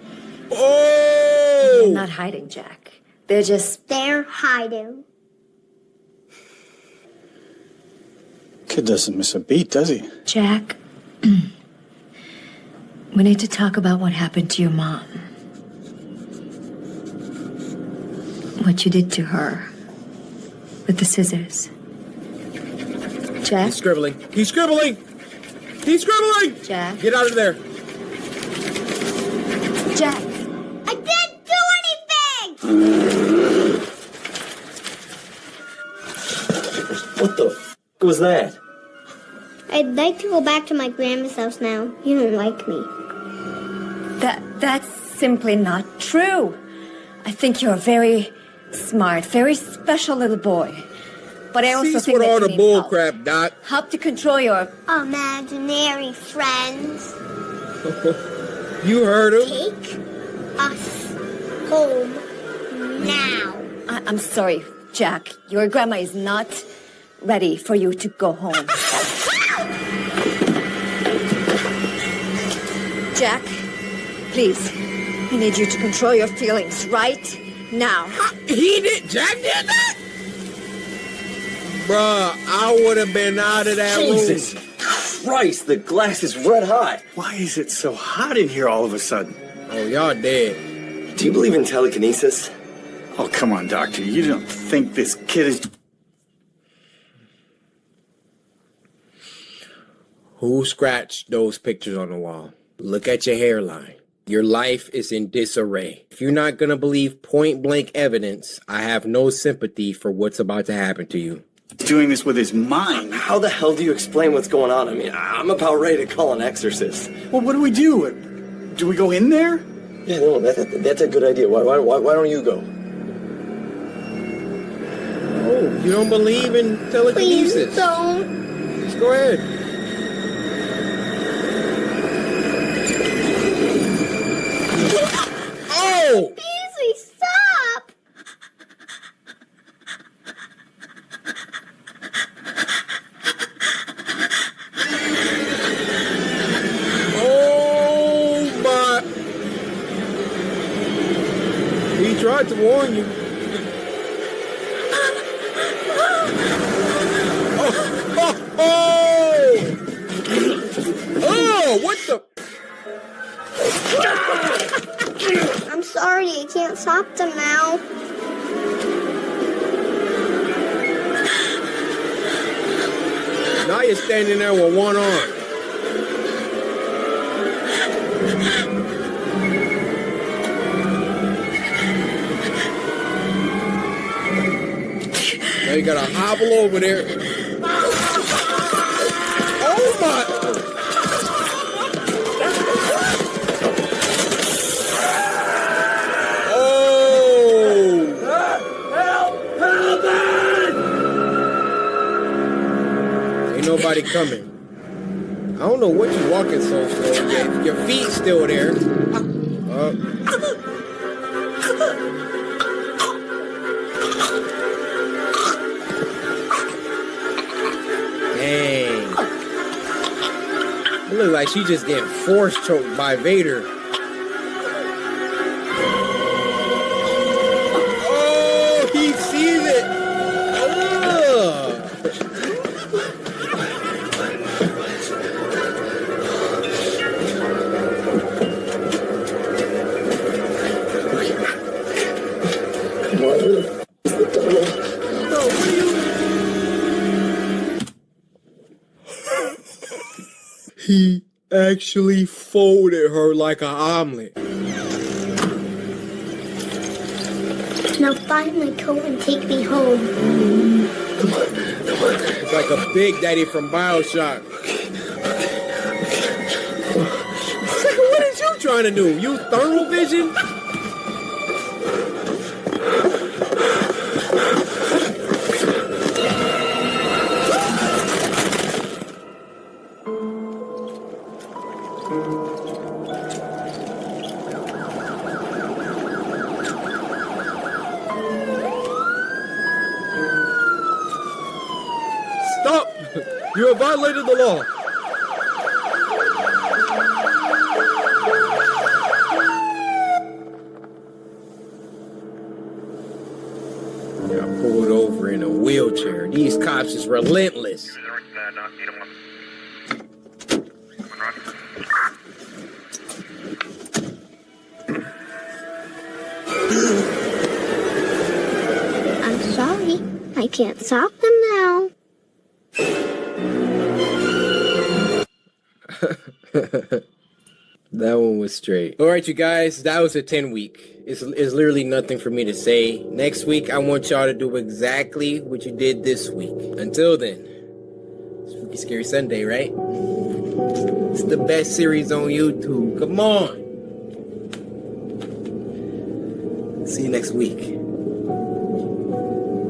Oh! They're not hiding, Jack. They're hiding. Kid doesn't miss a beat, does he? Jack, we need to talk about what happened to your mom. What you did to her. With the scissors. Jack? He's scribbling. He's scribbling! He's scribbling! Jack? Get out of there. Jack! I didn't do anything! What the f was that? I'd like to go back to my grandma's house now. You don't like me. That's simply not true. I think you're a very smart, very special little boy. But I also Cease think with that all you the need bull help. crap, Doc. Help to control your... Imaginary friends. You heard him. Take us home now. I'm sorry, Jack. Your grandma is not ready for you to go home. Jack, please. I need you to control your feelings right now. He did? Jack did that? Bruh, I would have been out of that Jesus room. Christ, the glass is red hot. Why is it so hot in here all of a sudden? Oh, y'all dead. Do you believe in telekinesis? Oh, come on, Doctor. You don't think this kid is... Who scratched those pictures on the wall? Look at your hairline. Your life is in disarray. If you're not gonna believe point-blank evidence, I have no sympathy for what's about to happen to you. Doing this with his mind. How the hell do you explain what's going on? I mean, I'm about ready to call an exorcist. Well, what do we do? Do we go in there? Yeah, no, that's a good idea. Why don't you go? Oh, you don't believe in telekinesis? Please don't. Just go ahead. Oh! Beasley, stop! Oh my! He tried to warn you. Oh, what the? I'm sorry, I can't stop them now. Now you're standing there with one arm. Now you gotta hobble over there. Oh my! Nobody coming. I don't know what you're walking so slow. Your feet still there. Dang. It looks like she just getting force choked by Vader. Oh, he sees it. Ugh. He actually folded her like an omelet. Now find my coat and take me home. It's like a big daddy from BioShock. What is you trying to do? Use thermal vision? Stop! You have violated the law. Got pulled over in a wheelchair. These cops is relentless. I'm sorry. I can't stop them now. That one was straight. All right, you guys, that was a 10 week. It's literally nothing for me to say. Next week, I want y'all to do exactly what you did this week. Until then, Spooky Scary Sunday, right? It's the best series on YouTube. Come on. See you next week.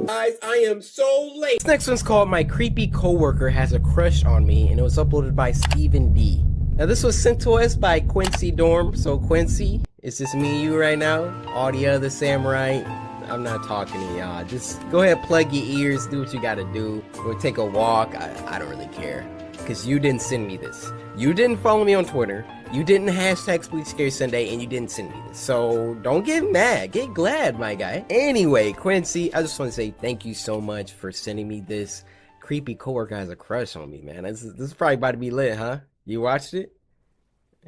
Guys, I am so late. This next one's called My Creepy Coworker Has a Crush on Me, and it was uploaded by Stephen D. Now this was sent to us by Quincy Dorm. So Quincy, it's just me and you right now. All the other samurai, I'm not talking to y'all. Just go ahead, plug your ears, do what you gotta do. Go take a walk. I don't really care. Because you didn't send me this. You didn't follow me on Twitter. You didn't hashtag Spooky Scary Sunday, and you didn't send me this. So don't get mad. Get glad, my guy. Anyway, Quincy, I just want to say thank you so much for sending me this. Creepy coworker has a crush on me, man. This is probably about to be lit, huh? You watched it?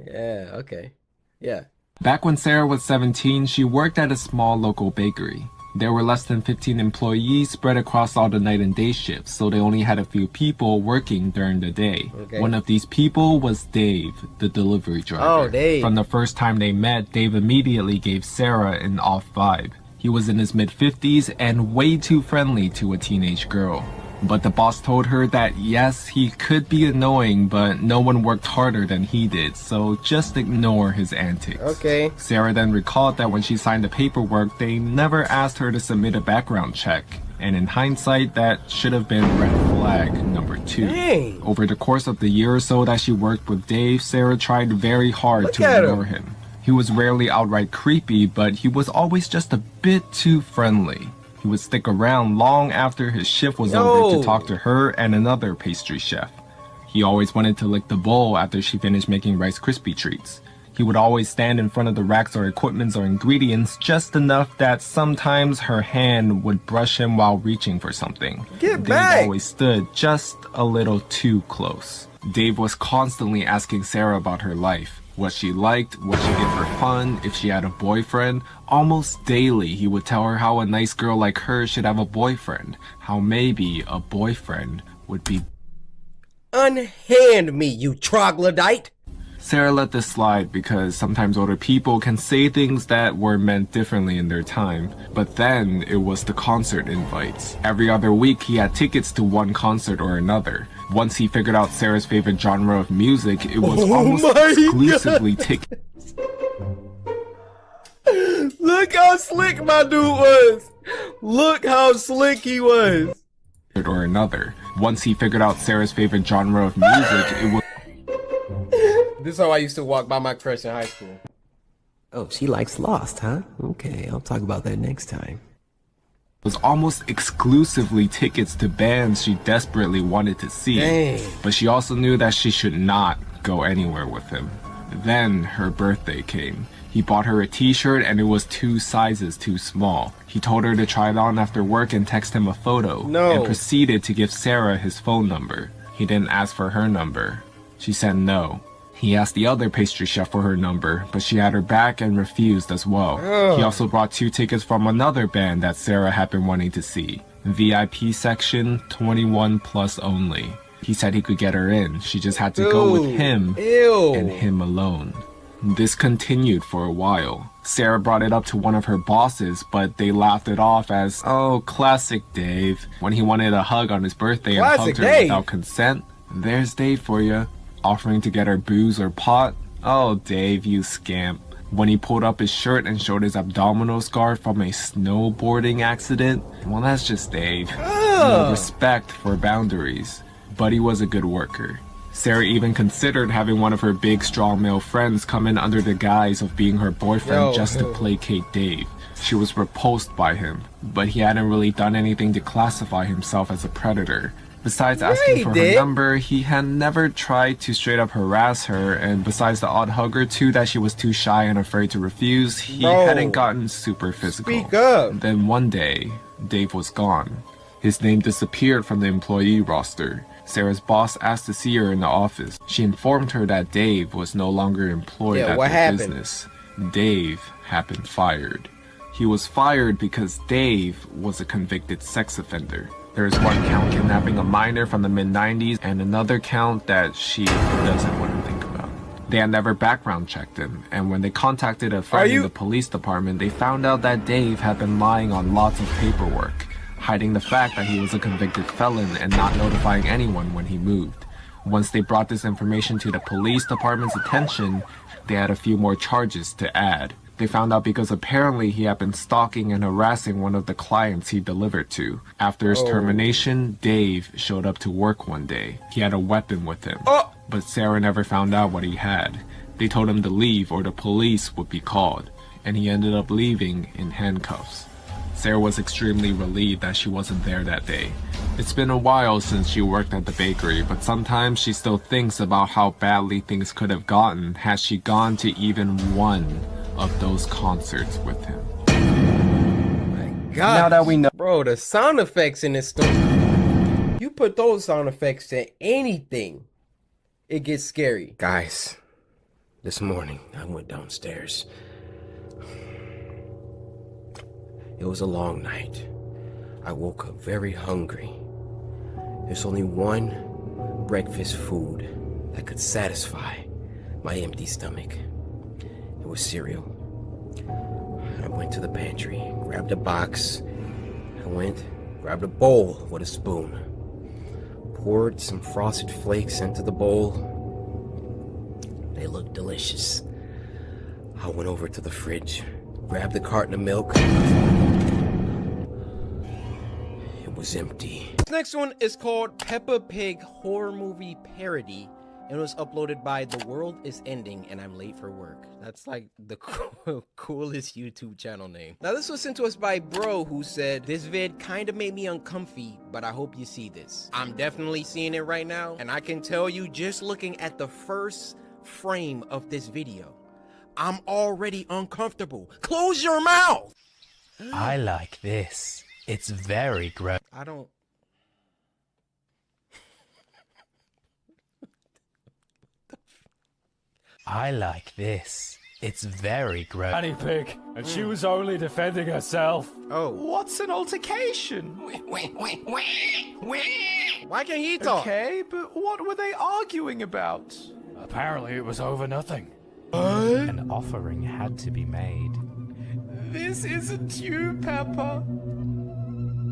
Yeah, okay. Yeah. Back when Sarah was 17, she worked at a small local bakery. There were less than 15 employees spread across all the night and day shifts, so they only had a few people working during the day. Okay. One of these people was Dave, the delivery driver. Oh, Dave. From the first time they met, Dave immediately gave Sarah an off vibe. He was in his mid-50s and way too friendly to a teenage girl. But the boss told her that yes, he could be annoying, but no one worked harder than he did, so just ignore his antics. Okay. Sarah then recalled that when she signed the paperwork, they never asked her to submit a background check. And in hindsight, that should have been red flag number 2. Dang. Over the course of the year or so that she worked with Dave, Sarah tried very hard to ignore him. He was rarely outright creepy, but he was always just a bit too friendly. He would stick around long after his shift was over to talk to her and another pastry chef. He always wanted to lick the bowl after she finished making Rice Krispie treats. He would always stand in front of the racks or equipments or ingredients just enough that sometimes her hand would brush him while reaching for something. Get back! Dave always stood just a little too close. Dave was constantly asking Sarah about her life. What she liked, what she did for fun, if she had a boyfriend. Almost daily, he would tell her how a nice girl like her should have a boyfriend. How maybe a boyfriend would be... Unhand me, you troglodyte! Sarah let this slide because sometimes older people can say things that were meant differently in their time. But then it was the concert invites. Every other week he had tickets to one concert or another. Once he figured out Sarah's favorite genre of music, it was almost exclusively tickets. Look how slick my dude was! Look how slick he was! Or another. Once he figured out Sarah's favorite genre of music, it was... This is how I used to walk by my crush in high school. Oh, she likes Lost, huh? Okay, I'll talk about that next time. Was almost exclusively tickets to bands she desperately wanted to see. Dang. But she also knew that she should not go anywhere with him. Then her birthday came. He bought her a t-shirt and it was 2 sizes too small. He told her to try it on after work and text him a photo. And proceeded to give Sarah his phone number. He didn't ask for her number. She said no. He asked the other pastry chef for her number, but she had her back and refused as well. He also brought 2 tickets from another band that Sarah had been wanting to see. VIP section, 21 plus only. He said he could get her in. She just had to go with him and him alone. This continued for a while. Sarah brought it up to one of her bosses, but they laughed it off as, oh, classic Dave. When he wanted a hug on his birthday and hugged her without consent, there's Dave for you. Offering to get her booze or pot? Oh, Dave, you scamp. When he pulled up his shirt and showed his abdominal scar from a snowboarding accident? Well, that's just Dave. No respect for boundaries. But he was a good worker. Sarah even considered having one of her big, strong male friends come in under the guise of being her boyfriend just to placate Dave. She was repulsed by him, but he hadn't really done anything to classify himself as a predator. Besides asking for her number, he had never tried to straight up harass her, and besides the odd hug or two that she was too shy and afraid to refuse, he hadn't gotten super physical. Speak up. Then one day, Dave was gone. His name disappeared from the employee roster. Sarah's boss asked to see her in the office. She informed her that Dave was no longer employed at their business. Dave had been fired. He was fired because Dave was a convicted sex offender. There is one count kidnapping a minor from the mid-90s and another count that she doesn't want to think about. They had never background checked him, and when they contacted a friend in the police department, they found out that Dave had been lying on lots of paperwork, hiding the fact that he was a convicted felon and not notifying anyone when he moved. Once they brought this information to the police department's attention, they had a few more charges to add. They found out because apparently he had been stalking and harassing one of the clients he delivered to. After his termination, Dave showed up to work one day. He had a weapon with him, but Sarah never found out what he had. They told him to leave or the police would be called, and he ended up leaving in handcuffs. Sarah was extremely relieved that she wasn't there that day. It's been a while since she worked at the bakery, but sometimes she still thinks about how badly things could have gotten had she gone to even one of those concerts with him. My God. Now that we know, bro, the sound effects in this story, you put those sound effects to anything, it gets scary. Guys, this morning I went downstairs. It was a long night. I woke up very hungry. There's only one breakfast food that could satisfy my empty stomach. It was cereal. I went to the pantry, grabbed a box. Grabbed a bowl with a spoon. Poured some Frosted Flakes into the bowl. They looked delicious. I went over to the fridge, grabbed the carton of milk. It was empty. This next one is called Peppa Pig Horror Movie Parody. It was uploaded by The World Is Ending and I'm Late for Work. That's like the coolest YouTube channel name. Now this was sent to us by Bro, who said, this vid kinda made me uncomfy, but I hope you see this. I'm definitely seeing it right now, and I can tell you just looking at the first frame of this video, I'm already uncomfortable. Close your mouth! I like this. It's very gross. I don't... I like this. It's very gross. Granny Pig, and she was only defending herself. Oh. What's an altercation? Why can't he talk? Okay, but what were they arguing about? Apparently it was over nothing. An offering had to be made. This isn't you, Peppa.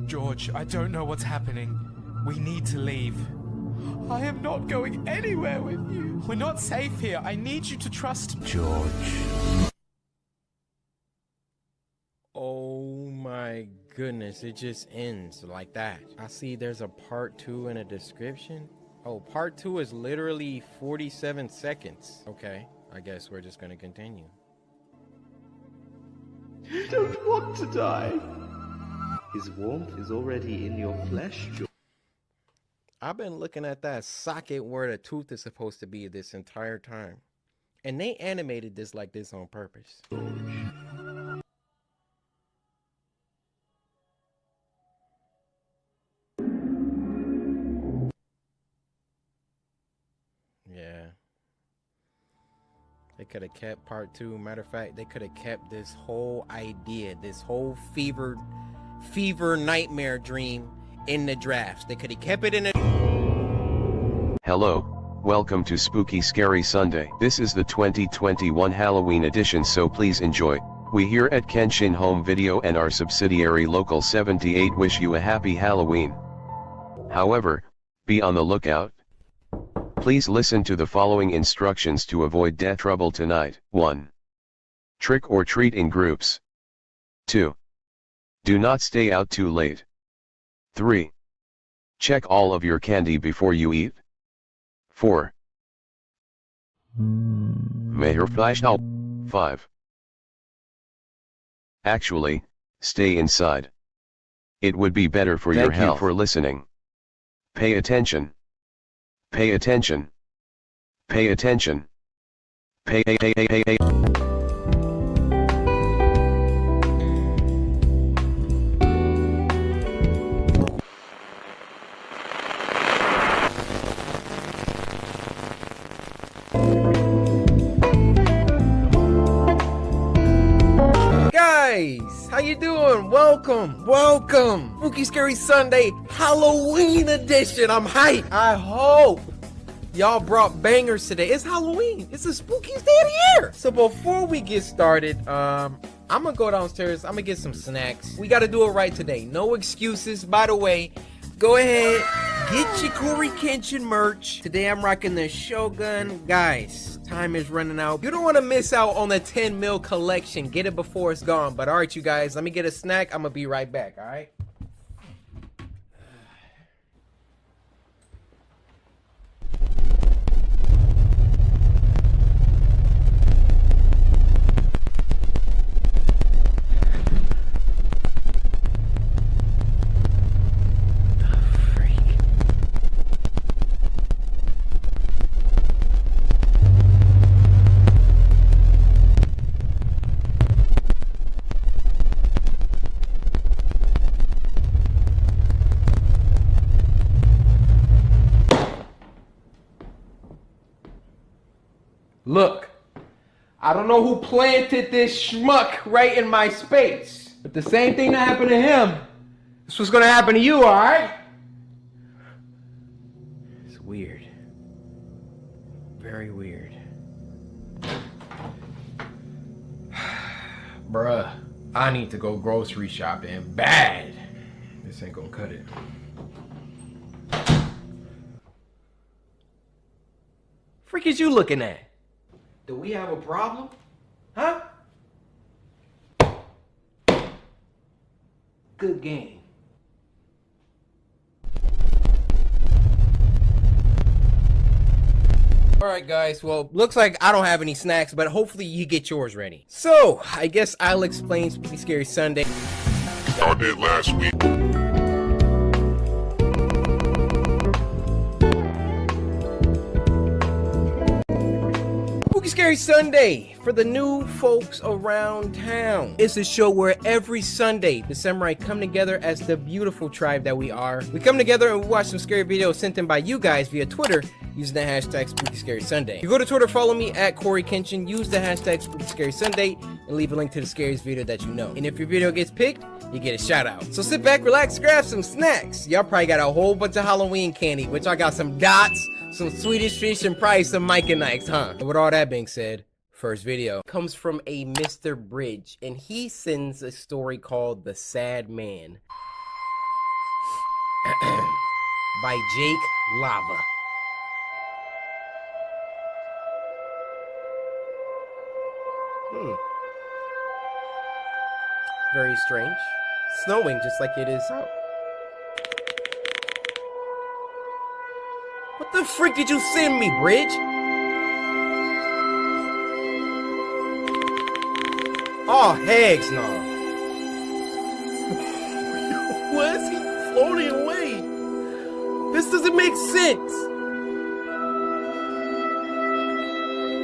George, I don't know what's happening. We need to leave. I am not going anywhere with you. We're not safe here. I need you to trust me. George. Oh my goodness, it just ends like that. I see there's a part 2 in a description. Oh, part 2 is literally 47 seconds. Okay, I guess we're just gonna continue. You don't want to die. His warmth is already in your flesh, George. I've been looking at that socket where the tooth is supposed to be this entire time. And they animated this like this on purpose. Yeah. They could have kept part 2. Matter of fact, they could have kept this whole idea, this whole fever nightmare dream in the drafts. They could have kept it in a... Hello, Welcome to Spooky Scary Sunday. This is the 2021 Halloween edition, so please enjoy. We here at Kenshin Home Video and our subsidiary Local 78 wish you a happy Halloween. However, be on the lookout. Please listen to the following instructions to avoid death trouble tonight. 1. Trick or treat in groups. 2. Do not stay out too late. 3. Check all of your candy before you eat. 4. Mayor Flash out. 5. Actually, stay inside. It would be better for your health. Thank you for listening. Pay attention. Pay attention. Pay attention. Pay. Guys, how you doing? Welcome. Spooky Scary Sunday Halloween edition. I'm hyped. I hope y'all brought bangers today. It's Halloween. It's the spookiest day of the year. So before we get started, I'm gonna go downstairs. I'm gonna get some snacks. We gotta do it right today. No excuses. By the way, go ahead, get your Coryxkenshin merch. Today I'm rocking the Shogun. Guys, time is running out. You don't want to miss out on the 10 mil collection. Get it before it's gone. But all right, you guys, let me get a snack. I'm gonna be right back. All right. Look, I don't know who planted this schmuck right in my space, but the same thing that happened to him, this was gonna happen to you, alright? It's weird. Very weird. Bruh, I need to go grocery shopping bad. This ain't gonna cut it. Freak is you looking at? Do we have a problem? Huh? Good game. Alright guys, well, looks like I don't have any snacks, but hopefully you get yours ready. So, I guess I'll explain Spooky Scary Sunday. I did last week. Spooky Scary Sunday for the new folks around town. It's a show where every Sunday the samurai come together as the beautiful tribe that we are. We come together and we watch some scary videos sent in by you guys via Twitter using the hashtag Spooky Scary Sunday. You go to Twitter, follow me at Coryxkenshin, use the hashtag Spooky Scary Sunday, and leave a link to the scariest video that you know. And if your video gets picked, you get a shout out. So sit back, relax, grab some snacks. Y'all probably got a whole bunch of Halloween candy, which I got some dots, some Swedish fish, and probably some Mike and Ikes, huh? And with all that being said, first video comes from a Mr. Bridge, and he sends a story called The Sad Man by Jake Lava. Very strange. Snowing just like it is out. What the frick did you send me, Bridge? Oh, heck no. Why is he floating away? This doesn't make sense.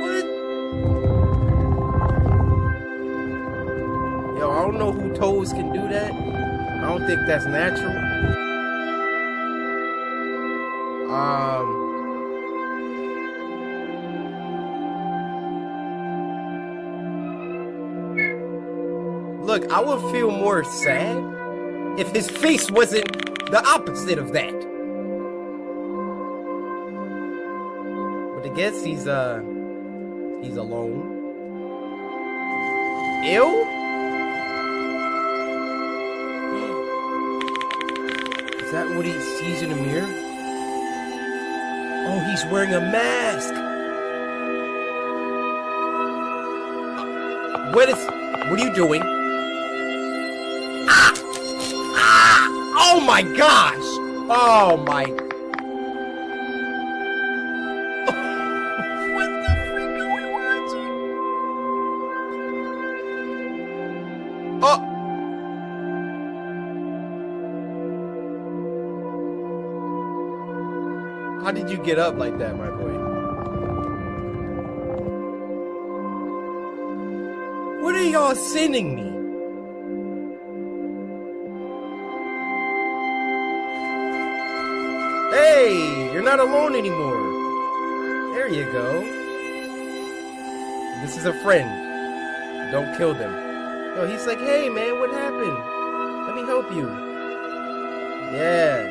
What? Yo, I don't know who toes can do that. I don't think that's natural. Look, I would feel more sad if his face wasn't the opposite of that. I guess he's alone. Ew? Is that what he sees in the mirror? Oh, he's wearing a mask. What are you doing? Ah! Ah! Oh my gosh! Oh my. What the freak are we watching? Oh! How did you get up like that, my boy? What are y'all sending me? Hey, you're not alone anymore. There you go. This is a friend. Don't kill them. Oh, he's like, hey man, what happened? Let me help you. Yeah.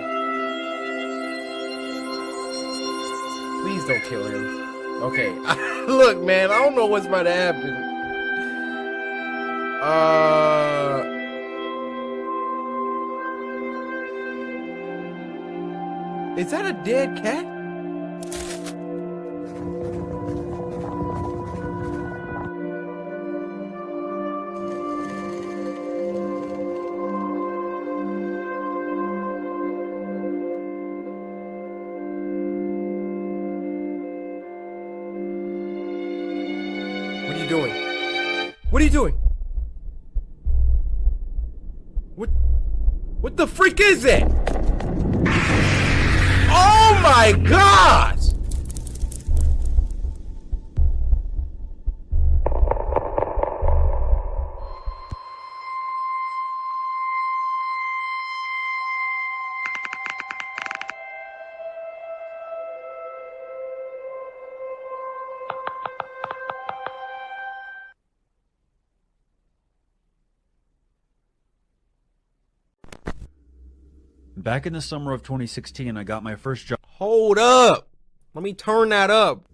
Please don't kill him. Okay. Look, man, I don't know what's about to happen. Is that a dead cat? What are you doing? What are you doing? What the freak is that? Oh my gosh! Back in the summer of 2016, I got my first job. Hold up! Let me turn that up.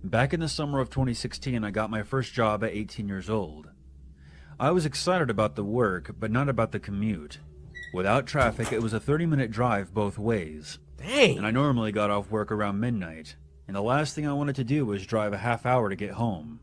Back in the summer of 2016, I got my first job at 18 years old. I was excited about the work, but not about the commute. Without traffic, it was a 30-minute drive both ways. Dang! And I normally got off work around midnight, and the last thing I wanted to do was drive a half hour to get home.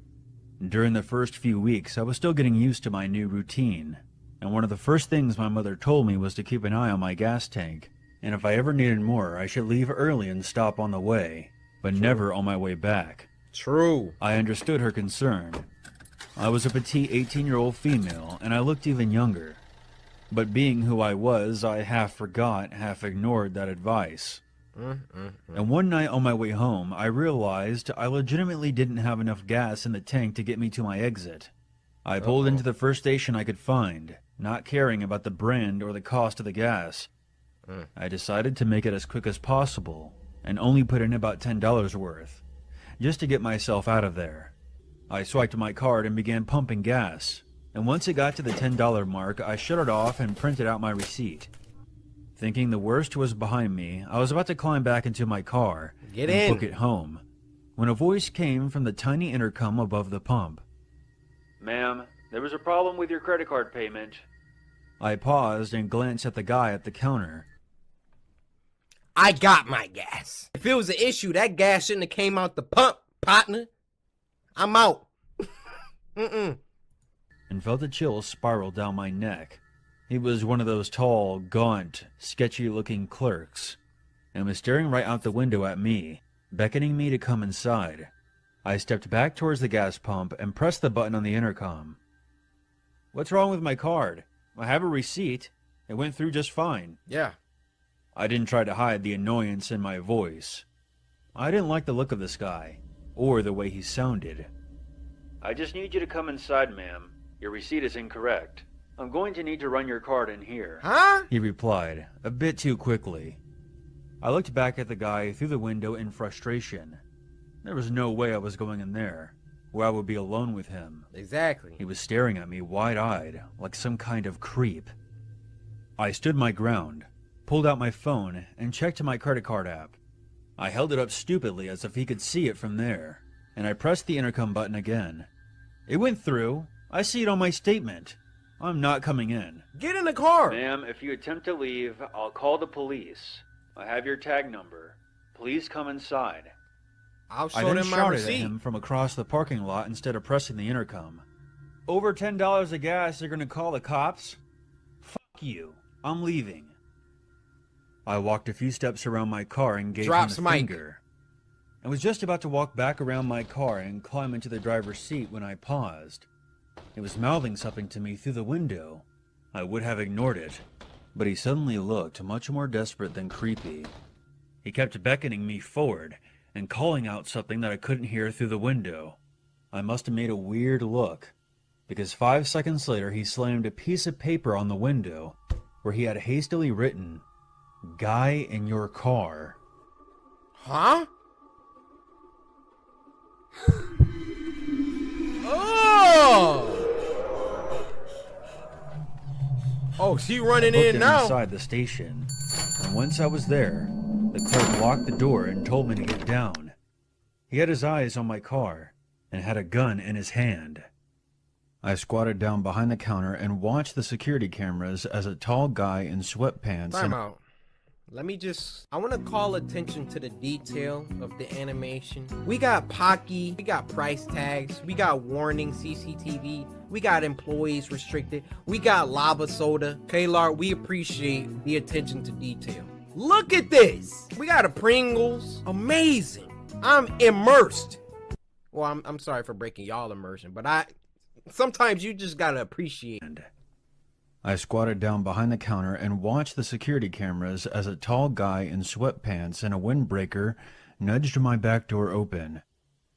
During the first few weeks, I was still getting used to my new routine, and one of the first things my mother told me was to keep an eye on my gas tank, and if I ever needed more, I should leave early and stop on the way, but never on my way back. True. I understood her concern. I was a petite 18-year-old female, and I looked even younger. But being who I was, I half forgot, half ignored that advice. And one night on my way home, I realized I legitimately didn't have enough gas in the tank to get me to my exit. I pulled into the first station I could find, not caring about the brand or the cost of the gas. I decided to make it as quick as possible, and only put in about $10 worth, just to get myself out of there. I swiped my card and began pumping gas, and once it got to the $10 mark, I shut it off and printed out my receipt. Thinking the worst was behind me, I was about to climb back into my car and book it home, when a voice came from the tiny intercom above the pump. "Ma'am, there was a problem with your credit card payment." I paused and glanced at the guy at the counter. I got my gas. If it was an issue, that gas shouldn't have came out the pump, partner. I'm out. And felt a chill spiral down my neck. He was one of those tall, gaunt, sketchy-looking clerks, and was staring right out the window at me, beckoning me to come inside. I stepped back towards the gas pump and pressed the button on the intercom. "What's wrong with my card? I have a receipt. It went through just fine." Yeah. I didn't try to hide the annoyance in my voice. I didn't like the look of this guy, or the way he sounded. "I just need you to come inside, ma'am. Your receipt is incorrect. I'm going to need to run your card in here." Huh? He replied, a bit too quickly. I looked back at the guy through the window in frustration. There was no way I was going in there, where I would be alone with him. Exactly. He was staring at me wide-eyed, like some kind of creep. I stood my ground, pulled out my phone, and checked my credit card app. I held it up stupidly as if he could see it from there, and I pressed the intercom button again. It went through. I see it on my statement. I'm not coming in. Get in the car! Ma'am, if you attempt to leave, I'll call the police. I have your tag number. Please come inside. I'll I show then them my shouted at receipt. him from across the parking lot instead of pressing the intercom. Over $10 of gas, you're gonna call the cops? Fuck you. I'm leaving. I walked a few steps around my car and gave him the finger. I was just about to walk back around my car and climb into the driver's seat when I paused. He was mouthing something to me through the window. I would have ignored it, but he suddenly looked much more desperate than creepy. He kept beckoning me forward and calling out something that I couldn't hear through the window. I must have made a weird look, because 5 seconds later he slammed a piece of paper on the window where he had hastily written, "Guy in your car." Huh? Oh! Oh, she running in now. Inside the station, and once I was there, the clerk locked the door and told me to get down. He had his eyes on my car and had a gun in his hand. I squatted down behind the counter and watched the security cameras as a tall guy in sweatpants Time out. I want to call attention to the detail of the animation. We got Pocky, we got price tags, we got warning CCTV, we got employees restricted, we got lava soda. Kalar, we appreciate the attention to detail. Look at this. We got a Pringles. Amazing. I'm immersed. Well, I'm sorry for breaking y'all immersion, but sometimes you just gotta appreciate it. I squatted down behind the counter and watched the security cameras as a tall guy in sweatpants and a windbreaker nudged my back door open,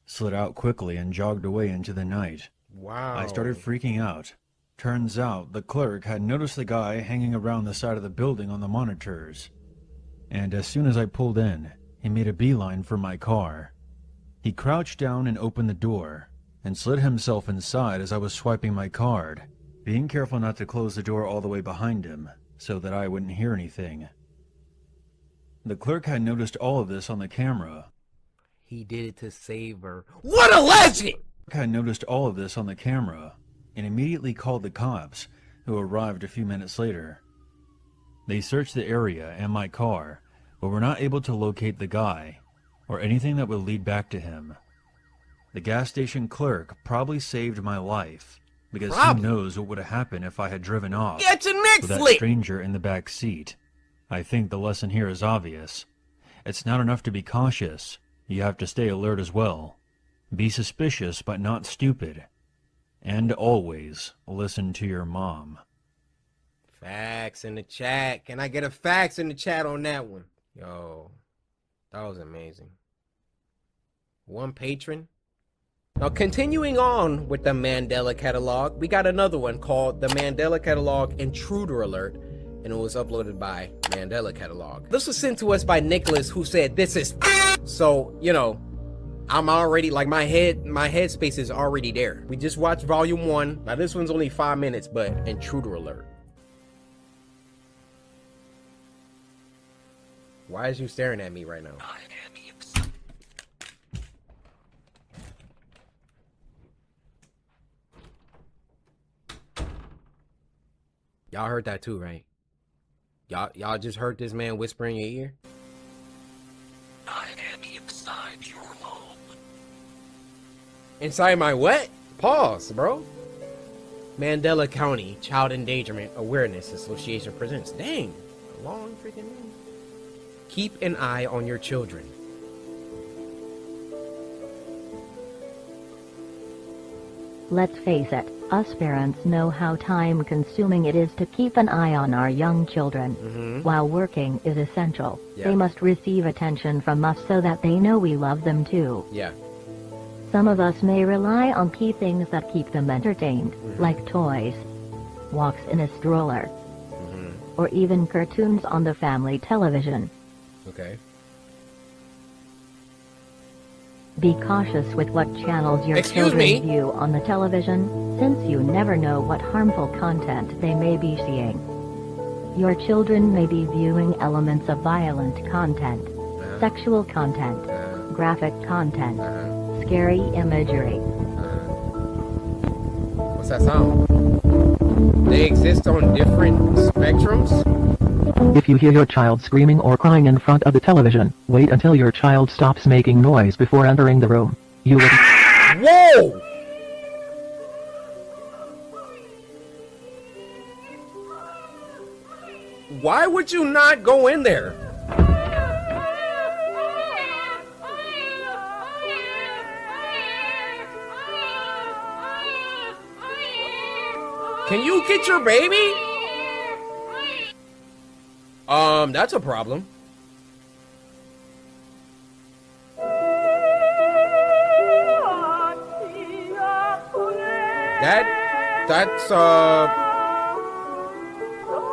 slid out quickly and jogged away into the night. Wow. I started freaking out. Turns out the clerk had noticed the guy hanging around the side of the building on the monitors. And as soon as I pulled in, he made a beeline for my car. He crouched down and opened the door, and slid himself inside as I was swiping my card, being careful not to close the door all the way behind him, so that I wouldn't hear anything. The clerk had noticed all of this on the camera. He did it to save her. What a legend! The clerk had noticed all of this on the camera, and immediately called the cops, who arrived a few minutes later. They searched the area and my car, but were not able to locate the guy, or anything that would lead back to him. The gas station clerk probably saved my life, because who knows what would have happened if I had driven off Get your next with that flick. stranger in the back seat. I think the lesson here is obvious. It's not enough to be cautious. You have to stay alert as well. Be suspicious but not stupid. And always listen to your mom. Facts in the chat. Can I get a fax in the chat on that one? Yo, that was amazing. One patron. Now, continuing on with the Mandela catalog, we got another one called the Mandela Catalog Intruder Alert, and it was uploaded by Mandela Catalog. This was sent to us by Nicholas, who said this is so, you know, I'm already, like, my headspace is already there. We just watched volume 1. Now, this one's only 5 minutes, but Intruder Alert. Why is you staring at me right now? Y'all heard that too, right? Y'all just heard this man whisper in your ear? I am inside your home. Inside my what? Pause, bro. Mandela County Child Endangerment Awareness Association presents. Dang, a long freaking name. Keep an eye on your children. Let's face it, us parents know how time-consuming it is to keep an eye on our young children. While working is essential, they must receive attention from us so that they know we love them too. Yeah. Some of us may rely on key things that keep them entertained, like toys, walks in a stroller, or even cartoons on the family television. Okay. Be cautious with what channels your children view on the television, since you never know what harmful content they may be seeing. Your children may be viewing elements of violent content, sexual content, graphic content, scary imagery. What's that sound? They exist on different spectrums? If you hear your child screaming or crying in front of the television, wait until your child stops making noise before entering the room. You will... Whoa! Why would you not go in there? Can you get your baby? That's a problem. That's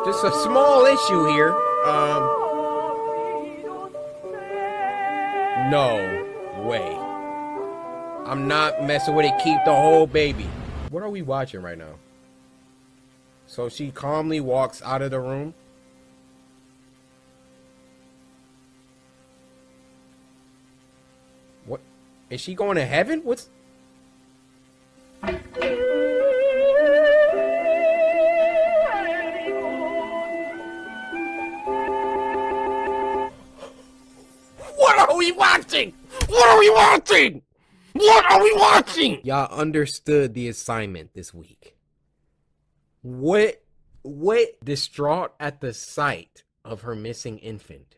just a small issue here. No way. I'm not messing with it. Keep the whole baby. What are we watching right now? So she calmly walks out of the room. What? Is she going to heaven? What's... What are we watching? What are we watching? What are we watching? Y'all understood the assignment this week. What distraught at the sight of her missing infant.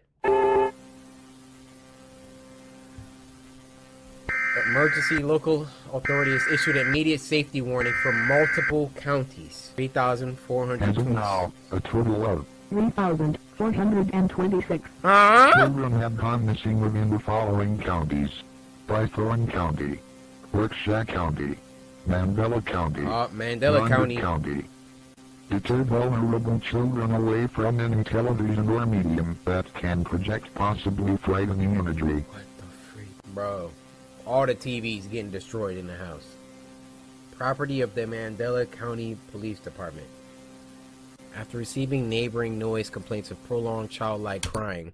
Emergency local authorities issued immediate safety warning for multiple counties. 3,400. As of now, a total of 3,426 children have gone missing within the following counties: Thorn County, Coryxkenshin County, Mandela County, Mandela County. Deter vulnerable children away from any television or medium that can project possibly frightening imagery. What the freak? Bro, all the TVs getting destroyed in the house. Property of the Mandela County Police Department. After receiving neighboring noise complaints of prolonged childlike crying,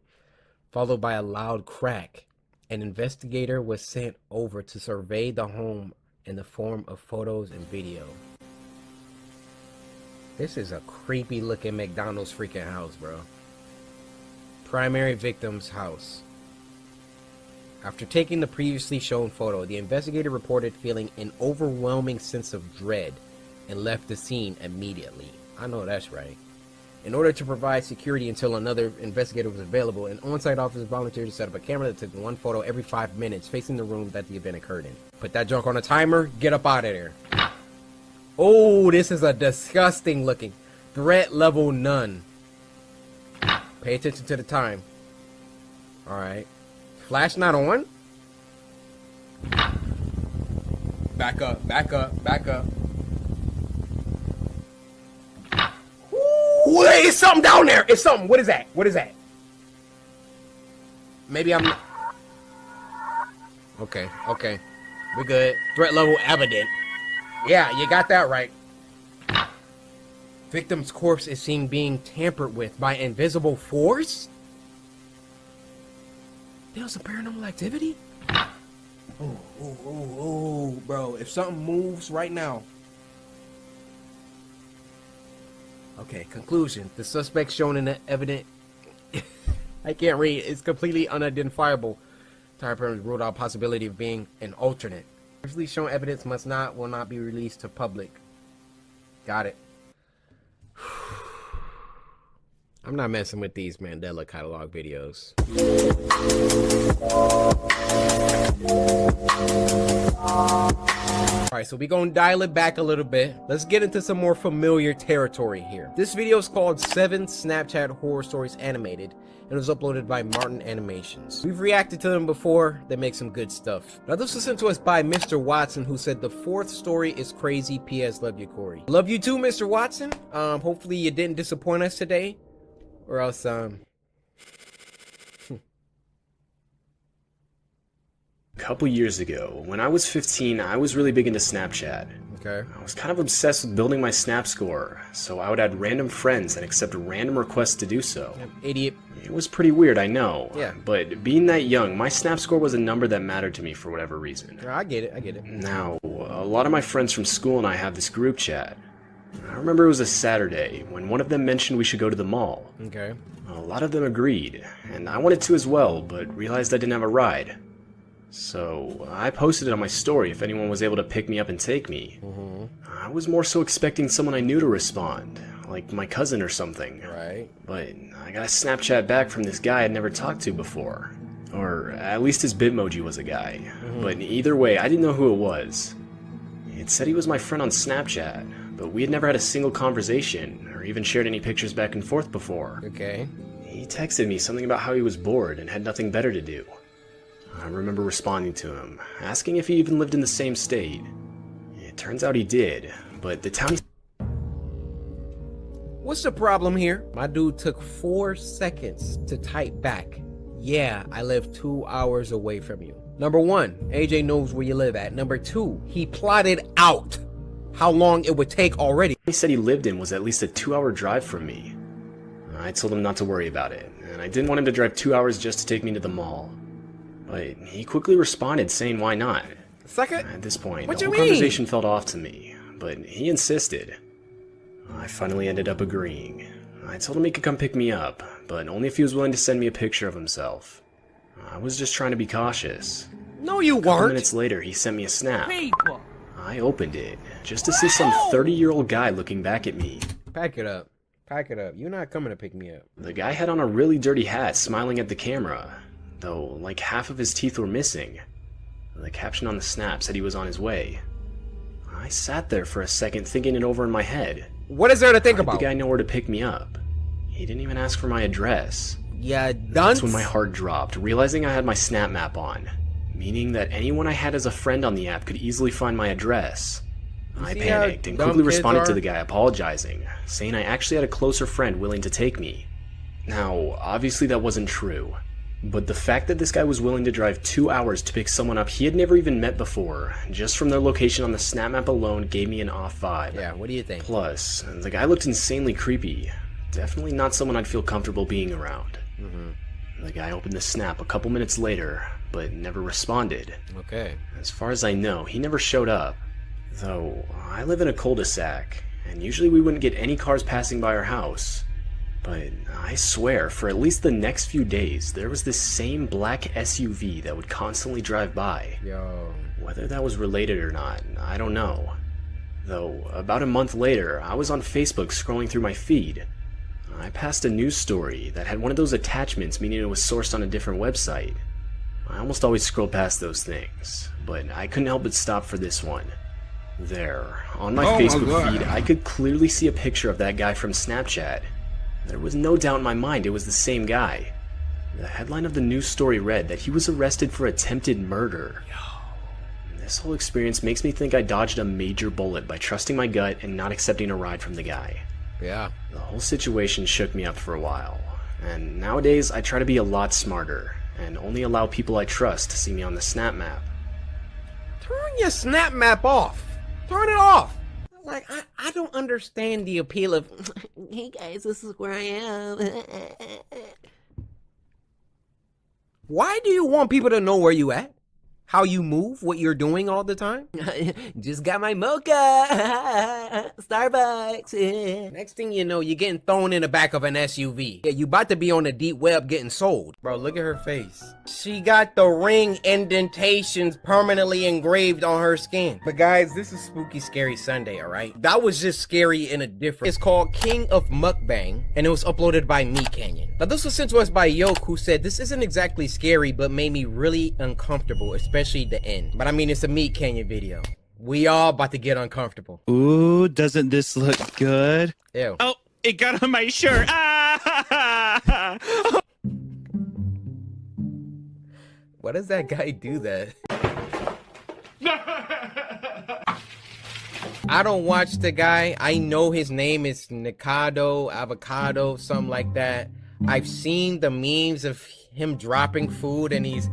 followed by a loud crack, an investigator was sent over to survey the home in the form of photos and video. This is a creepy looking McDonald's freaking house, bro. Primary victim's house. After taking the previously shown photo, the investigator reported feeling an overwhelming sense of dread and left the scene immediately. I know that's right. In order to provide security until another investigator was available, an on-site officer volunteered to set up a camera that took one photo every 5 minutes facing the room that the event occurred in. Put that junk on a timer, get up out of there. Oh, this is a disgusting looking. Threat level none. Pay attention to the time. Alright. Flash not on. Back up, back up, back up. Ooh, it's something down there. It's something. What is that? What is that? Maybe I'm... Okay, okay. We're good. Threat level evident. Yeah, you got that right. Victim's corpse is seen being tampered with by invisible force? There's some paranormal activity? Oh, bro. If something moves right now. Okay, conclusion. The suspect shown in the evident... I can't read. It's completely unidentifiable. Type ruled out possibility of being an alternate. Previously shown evidence will not be released to public. Got it. I'm not messing with these Mandela catalog videos. Alright, so we're gonna dial it back a little bit. Let's get into some more familiar territory here. This video is called 7 Snapchat Horror Stories Animated, and it was uploaded by Martin Animations. We've reacted to them before. They make some good stuff. Now this was sent to us by Mr. Watson, who said the 4th story is crazy. P.S. Love you, Corey. Love you too, Mr. Watson. Hopefully you didn't disappoint us today, or else couple years ago, when I was 15, I was really big into Snapchat. Okay. I was kind of obsessed with building my Snap score, so I would add random friends and accept random requests to do so. Idiot. It was pretty weird, I know. Yeah. But being that young, my Snap score was a number that mattered to me for whatever reason. I get it. Now, a lot of my friends from school and I have this group chat. I remember it was a Saturday when one of them mentioned we should go to the mall. Okay. A lot of them agreed, and I wanted to as well, but realized I didn't have a ride. So I posted it on my story if anyone was able to pick me up and take me. I was more so expecting someone I knew to respond, like my cousin or something. Right. But I got a Snapchat back from this guy I'd never talked to before. Or at least his Bitmoji was a guy. But either way, I didn't know who it was. It said he was my friend on Snapchat, but we had never had a single conversation, or even shared any pictures back and forth before. Okay. He texted me something about how he was bored and had nothing better to do. I remember responding to him, asking if he even lived in the same state. It turns out he did, but the town What's the problem here? My dude took 4 seconds to type back. Yeah, I live 2 hours away from you. Number 1, AJ knows where you live at. Number 2, he plotted out how long it would take already. He said he lived in was at least a 2-hour drive from me. I told him not to worry about it, and I didn't want him to drive 2 hours just to take me to the mall. But he quickly responded saying why not. Second? At this point, What the you whole mean? conversation felt off to me, but he insisted. I finally ended up agreeing. I told him he could come pick me up, but only if he was willing to send me a picture of himself. I was just trying to be cautious. No, you A couple weren't. minutes later, he sent me a snap. People. I opened it, just to see some 30-year-old guy looking back at me. Pack it up. Pack it up. You're not coming to pick me up. The guy had on a really dirty hat, smiling at the camera, though like half of his teeth were missing. The caption on the snap said he was on his way. I sat there for a second thinking it over in my head. What is there to think How did about? the guy know where to pick me up? He didn't even ask for my address. Yeah, dunce. That's when my heart dropped, realizing I had my snap map on, meaning that anyone I had as a friend on the app could easily find my address. I see how panicked and dumb quickly kids responded to are? the guy apologizing, saying I actually had a closer friend willing to take me. Now, obviously that wasn't true, but the fact that this guy was willing to drive 2 hours to pick someone up he had never even met before, just from their location on the snap map alone, gave me an off vibe. Yeah, what do you think? Plus, the guy looked insanely creepy. Definitely not someone I'd feel comfortable being around. The guy opened the snap a couple minutes later, but never responded. Okay. As far as I know, he never showed up. Though, I live in a cul-de-sac, and usually we wouldn't get any cars passing by our house. But I swear, for at least the next few days, there was this same black SUV that would constantly drive by. Yo. Whether that was related or not, I don't know. Though, about a month later, I was on Facebook scrolling through my feed. I passed a news story that had one of those attachments, meaning it was sourced on a different website. I almost always scroll past those things, but I couldn't help but stop for this one. There, on my Facebook feed, I could clearly see a picture of that guy from Snapchat. There was no doubt in my mind it was the same guy. The headline of the news story read that he was arrested for attempted murder. This whole experience makes me think I dodged a major bullet by trusting my gut and not accepting a ride from the guy. Yeah. The whole situation shook me up for a while, and nowadays I try to be a lot smarter and only allow people I trust to see me on the snap map. Turn your snap map off. Turn it off. Like, I don't understand the appeal of, hey guys, this is where I am. Why do you want people to know where you at? How you move, what you're doing all the time? Just got my mocha, Starbucks. Next thing you know, you're getting thrown in the back of an SUV. Yeah, you about to be on the deep web getting sold. Bro, look at her face. She got the ring indentations permanently engraved on her skin. But guys, this is Spooky Scary Sunday, all right? That was just scary in a different. It's called King of Mukbang, and it was uploaded by Meat Canyon. Now, this was sent to us by Yoke, who said, this isn't exactly scary, but made me really uncomfortable, especially the end. But I mean, it's a Meat Canyon video. We all about to get uncomfortable. Ooh, doesn't this look good? Ew. Oh, it got on my shirt. Ah! Why does that guy do that? I don't watch the guy. I know his name is Nikado, Avocado, something like that. I've seen the memes of him dropping food and he's...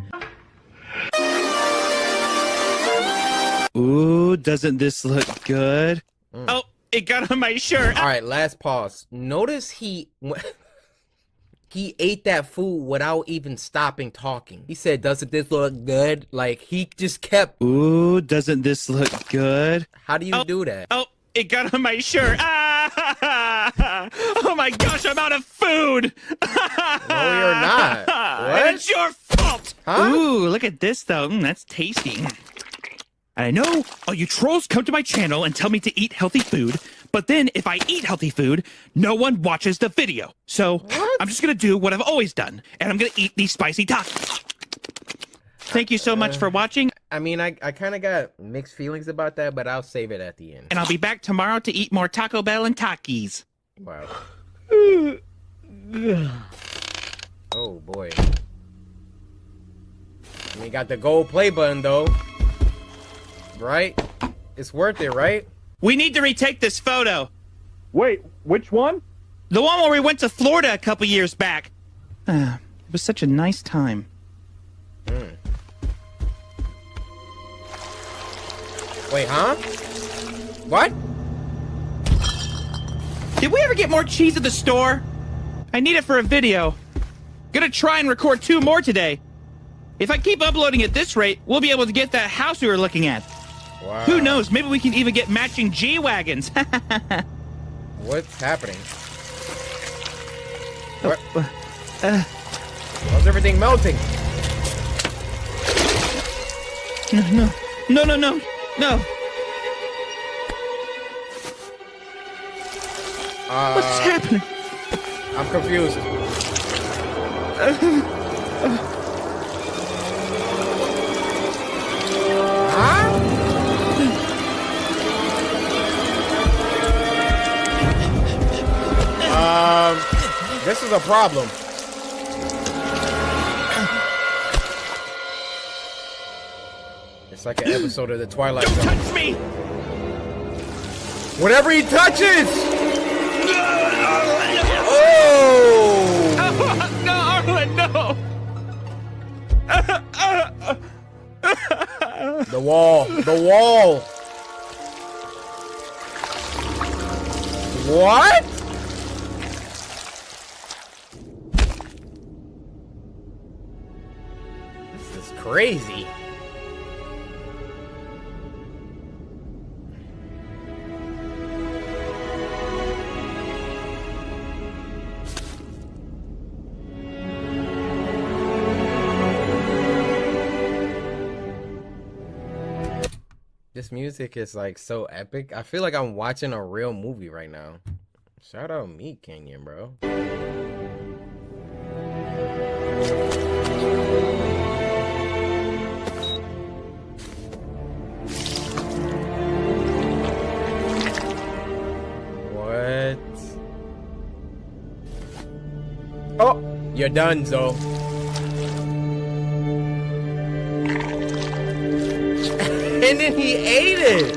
Ooh, doesn't this look good? Mm. Oh, it got on my shirt. All right, last pause. Notice he ate that food without even stopping talking. He said, "Doesn't this look good?" Like, he just kept... Ooh, doesn't this look good? How do you do that? Oh, it got on my shirt. Ah! Oh my gosh, I'm out of food. No, you're not. What? It's your fault. Huh? Ooh, look at this though. That's tasty. I know all you trolls come to my channel and tell me to eat healthy food, but then if I eat healthy food, no one watches the video. So I'm just gonna do what I've always done, and I'm gonna eat these spicy tacos. Thank you so much for watching. I mean, I kind of got mixed feelings about that, but I'll save it at the end. And I'll be back tomorrow to eat more Taco Bell and Takis. Wow. Oh boy. We got the gold play button though. Right? It's worth it, right? We need to retake this photo. Wait, which one? The one where we went to Florida a couple years back. It was such a nice time. Wait, huh? What? Did we ever get more cheese at the store? I need it for a video. Gonna try and record 2 more today. If I keep uploading at this rate, we'll be able to get that house we were looking at. Wow. Who knows? Maybe we can even get matching G-Wagons. What's happening? What? How's everything melting? No. What's happening? I'm confused. This is a problem. It's like an episode of the Twilight Zone. Don't touch me! Whatever he touches! Oh! No, Arlen, no! The wall. What? This is crazy. This music is like so epic. I feel like I'm watching a real movie right now. Shout out me, Kenyon, bro. What? Oh, you're done, Zo. And then he ate it.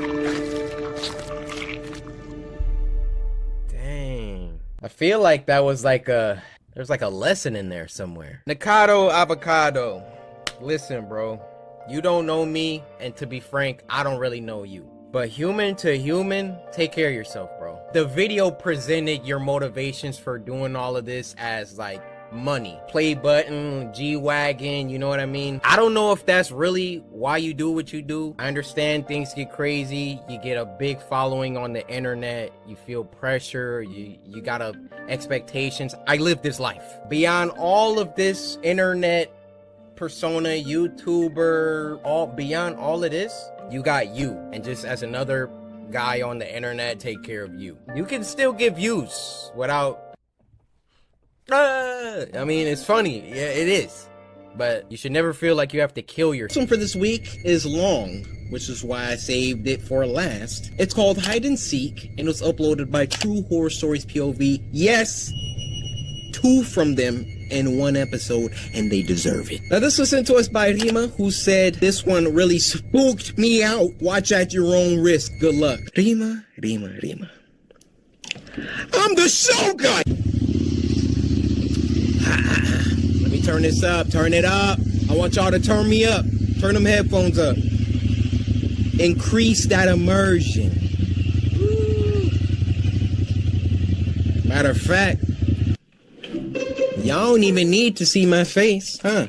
Dang. I feel like that was like there's like a lesson in there somewhere. Nikado Avocado. Listen, bro. You don't know me, and to be frank, I don't really know you. But human to human, take care of yourself, bro. The video presented your motivations for doing all of this as like money, play button, G-Wagon, you know what I mean? I don't know if that's really why you do what you do. I understand things get crazy, you get a big following on the internet, you feel pressure, you got expectations. I live this life. Beyond all of this internet persona, YouTuber, beyond all of this, you got you. And just as another guy on the internet, take care of you. You can still get views without I mean, it's funny. Yeah, it is. But you should never feel like you have to kill yourself. This one for this week is long, which is why I saved it for last. It's called Hide and Seek, and it was uploaded by True Horror Stories POV. Yes, 2 from them in 1 episode, and they deserve it. Now, this was sent to us by Rima, who said, this one really spooked me out. Watch at your own risk. Good luck. Rima. I'm the Shogun! Let me turn this up. Turn it up. I want y'all to turn me up. Turn them headphones up. Increase that immersion. Matter of fact, y'all don't even need to see my face, huh?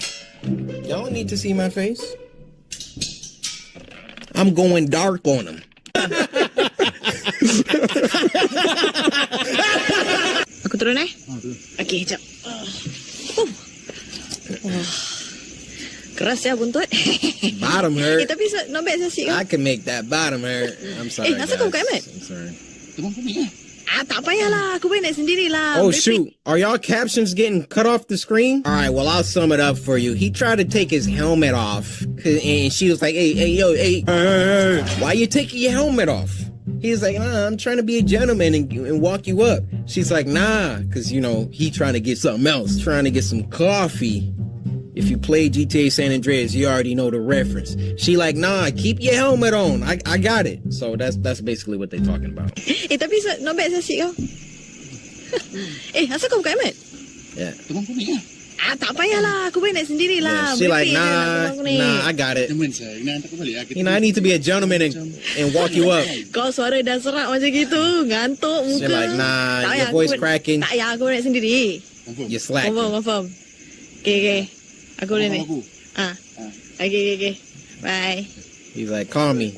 Y'all don't need to see my face. I'm going dark on them. Aku turun Okey, jap. Keras ya buntut. Bottom hurt. Tapi not bad sih. I can make that bottom hurt. I'm sorry. Asal kau buka Mat? I'm sorry. Tak payahlah. Aku boleh naik sendirilah. Oh shoot, are y'all captions getting cut off the screen? Alright, well I'll sum it up for you. He tried to take his helmet off, and she was like, hey, why you taking your helmet off? He's like, nah, I'm trying to be a gentleman and walk you up. She's like, nah, because, you know, he trying to get something else, trying to get some coffee. If you play GTA San Andreas, you already know the reference. She like, nah, keep your helmet on. I got it. So that's basically what they're talking about. Tapi not bad sih kau. Asal kau buka Mat? Yeah. Tak payahlah. Aku boleh naik sendirilah. Yeah, she like, nah, I got it. You know, I need to be a gentleman and walk you up. Kau suara dah serak macam gitu. Ngantuk muka. She like, nah, your voice cracking. Tak payah, aku naik sendiri. You slacking. Confirm. Okay. Aku boleh naik. Okay. Bye. He's like, call me.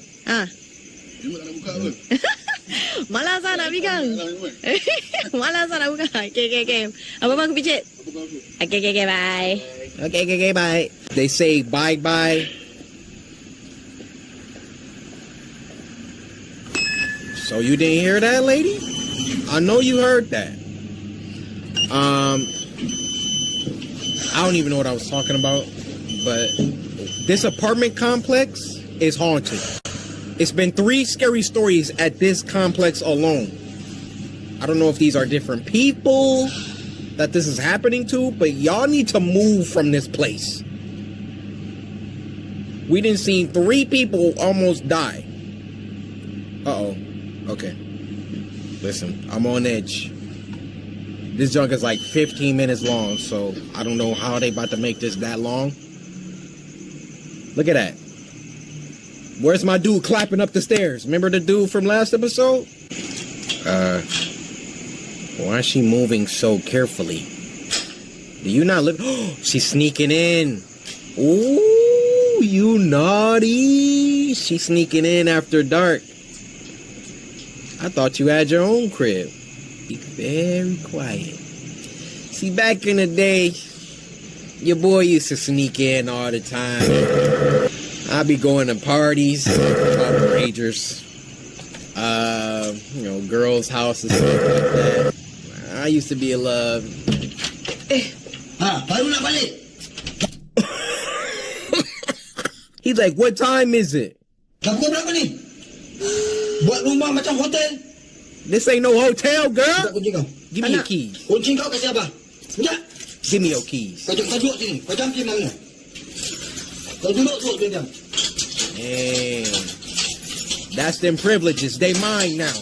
Malas nak pegang. Malas nak buka. Okay. Apa aku pijit? Okay, bye. Okay, bye. They say bye. So you didn't hear that, lady? I know you heard that. I don't even know what I was talking about, but this apartment complex is haunted. It's been 3 scary stories at this complex alone. I don't know if these are different people that this is happening to, but y'all need to move from this place. We done seen 3 people almost die. Uh-oh. Okay. Listen, I'm on edge. This junk is like 15 minutes long, so I don't know how they about to make this that long. Look at that. Where's my dude clapping up the stairs? Remember the dude from last episode? Why is she moving so carefully? Do you not live? Oh, she's sneaking in. Ooh, you naughty. She's sneaking in after dark. I thought you had your own crib. Be very quiet. See, back in the day, your boy used to sneak in all the time. I'd be going to parties, Power Rangers, girls' houses, stuff like that. I used to be in love. Baru nak balik. He's like, what time is it? Dah pukul berapa ni? Buat rumah macam hotel. This ain't no hotel, girl. Kunci kau. Give me your keys. Kunci kau kasih abah. Sekejap. Give me your keys. Kau duduk sini. Kau jam mana? Kau duduk tu diam. Hey, that's them privileges. They mine now.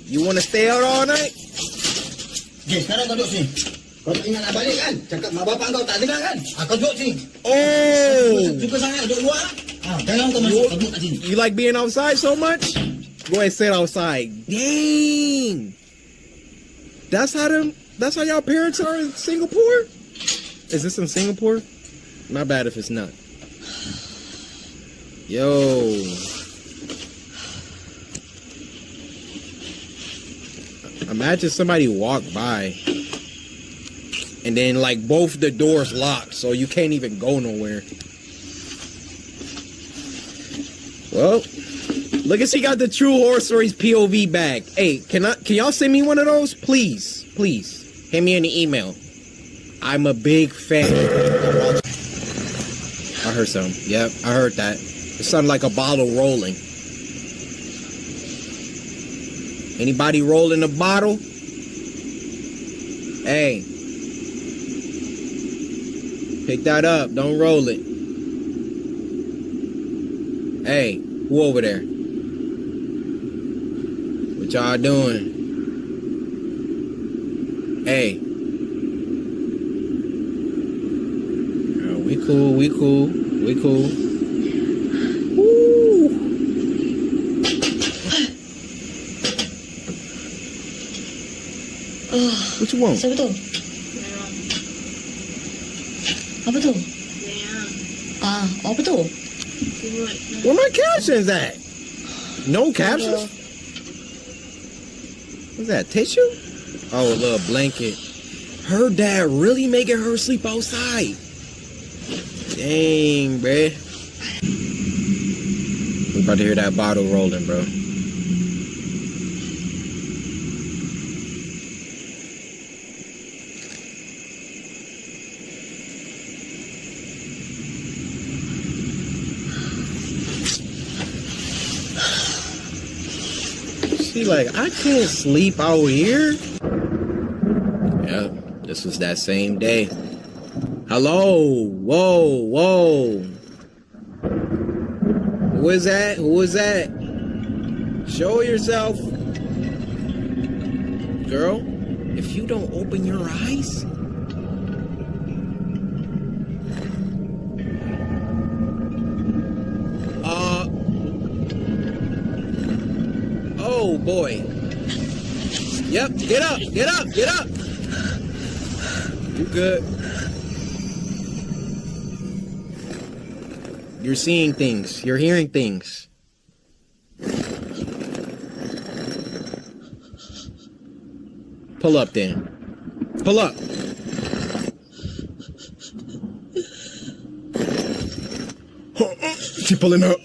You want to stay out all night? Okay, sekarang kau duduk sini. Kau tak ingat nak balik kan? Cakap mak bapak kau tak dengar kan? Kau duduk sini. Oh! Suka sangat duduk luar? Jangan kau masuk. Kau duduk kat sini. You like being outside so much? Go ahead and sit outside. Dang! That's how y'all parents are in Singapore? Is this in Singapore? My bad if it's not. Yo. Imagine somebody walked by and then like both the doors locked so you can't even go nowhere. Well, look at she got the True Horror Stories POV bag. Hey, can y'all send me one of those? Please. Hit me in the email. I'm a big fan. I heard some. Yep, I heard that. It sounded like a bottle rolling. Anybody rolling a bottle? Hey. Pick that up. Don't roll it. Hey, who over there? What y'all doing? Hey. We cool. Woo. What you want? Siapa tu? Apa tu? Apa tu? Where my captions at? No captions? What's that, tissue? Oh, a little blanket. Her dad really making her sleep outside. Dang, bruh. We about to hear that bottle rolling, bro. She like, I can't sleep out here. Yeah, this was that same day. Hello, whoa. Who is that? Who is that? Show yourself. Girl, if you don't open your eyes. Oh boy. Yep, get up. You good. You're seeing things. You're hearing things. Pull up then. Pull up. She pulling up.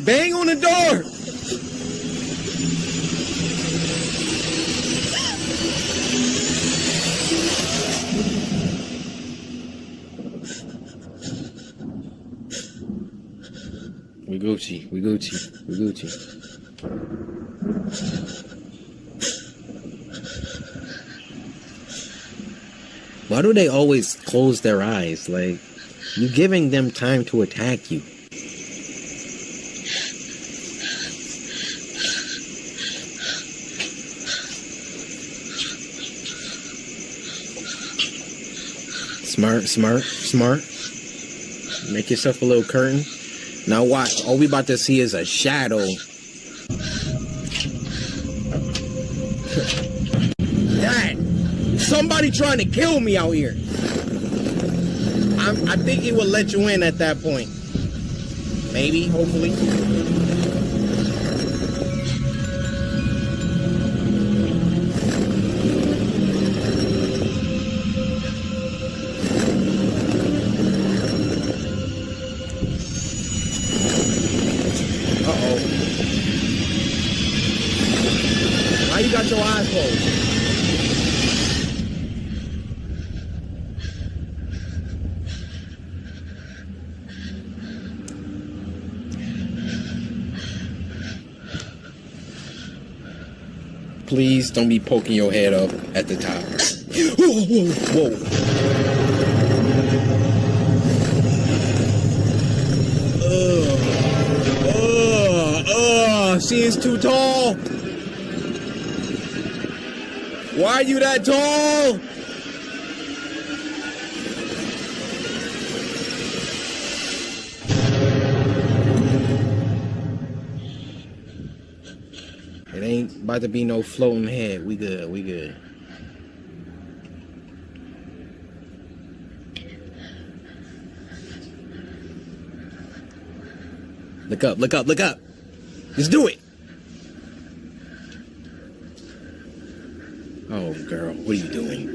Bang on the door. We Gucci. Why do they always close their eyes? Like, you're giving them time to attack you. Smart. Make yourself a little curtain. Now watch, all we about to see is a shadow. Dad, somebody trying to kill me out here. I think he will let you in at that point. Maybe, hopefully. Why you got your eyes closed? Please don't be poking your head up at the top. Whoa. She is too tall. Why are you that tall? It ain't about to be no floating head. We good. Look up. Let's do it. Oh, girl, what are you doing?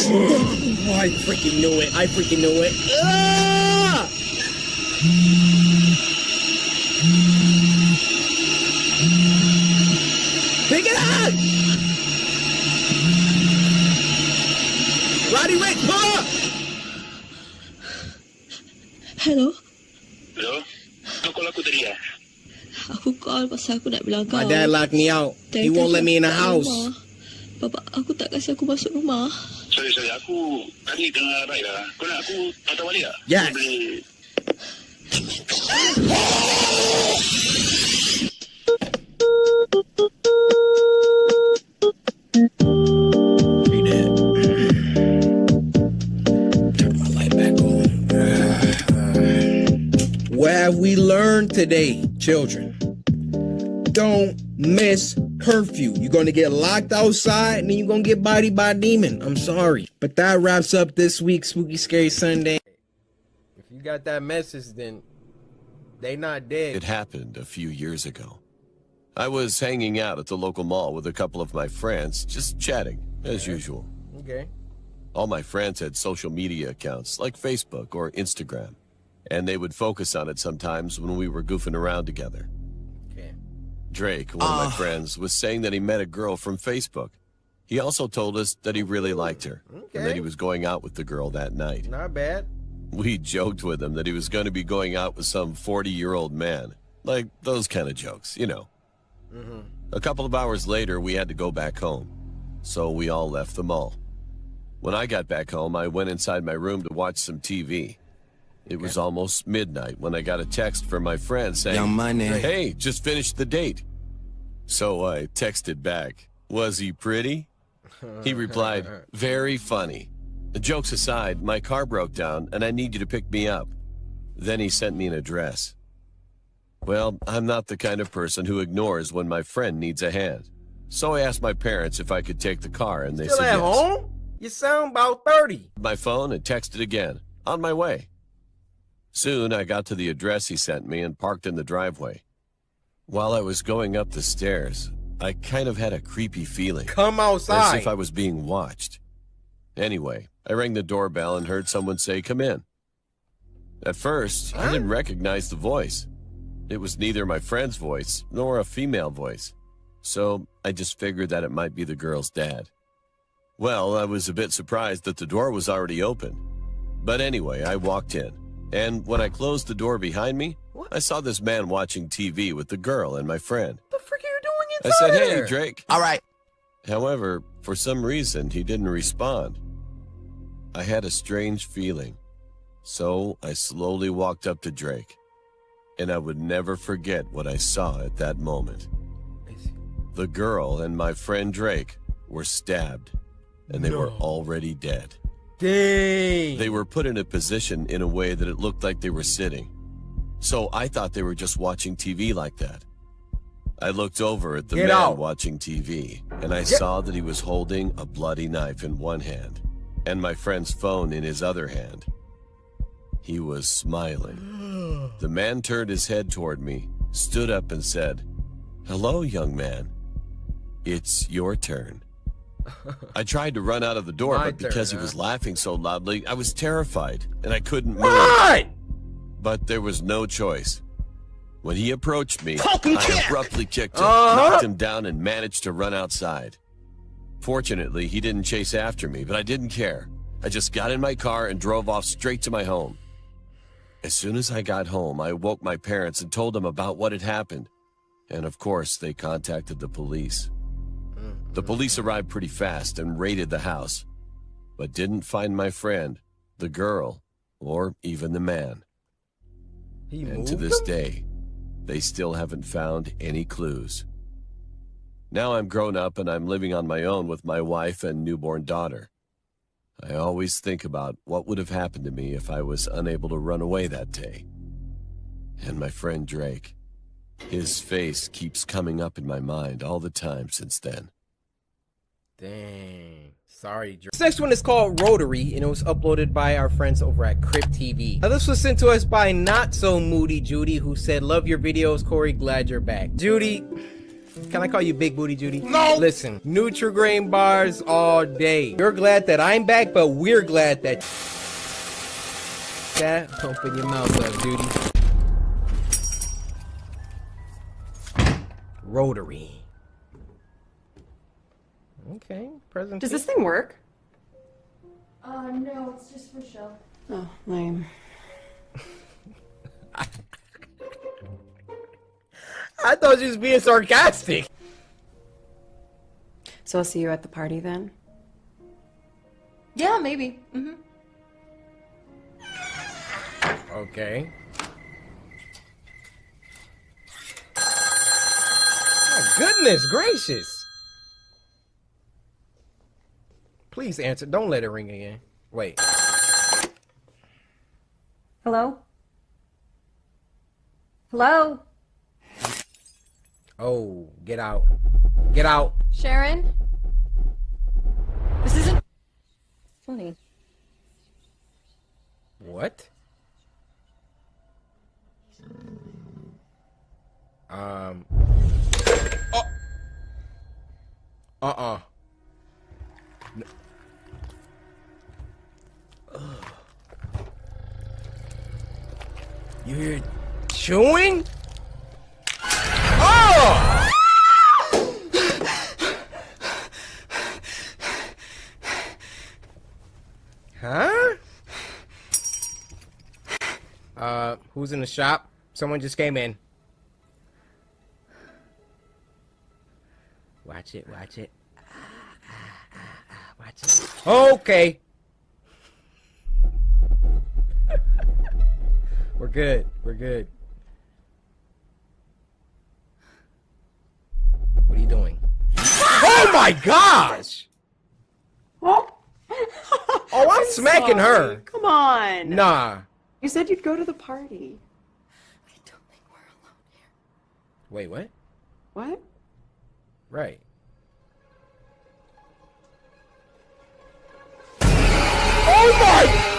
Oh, I freaking knew it. Ah! Pick it up! Roddy Rick, pull up! Hello? Hello? Kau call aku tadi ya? Aku call pasal aku nak bilang kau. My dad locked me out. He won't let me in the house. Bapak aku tak kasi aku masuk rumah. Sorry, aku tadi dengar Raida. Kau nak aku patah balik tak? Yes. Turn my light back on. today, children. Don't miss curfew. You're gonna get locked outside and then you're gonna get bodied by a demon. I'm sorry. But that wraps up this week's Spooky Scary Sunday. If you got that message, then they not dead. It happened a few years ago. I was hanging out at the local mall with a couple of my friends, just chatting, as usual. Okay. All my friends had social media accounts, like Facebook or Instagram, and they would focus on it sometimes when we were goofing around together. Okay. Drake, one of my friends, was saying that he met a girl from Facebook. He also told us that he really liked her, and that he was going out with the girl that night. Not bad. We joked with him that he was going to be going out with some 40-year-old man. Like those kind of jokes, you know. A couple of hours later, we had to go back home, so we all left the mall. When I got back home, I went inside my room to watch some TV. It was almost midnight when I got a text from my friend saying, Young money. "Hey, just finished the date." So I texted back, "Was he pretty?" He replied, "Very funny. Jokes aside, my car broke down and I need you to pick me up." Then he sent me an address. Well, I'm not the kind of person who ignores when my friend needs a hand. So I asked my parents if I could take the car, and they Still said at yes. home? You sound about 30. My phone and texted again, on my way. Soon I got to the address he sent me and parked in the driveway. While I was going up the stairs, I kind of had a creepy feeling. Come outside. As if I was being watched. Anyway, I rang the doorbell and heard someone say, "Come in." At first, I didn't recognize the voice. It was neither my friend's voice nor a female voice. So I just figured that it might be the girl's dad. Well, I was a bit surprised that the door was already open. But anyway, I walked in. And when I closed the door behind me, I saw this man watching TV with the girl and my friend. What the frick are you doing I inside said, there? "Hey, Drake." All right. However, for some reason, he didn't respond. I had a strange feeling. So I slowly walked up to Drake. And I would never forget what I saw at that moment. The girl and my friend Drake were stabbed, and they were already dead. Dang. They were put in a position in a way that it looked like they were sitting. So I thought they were just watching TV like that. I looked over at the man watching TV, and I saw that he was holding a bloody knife in one hand, and my friend's phone in his other hand. He was smiling. The man turned his head toward me, stood up and said, "Hello, young man. It's your turn." I tried to run out of the door, but because he was laughing so loudly, I was terrified, and I couldn't move. What? But there was no choice. When he approached me, Fucking I kick! abruptly kicked him, knocked him down, and managed to run outside. Fortunately, he didn't chase after me, but I didn't care. I just got in my car and drove off straight to my home. As soon as I got home, I woke my parents and told them about what had happened. And of course, they contacted the police. The police arrived pretty fast and raided the house, but didn't find my friend, the girl, or even the man. And to this day, they still haven't found any clues. Now I'm grown up and I'm living on my own with my wife and newborn daughter. I always think about what would have happened to me if I was unable to run away that day. And my friend Drake, his face keeps coming up in my mind all the time since then. Dang. Sorry, Drake. This next one is called Rotary, and it was uploaded by our friends over at Crypt TV. Now, this was sent to us by Not So Moody Judy, who said, "Love your videos, Corey. Glad you're back." Judy, can I call you Big Booty Judy? No! Listen, Nutri-Grain bars all day. You're glad that I'm back, but we're glad that... Open your mouth up, Judy. Rotary. Okay, present. Does this thing work? No, it's just for show. Oh, lame. I thought you was being sarcastic. So I'll see you at the party then? Yeah, maybe. Okay. Oh, goodness gracious. Please answer. Don't let it ring again. Wait. Hello? Hello? Oh, get out. Get out. Sharon? This isn't funny. What? Oh. You hear chewing? Oh! Huh? Who's in the shop? Someone just came in. Watch it, watch it. Watch it. Okay. We're good. We're good. What are you doing? Oh my gosh! Oh, I'm smacking her. Come on. Nah. You said you'd go to the party. I don't think we're alone here. Wait, what? What? Right. Oh my!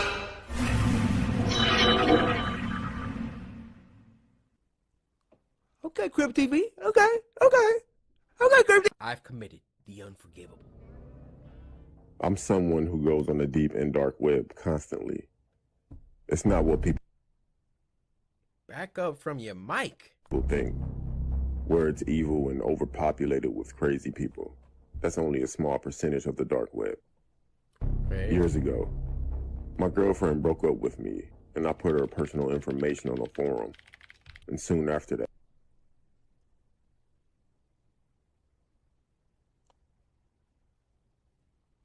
Okay, Crib TV. Okay, Crib TV. I've committed the unforgivable. I'm someone who goes on the deep and dark web constantly. It's not what people Back up from your mic. think, where it's evil and overpopulated with crazy people. That's only a small percentage of the dark web. Right. Years ago, my girlfriend broke up with me, and I put her personal information on a forum. And soon after that,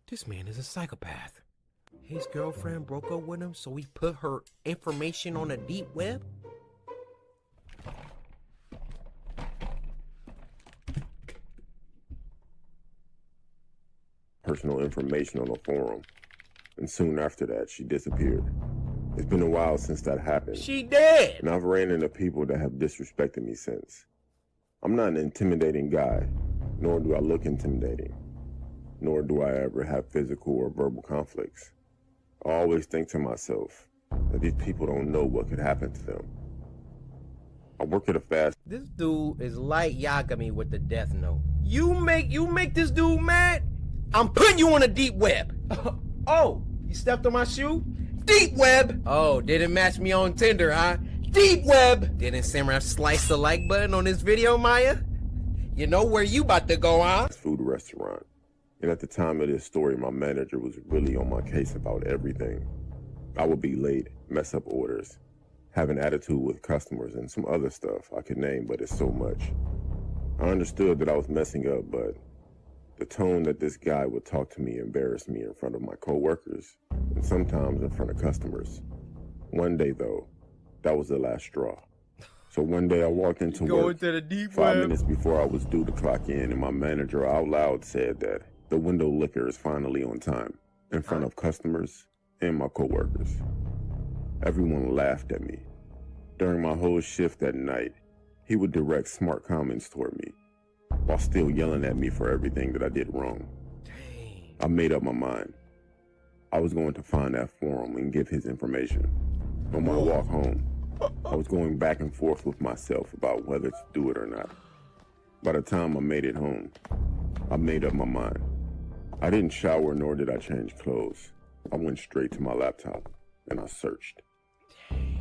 This man is a psychopath. His girlfriend broke up with him, so he put her information on the deep web? personal information on a forum. And soon after that, she disappeared. It's been a while since that happened. She dead! And I've ran into people that have disrespected me since. I'm not an intimidating guy, nor do I look intimidating. Nor do I ever have physical or verbal conflicts. I always think to myself that these people don't know what could happen to them. I work at a fast... This dude is like Yagami with the death note. You make this dude mad? I'm putting you on a deep web. Oh, you stepped on my shoe? Deep web! Oh, didn't match me on Tinder, huh? Deep web! Didn't Samurai slice the like button on this video, Maya? You know where you about to go, huh? Food restaurant. And at the time of this story, my manager was really on my case about everything. I would be late, mess up orders, have an attitude with customers, and some other stuff I could name, but it's so much. I understood that I was messing up, but the tone that this guy would talk to me embarrassed me in front of my coworkers, and sometimes in front of customers. One day, though, that was the last straw. So one day I walked into work, to the deep 5 minutes before I was due to clock in, and my manager out loud said that the window liquor is finally on time, in front of customers and my coworkers. Everyone laughed at me. During my whole shift that night, he would direct smart comments toward me, while still yelling at me for everything that I did wrong. I made up my mind. I was going to find that forum and give his information. On my walk home, I was going back and forth with myself about whether to do it or not. By the time I made it home, I made up my mind. I didn't shower, nor did I change clothes. I went straight to my laptop, and I searched.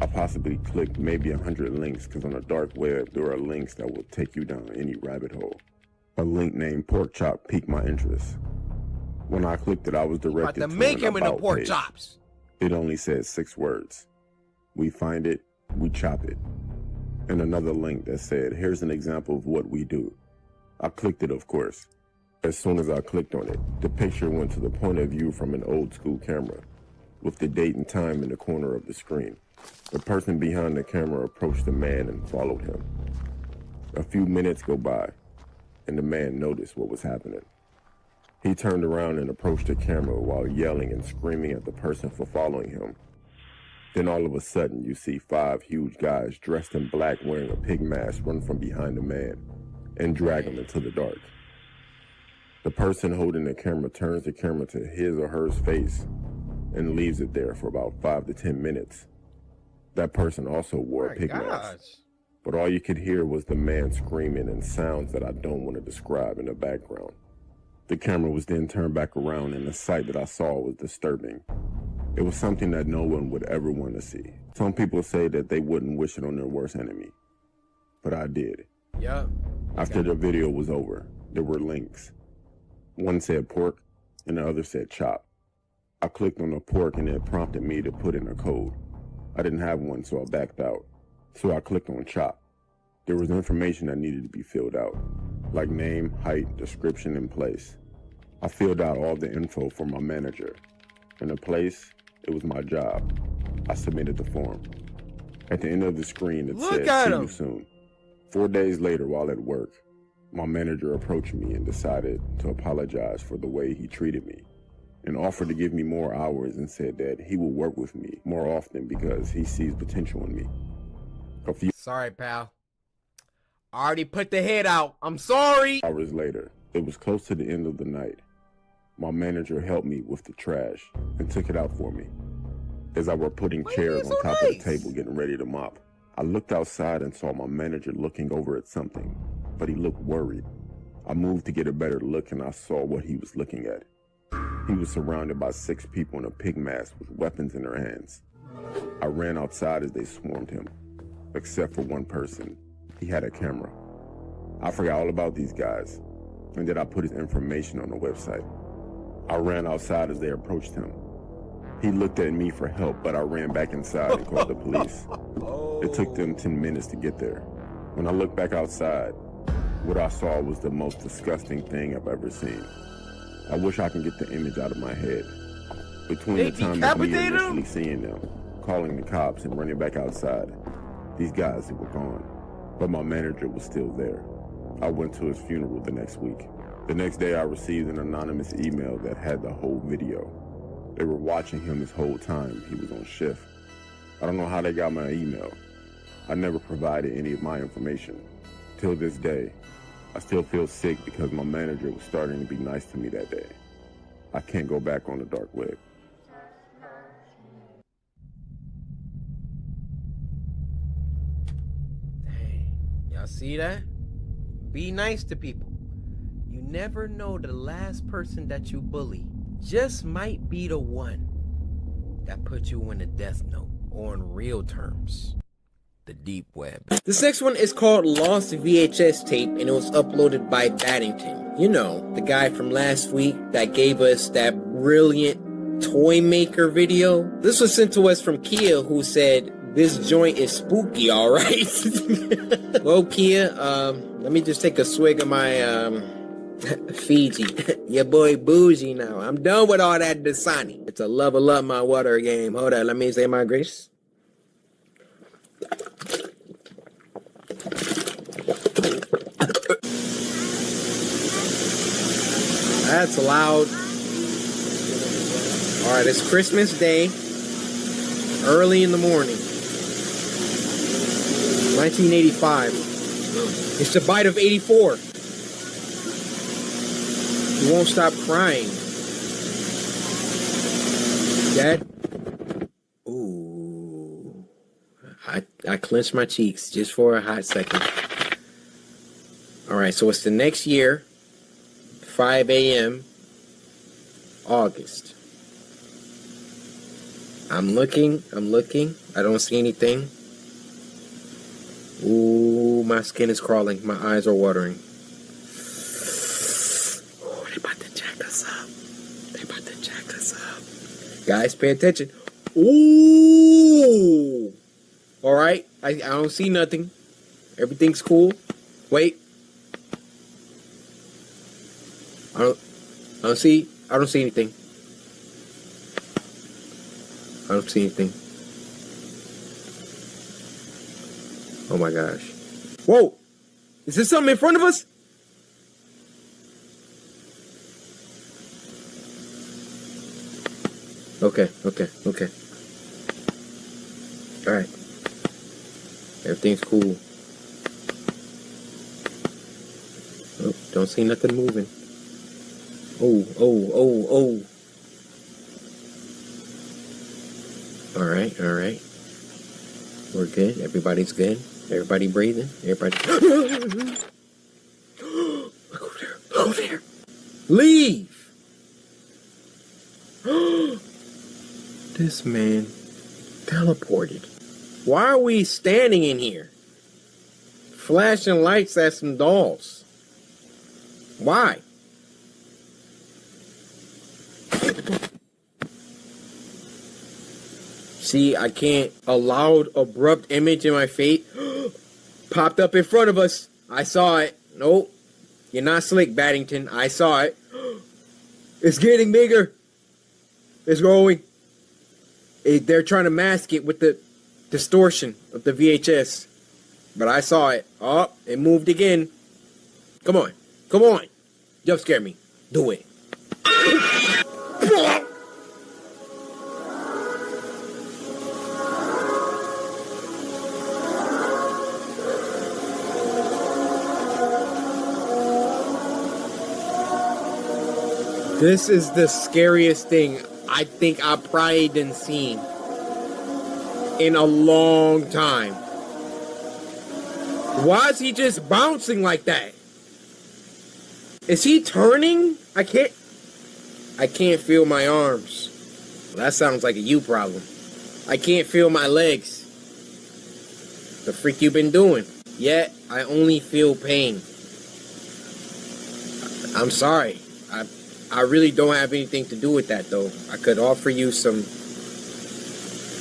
I possibly clicked maybe 100 links, because on the dark web, there are links that will take you down any rabbit hole. A link named Pork Chop piqued my interest. When I clicked it, I was directed to make him an into about pork page. chops. It only said 6 words. We find it, we chop it. And another link that said, here's an example of what we do. I clicked it, of course. As soon as I clicked on it, the picture went to the point of view from an old school camera, with the date and time in the corner of the screen. The person behind the camera approached the man and followed him. A few minutes go by, and the man noticed what was happening. He turned around and approached the camera while yelling and screaming at the person for following him. Then all of a sudden, you see 5 huge guys dressed in black wearing a pig mask run from behind a man and drag him into the dark. The person holding the camera turns the camera to his or her face and leaves it there for about 5 to 10 minutes. That person also wore a pig mask, but all you could hear was the man screaming and sounds that I don't want to describe in the background. The camera was then turned back around and the sight that I saw was disturbing. It was something that no one would ever want to see. Some people say that they wouldn't wish it on their worst enemy, but I did. Yeah. After the video was over, there were links. One said pork and the other said chop. I clicked on the pork and it prompted me to put in a code. I didn't have one, so I backed out. So I clicked on chop. There was information that needed to be filled out, like name, height, description, and place. I filled out all the info for my manager. And the place, it was my job. I submitted the form. At the end of the screen, it said, "See you soon." 4 days later, while at work, my manager approached me and decided to apologize for the way he treated me, and offered to give me more hours and said that he will work with me more often because he sees potential in me. Sorry, pal. I already put the head out. I'm sorry. Hours later, it was close to the end of the night. My manager helped me with the trash and took it out for me. As I were putting chairs on top of the table getting ready to mop, I looked outside and saw my manager looking over at something, but he looked worried. I moved to get a better look and I saw what he was looking at. He was surrounded by 6 people in a pig mask with weapons in their hands. I ran outside as they swarmed him, except for one person. He had a camera. I forgot all about these guys, and then I put his information on the website. I ran outside as they approached him. He looked at me for help, but I ran back inside and called the police. It took them 10 minutes to get there. When I looked back outside, what I saw was the most disgusting thing I've ever seen. I wish I can get the image out of my head. Between the time of me initially seeing them, calling the cops, and running back outside, these guys were gone. But my manager was still there. I went to his funeral the next week. The next day I received an anonymous email that had the whole video. They were watching him his whole time he was on shift. I don't know how they got my email. I never provided any of my information. Till this day, I still feel sick because my manager was starting to be nice to me that day. I can't go back on the dark web. Y'all see that? Be nice to people. You never know, the last person that you bully just might be the one that put you in a death note, or in real terms, the deep web. This next one is called Lost VHS Tape, and it was uploaded by Baddington. You know, the guy from last week that gave us that brilliant toy maker video. This was sent to us from Kia, who said, "This joint is spooky, alright." Well, Kia, let me just take a swig of my, Fiji. Your boy bougie now. I'm done with all that Dasani. It's a level up my water game. Hold on, let me say my grace. That's loud. Alright, it's Christmas Day. Early in the morning. 1985. It's the bite of 84. You won't stop crying. Dad? Ooh. I clenched my cheeks just for a hot second. Alright, so it's the next year. 5 a.m. August. I'm looking. I don't see anything. Ooh, my skin is crawling. My eyes are watering. Oh, they about to jack us up. Guys, pay attention. Ooh. All right. I don't see nothing. Everything's cool. Wait. I don't see anything. I don't see anything. Oh my gosh. Whoa! Is there something in front of us? Okay. Alright. Everything's cool. Oh, don't see nothing moving. Oh. Alright. We're good. Everybody's good. Everybody breathing. Everybody. Look over there. Leave! This man teleported. Why are we standing in here? Flashing lights at some dolls. Why? See, I can't. A loud, abrupt image in my face popped up in front of us. I saw it. Nope. You're not slick, Baddington. I saw it. It's getting bigger. It's growing. They're trying to mask it with the distortion of the VHS. But I saw it. Oh, it moved again. Come on. Jump scare me. Do it. This is the scariest thing I think I've probably done seen in a long time. Why is he just bouncing like that? Is he turning? I can't feel my arms. Well, that sounds like a you problem. I can't feel my legs. The freak you been doing? Yet I only feel pain. I'm sorry. I really don't have anything to do with that, though. I could offer you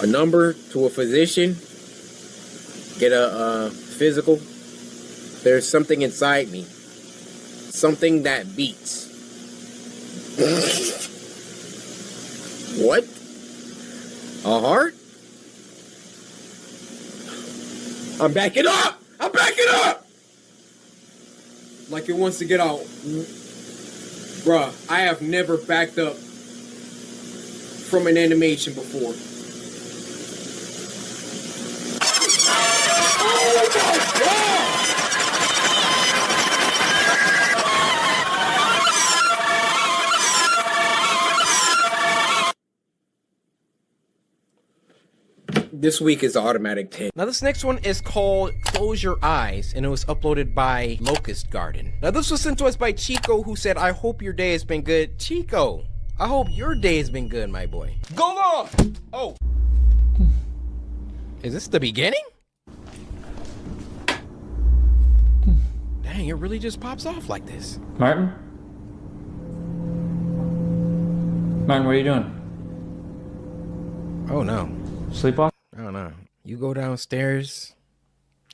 a number to a physician, get a physical. There's something inside me, something that beats. What? A heart? I'm backing up! Like it wants to get out. Bruh, I have never backed up from an animation before. Oh my God! This week is automatic 10. Now this next one is called Close Your Eyes, and it was uploaded by Locust Garden. Now this was sent to us by Chico, who said, I hope your day has been good. Chico, I hope your day has been good, my boy. Go on! Oh. Is this the beginning? Dang, it really just pops off like this. Martin, what are you doing? Oh no. Sleepwalk? I don't know. You go downstairs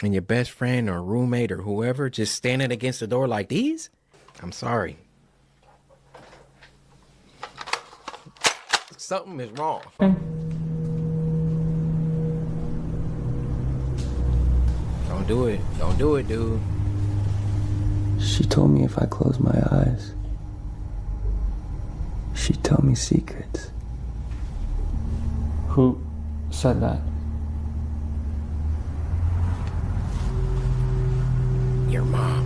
and your best friend or roommate or whoever just standing against the door like these? I'm sorry. Something is wrong. Don't do it. Don't do it, dude. She told me if I close my eyes, she'd tell me secrets. Who said that? Your mom.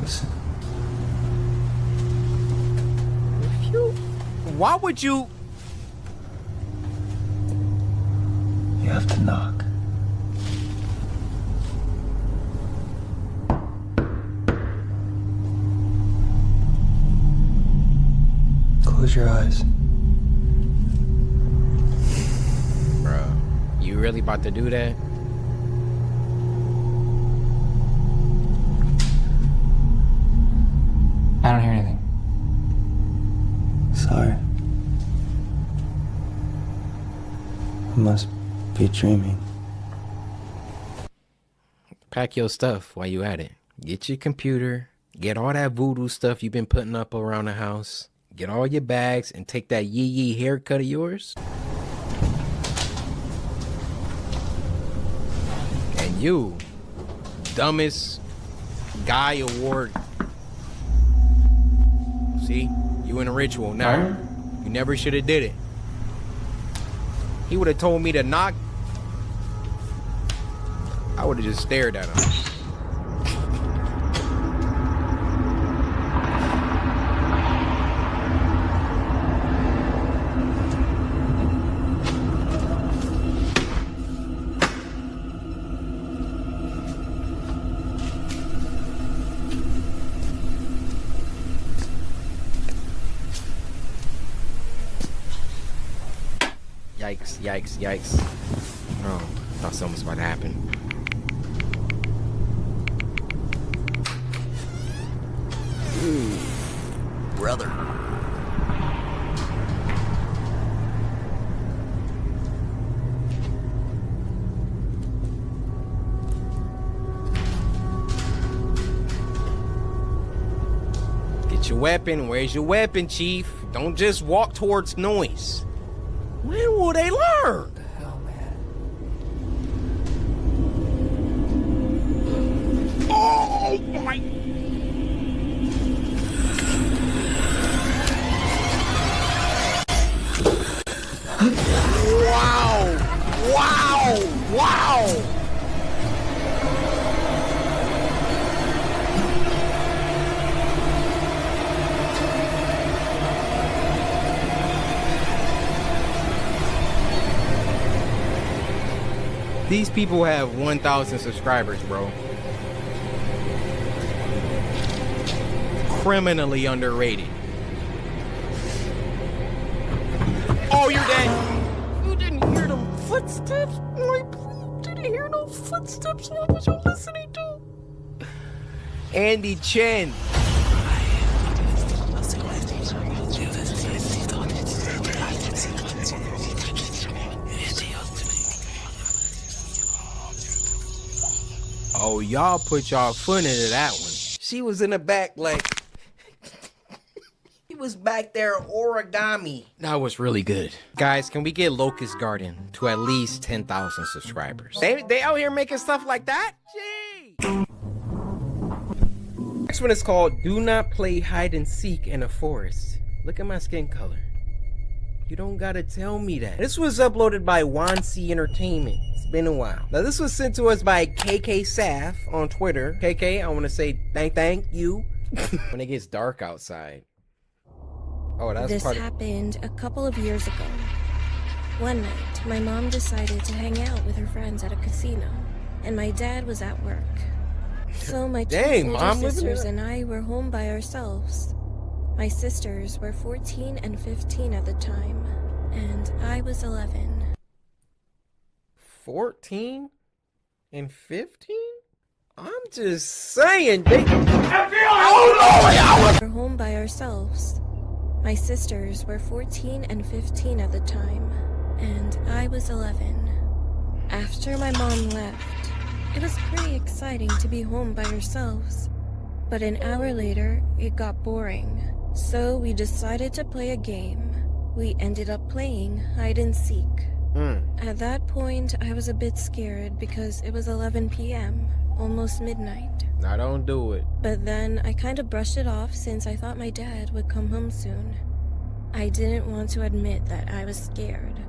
Listen. Why would you? You have to knock. Close your eyes. Bro, you really about to do that? I don't hear anything. Sorry. I must be dreaming. Pack your stuff while you at it. Get your computer. Get all that voodoo stuff you've been putting up around the house. Get all your bags and take that yee haircut of yours. And you, dumbest guy award. See, you in a ritual now. You never should have did it. He would have told me to knock. I would have just stared at him. Yikes, yikes, yikes. Oh, I thought something was about to happen. Ooh, brother. Get your weapon. Where's your weapon, Chief? Don't just walk towards noise. When will they learn? The hell, man? Oh my! Wow! Wow! Wow! These people have 1,000 subscribers, bro. Criminally underrated. Oh, you're dead. You didn't hear them footsteps? You didn't hear those footsteps? What was you listening to? Andy Chen. Oh, y'all put y'all foot into that one. She was in the back like... He was back there origami. That was really good. Guys, can we get Locust Garden to at least 10,000 subscribers? They out here making stuff like that? Gee! Next one is called Do Not Play Hide and Seek in a Forest. Look at my skin color. You don't gotta tell me that. This was uploaded by Wansi Entertainment. It's been a while. Now this was sent to us by KK Saf on Twitter. KK, I want to say thank you. When it gets dark outside. Oh, that's This happened a couple of years ago. One night, my mom decided to hang out with her friends at a casino, and my dad was at work. So my two older sisters and I were home by ourselves. My sisters were 14 and 15 at the time, and I was 11. 14 and 15? I'm just saying, they... We were home by ourselves. My sisters were 14 and 15 at the time, and I was 11. After my mom left, it was pretty exciting to be home by ourselves. But an hour later, it got boring. So we decided to play a game. We ended up playing hide and seek. At that point, I was a bit scared because it was 11 p.m., almost midnight. Now don't do it. But then I kind of brushed it off since I thought my dad would come home soon. I didn't want to admit that I was scared.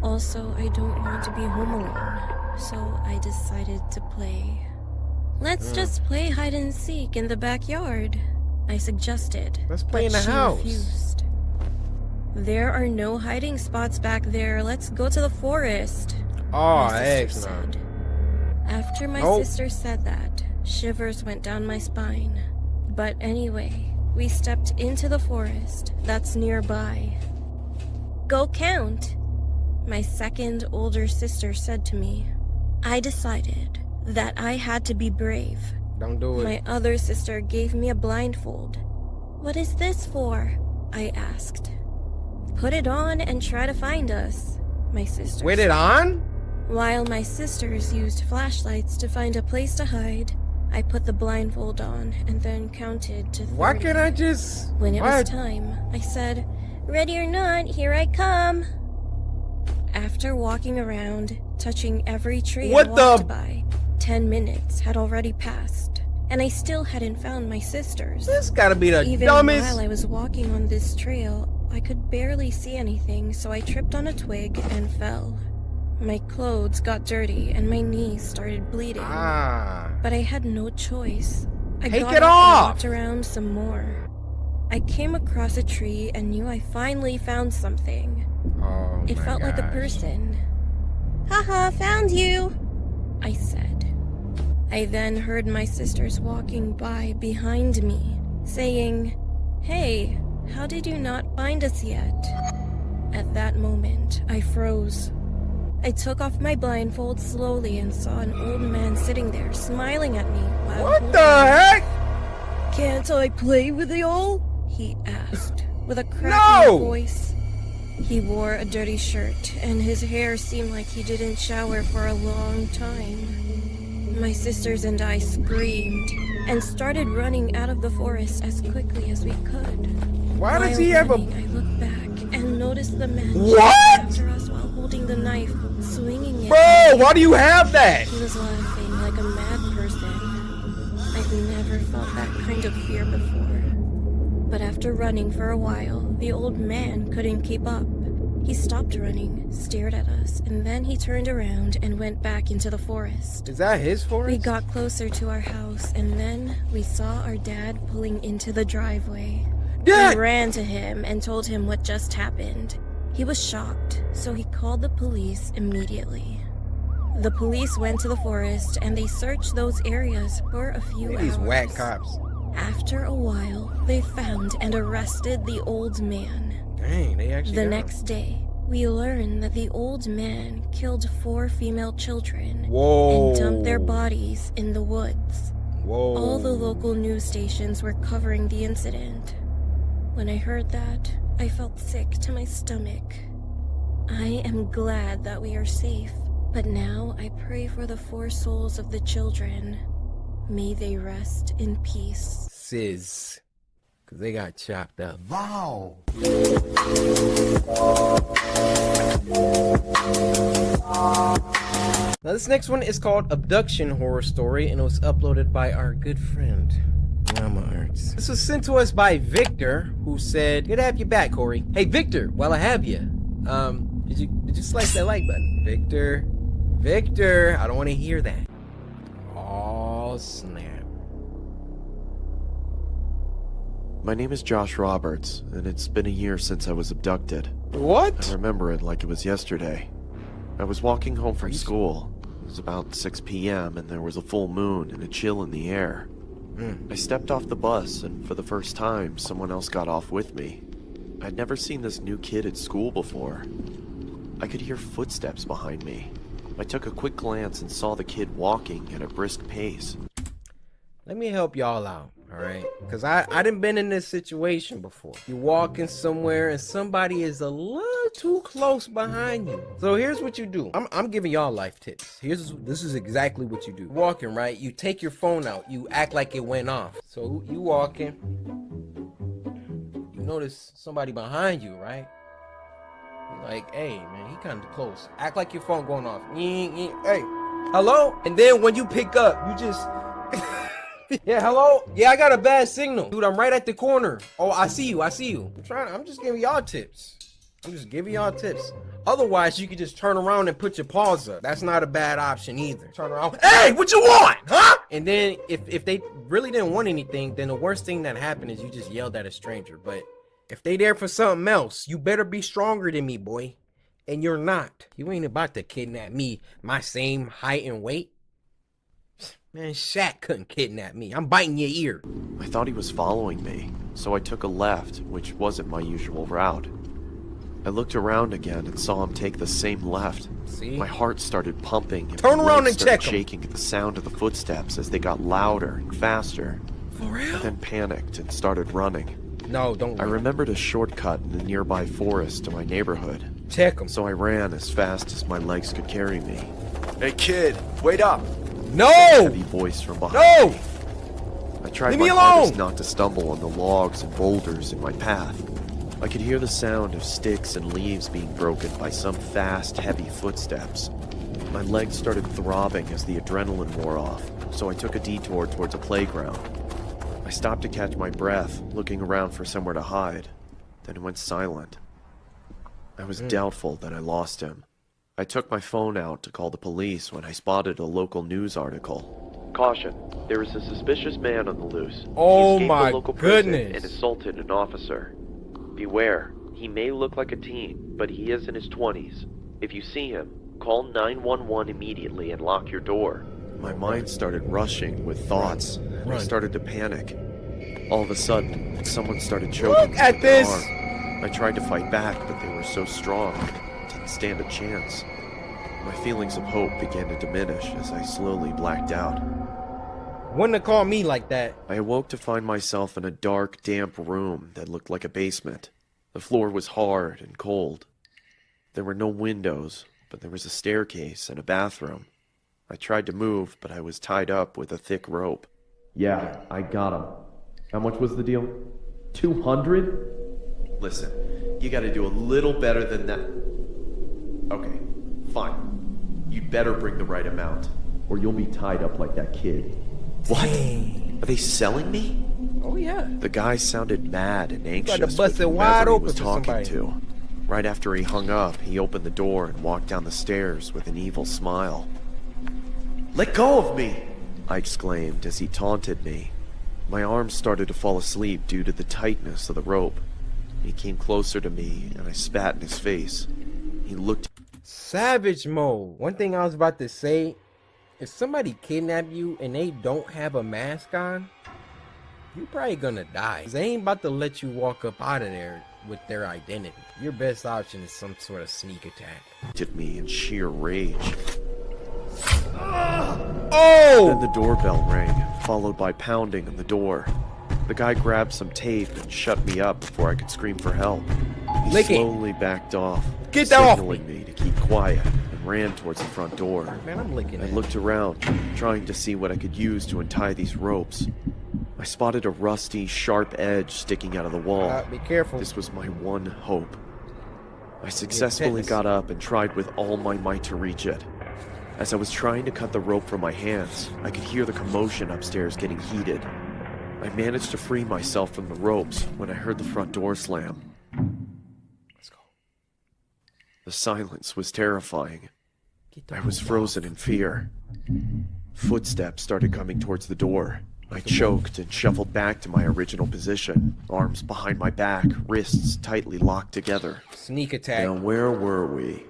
Also, I don't want to be home alone, so I decided to play. Let's just play hide and seek in the backyard, I suggested. Let's play in the she house. Refused. There are no hiding spots back there. Let's go to the forest. Oh, my sister said. After my sister said that, shivers went down my spine. But anyway, we stepped into the forest that's nearby. Go count, my second older sister said to me. I decided that I had to be brave. Don't do it. My other sister gave me a blindfold. What is this for? I asked. Put it on and try to find us, my sister With said. it on? While my sisters used flashlights to find a place to hide, I put the blindfold on and then counted to 30. Why can't I just... When it was time, I said, ready or not, here I come. After walking around, touching every tree I walked by, 10 minutes had already passed, and I still hadn't found my sisters. This gotta be the Even dumbest... while I was walking on this trail, I could barely see anything, so I tripped on a twig and fell. My clothes got dirty and my knees started bleeding. But I had no choice. I Take got it up off! and walked around some more. I came across a tree and knew I finally found something. Oh, it felt like a person. Haha, found you! I said. I then heard my sisters walking by behind me, saying, "Hey, how did you not find us yet?" At that moment, I froze. I took off my blindfold slowly and saw an old man sitting there smiling at me while What the heck? "Can't I play with y'all?" he asked, with a cracking voice. He wore a dirty shirt, and his hair seemed like he didn't shower for a long time. My sisters and I screamed and started running out of the forest as quickly as we could. Why does he have a... I looked back and noticed the man What? after us while holding the knife, swinging it. Bro, why do you have that? He was laughing like a mad person. I've never felt that kind of fear before. But after running for a while, the old man couldn't keep up. He stopped running, stared at us, and then he turned around and went back into the forest. Is that his forest? We got closer to our house, and then we saw our dad pulling into the driveway. Dad! We ran to him and told him what just happened. He was shocked, so he called the police immediately. The police went to the forest and they searched those areas for a few hours. These whack cops. After a while, they found and arrested the old man. Dang, they actually The got him. next day, we learned that the old man killed 4 female children Whoa. and dumped their bodies in the woods. Whoa. All the local news stations were covering the incident. When I heard that, I felt sick to my stomach. I am glad that we are safe, but now I pray for the 4 souls of the children. May they rest in peace. Sis. Because they got chopped up. Wow. Now this next one is called Abduction Horror Story, and it was uploaded by our good friend Mama Arts. This was sent to us by Victor, who said, "Good to have you back, Corey." Hey Victor, while I have you, did you slice that like button? Victor, I don't want to hear that. Oh snap. My name is Josh Roberts, and it's been a year since I was abducted. What? I remember it like it was yesterday. I was walking home from school. It was about 6 p.m. and there was a full moon and a chill in the air. I stepped off the bus, and for the first time, someone else got off with me. I'd never seen this new kid at school before. I could hear footsteps behind me. I took a quick glance and saw the kid walking at a brisk pace. Let me help y'all out, alright? Because I done been in this situation before. You walking somewhere and somebody is a little too close behind you. So here's what you do. I'm giving y'all life tips. This is exactly what you do. Walking, right? You take your phone out. You act like it went off. So you walking. You notice somebody behind you, right? You're like, hey, man, he kind of close. Act like your phone going off. Hey, hello? And then when you pick up, you just... Yeah, hello? Yeah, I got a bad signal. Dude, I'm right at the corner. Oh, I see you. I'm just giving y'all tips. Otherwise, you could just turn around and put your paws up. That's not a bad option either. Turn around. Hey, what you want? Huh? And then if they really didn't want anything, then the worst thing that happened is you just yelled at a stranger. But if they there for something else, you better be stronger than me, boy. And you're not. You ain't about to kidnap me my same height and weight. Man, Shaq couldn't kidnap me. I'm biting your ear. I thought he was following me, so I took a left, which wasn't my usual route. I looked around again and saw him take the same left. See? My heart started pumping and Turn my around legs and check started 'em. shaking at the sound of the footsteps as they got louder and faster. For real? I then panicked and started running. No, don't I run. remembered a shortcut in the nearby forest to my neighborhood. Check him. So I ran as fast as my legs could carry me. Hey kid, wait up! No! A heavy voice from behind No! me. I tried Leave my me hardest alone! not to stumble on the logs and boulders in my path. I could hear the sound of sticks and leaves being broken by some fast, heavy footsteps. My legs started throbbing as the adrenaline wore off, so I took a detour towards a playground. I stopped to catch my breath, looking around for somewhere to hide, then went silent. I was doubtful that I lost him. I took my phone out to call the police when I spotted a local news article. Caution, there is a suspicious man on the loose. Oh he escaped my the local prison goodness. and assaulted an officer. Beware, he may look like a teen, but he is in his 20s. If you see him, call 911 immediately and lock your door. My mind started rushing with thoughts. I started to panic. All of a sudden, someone started choking Look me at with this! their arm. I tried to fight back, but they were so strong, I didn't stand a chance. My feelings of hope began to diminish as I slowly blacked out. Wouldn't have called me like that. I awoke to find myself in a dark, damp room that looked like a basement. The floor was hard and cold. There were no windows, but there was a staircase and a bathroom. I tried to move, but I was tied up with a thick rope. Yeah, I got him. How much was the deal? 200? Listen, you gotta do a little better than that. Okay, fine. You'd better bring the right amount, or you'll be tied up like that kid. What? Are they selling me? Oh yeah. The guy sounded mad and anxious to bust with it wide whoever he open was for talking somebody. to. Right after he hung up, he opened the door and walked down the stairs with an evil smile. "Let go of me!" I exclaimed as he taunted me. My arms started to fall asleep due to the tightness of the rope. He came closer to me and I spat in his face. He looked... Savage mode. One thing I was about to say, if somebody kidnap you and they don't have a mask on, you're probably gonna die. They ain't about to let you walk up out of there with their identity. Your best option is some sort of sneak attack. At me in sheer rage. Oh! Then the doorbell rang, followed by pounding on the door. The guy grabbed some tape and shut me up before I could scream for help. He Lick it. slowly backed off, Get that off signaling me to keep quiet, and ran towards the front door. Man, I'm licking I it. looked around, trying to see what I could use to untie these ropes. I spotted a rusty, sharp edge sticking out of the wall. Be careful. This was my one hope. I successfully got up and tried with all my might to reach it. As I was trying to cut the rope from my hands, I could hear the commotion upstairs getting heated. I managed to free myself from the ropes when I heard the front door slam. Let's go. The silence was terrifying. I was frozen in fear. Footsteps started coming towards the door. I choked and shuffled back to my original position, arms behind my back, wrists tightly locked together. Sneak attack. Now where were we?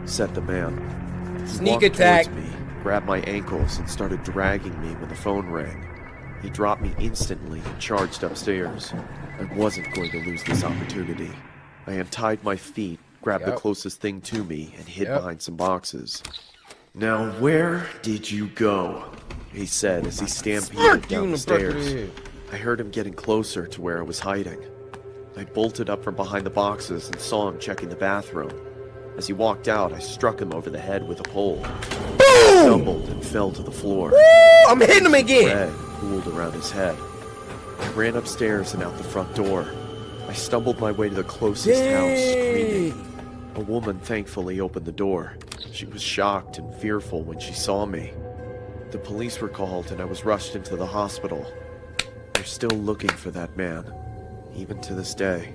Said the man. He Sneak walked attack. towards me, grabbed my ankles, and started dragging me when the phone rang. He dropped me instantly and charged upstairs. I wasn't going to lose this opportunity. I untied my feet, grabbed the closest thing to me, and hid behind some boxes. "Now where did you go?" he said as he stampeded down the stairs. I heard him getting closer to where I was hiding. I bolted up from behind the boxes and saw him checking the bathroom. As he walked out, I struck him over the head with a pole. He stumbled and fell to the floor. I'm hitting him again! Red pooled around his head. I ran upstairs and out the front door. I stumbled my way to the closest house, screaming. A woman thankfully opened the door. She was shocked and fearful when she saw me. The police were called and I was rushed into the hospital. They're still looking for that man, even to this day.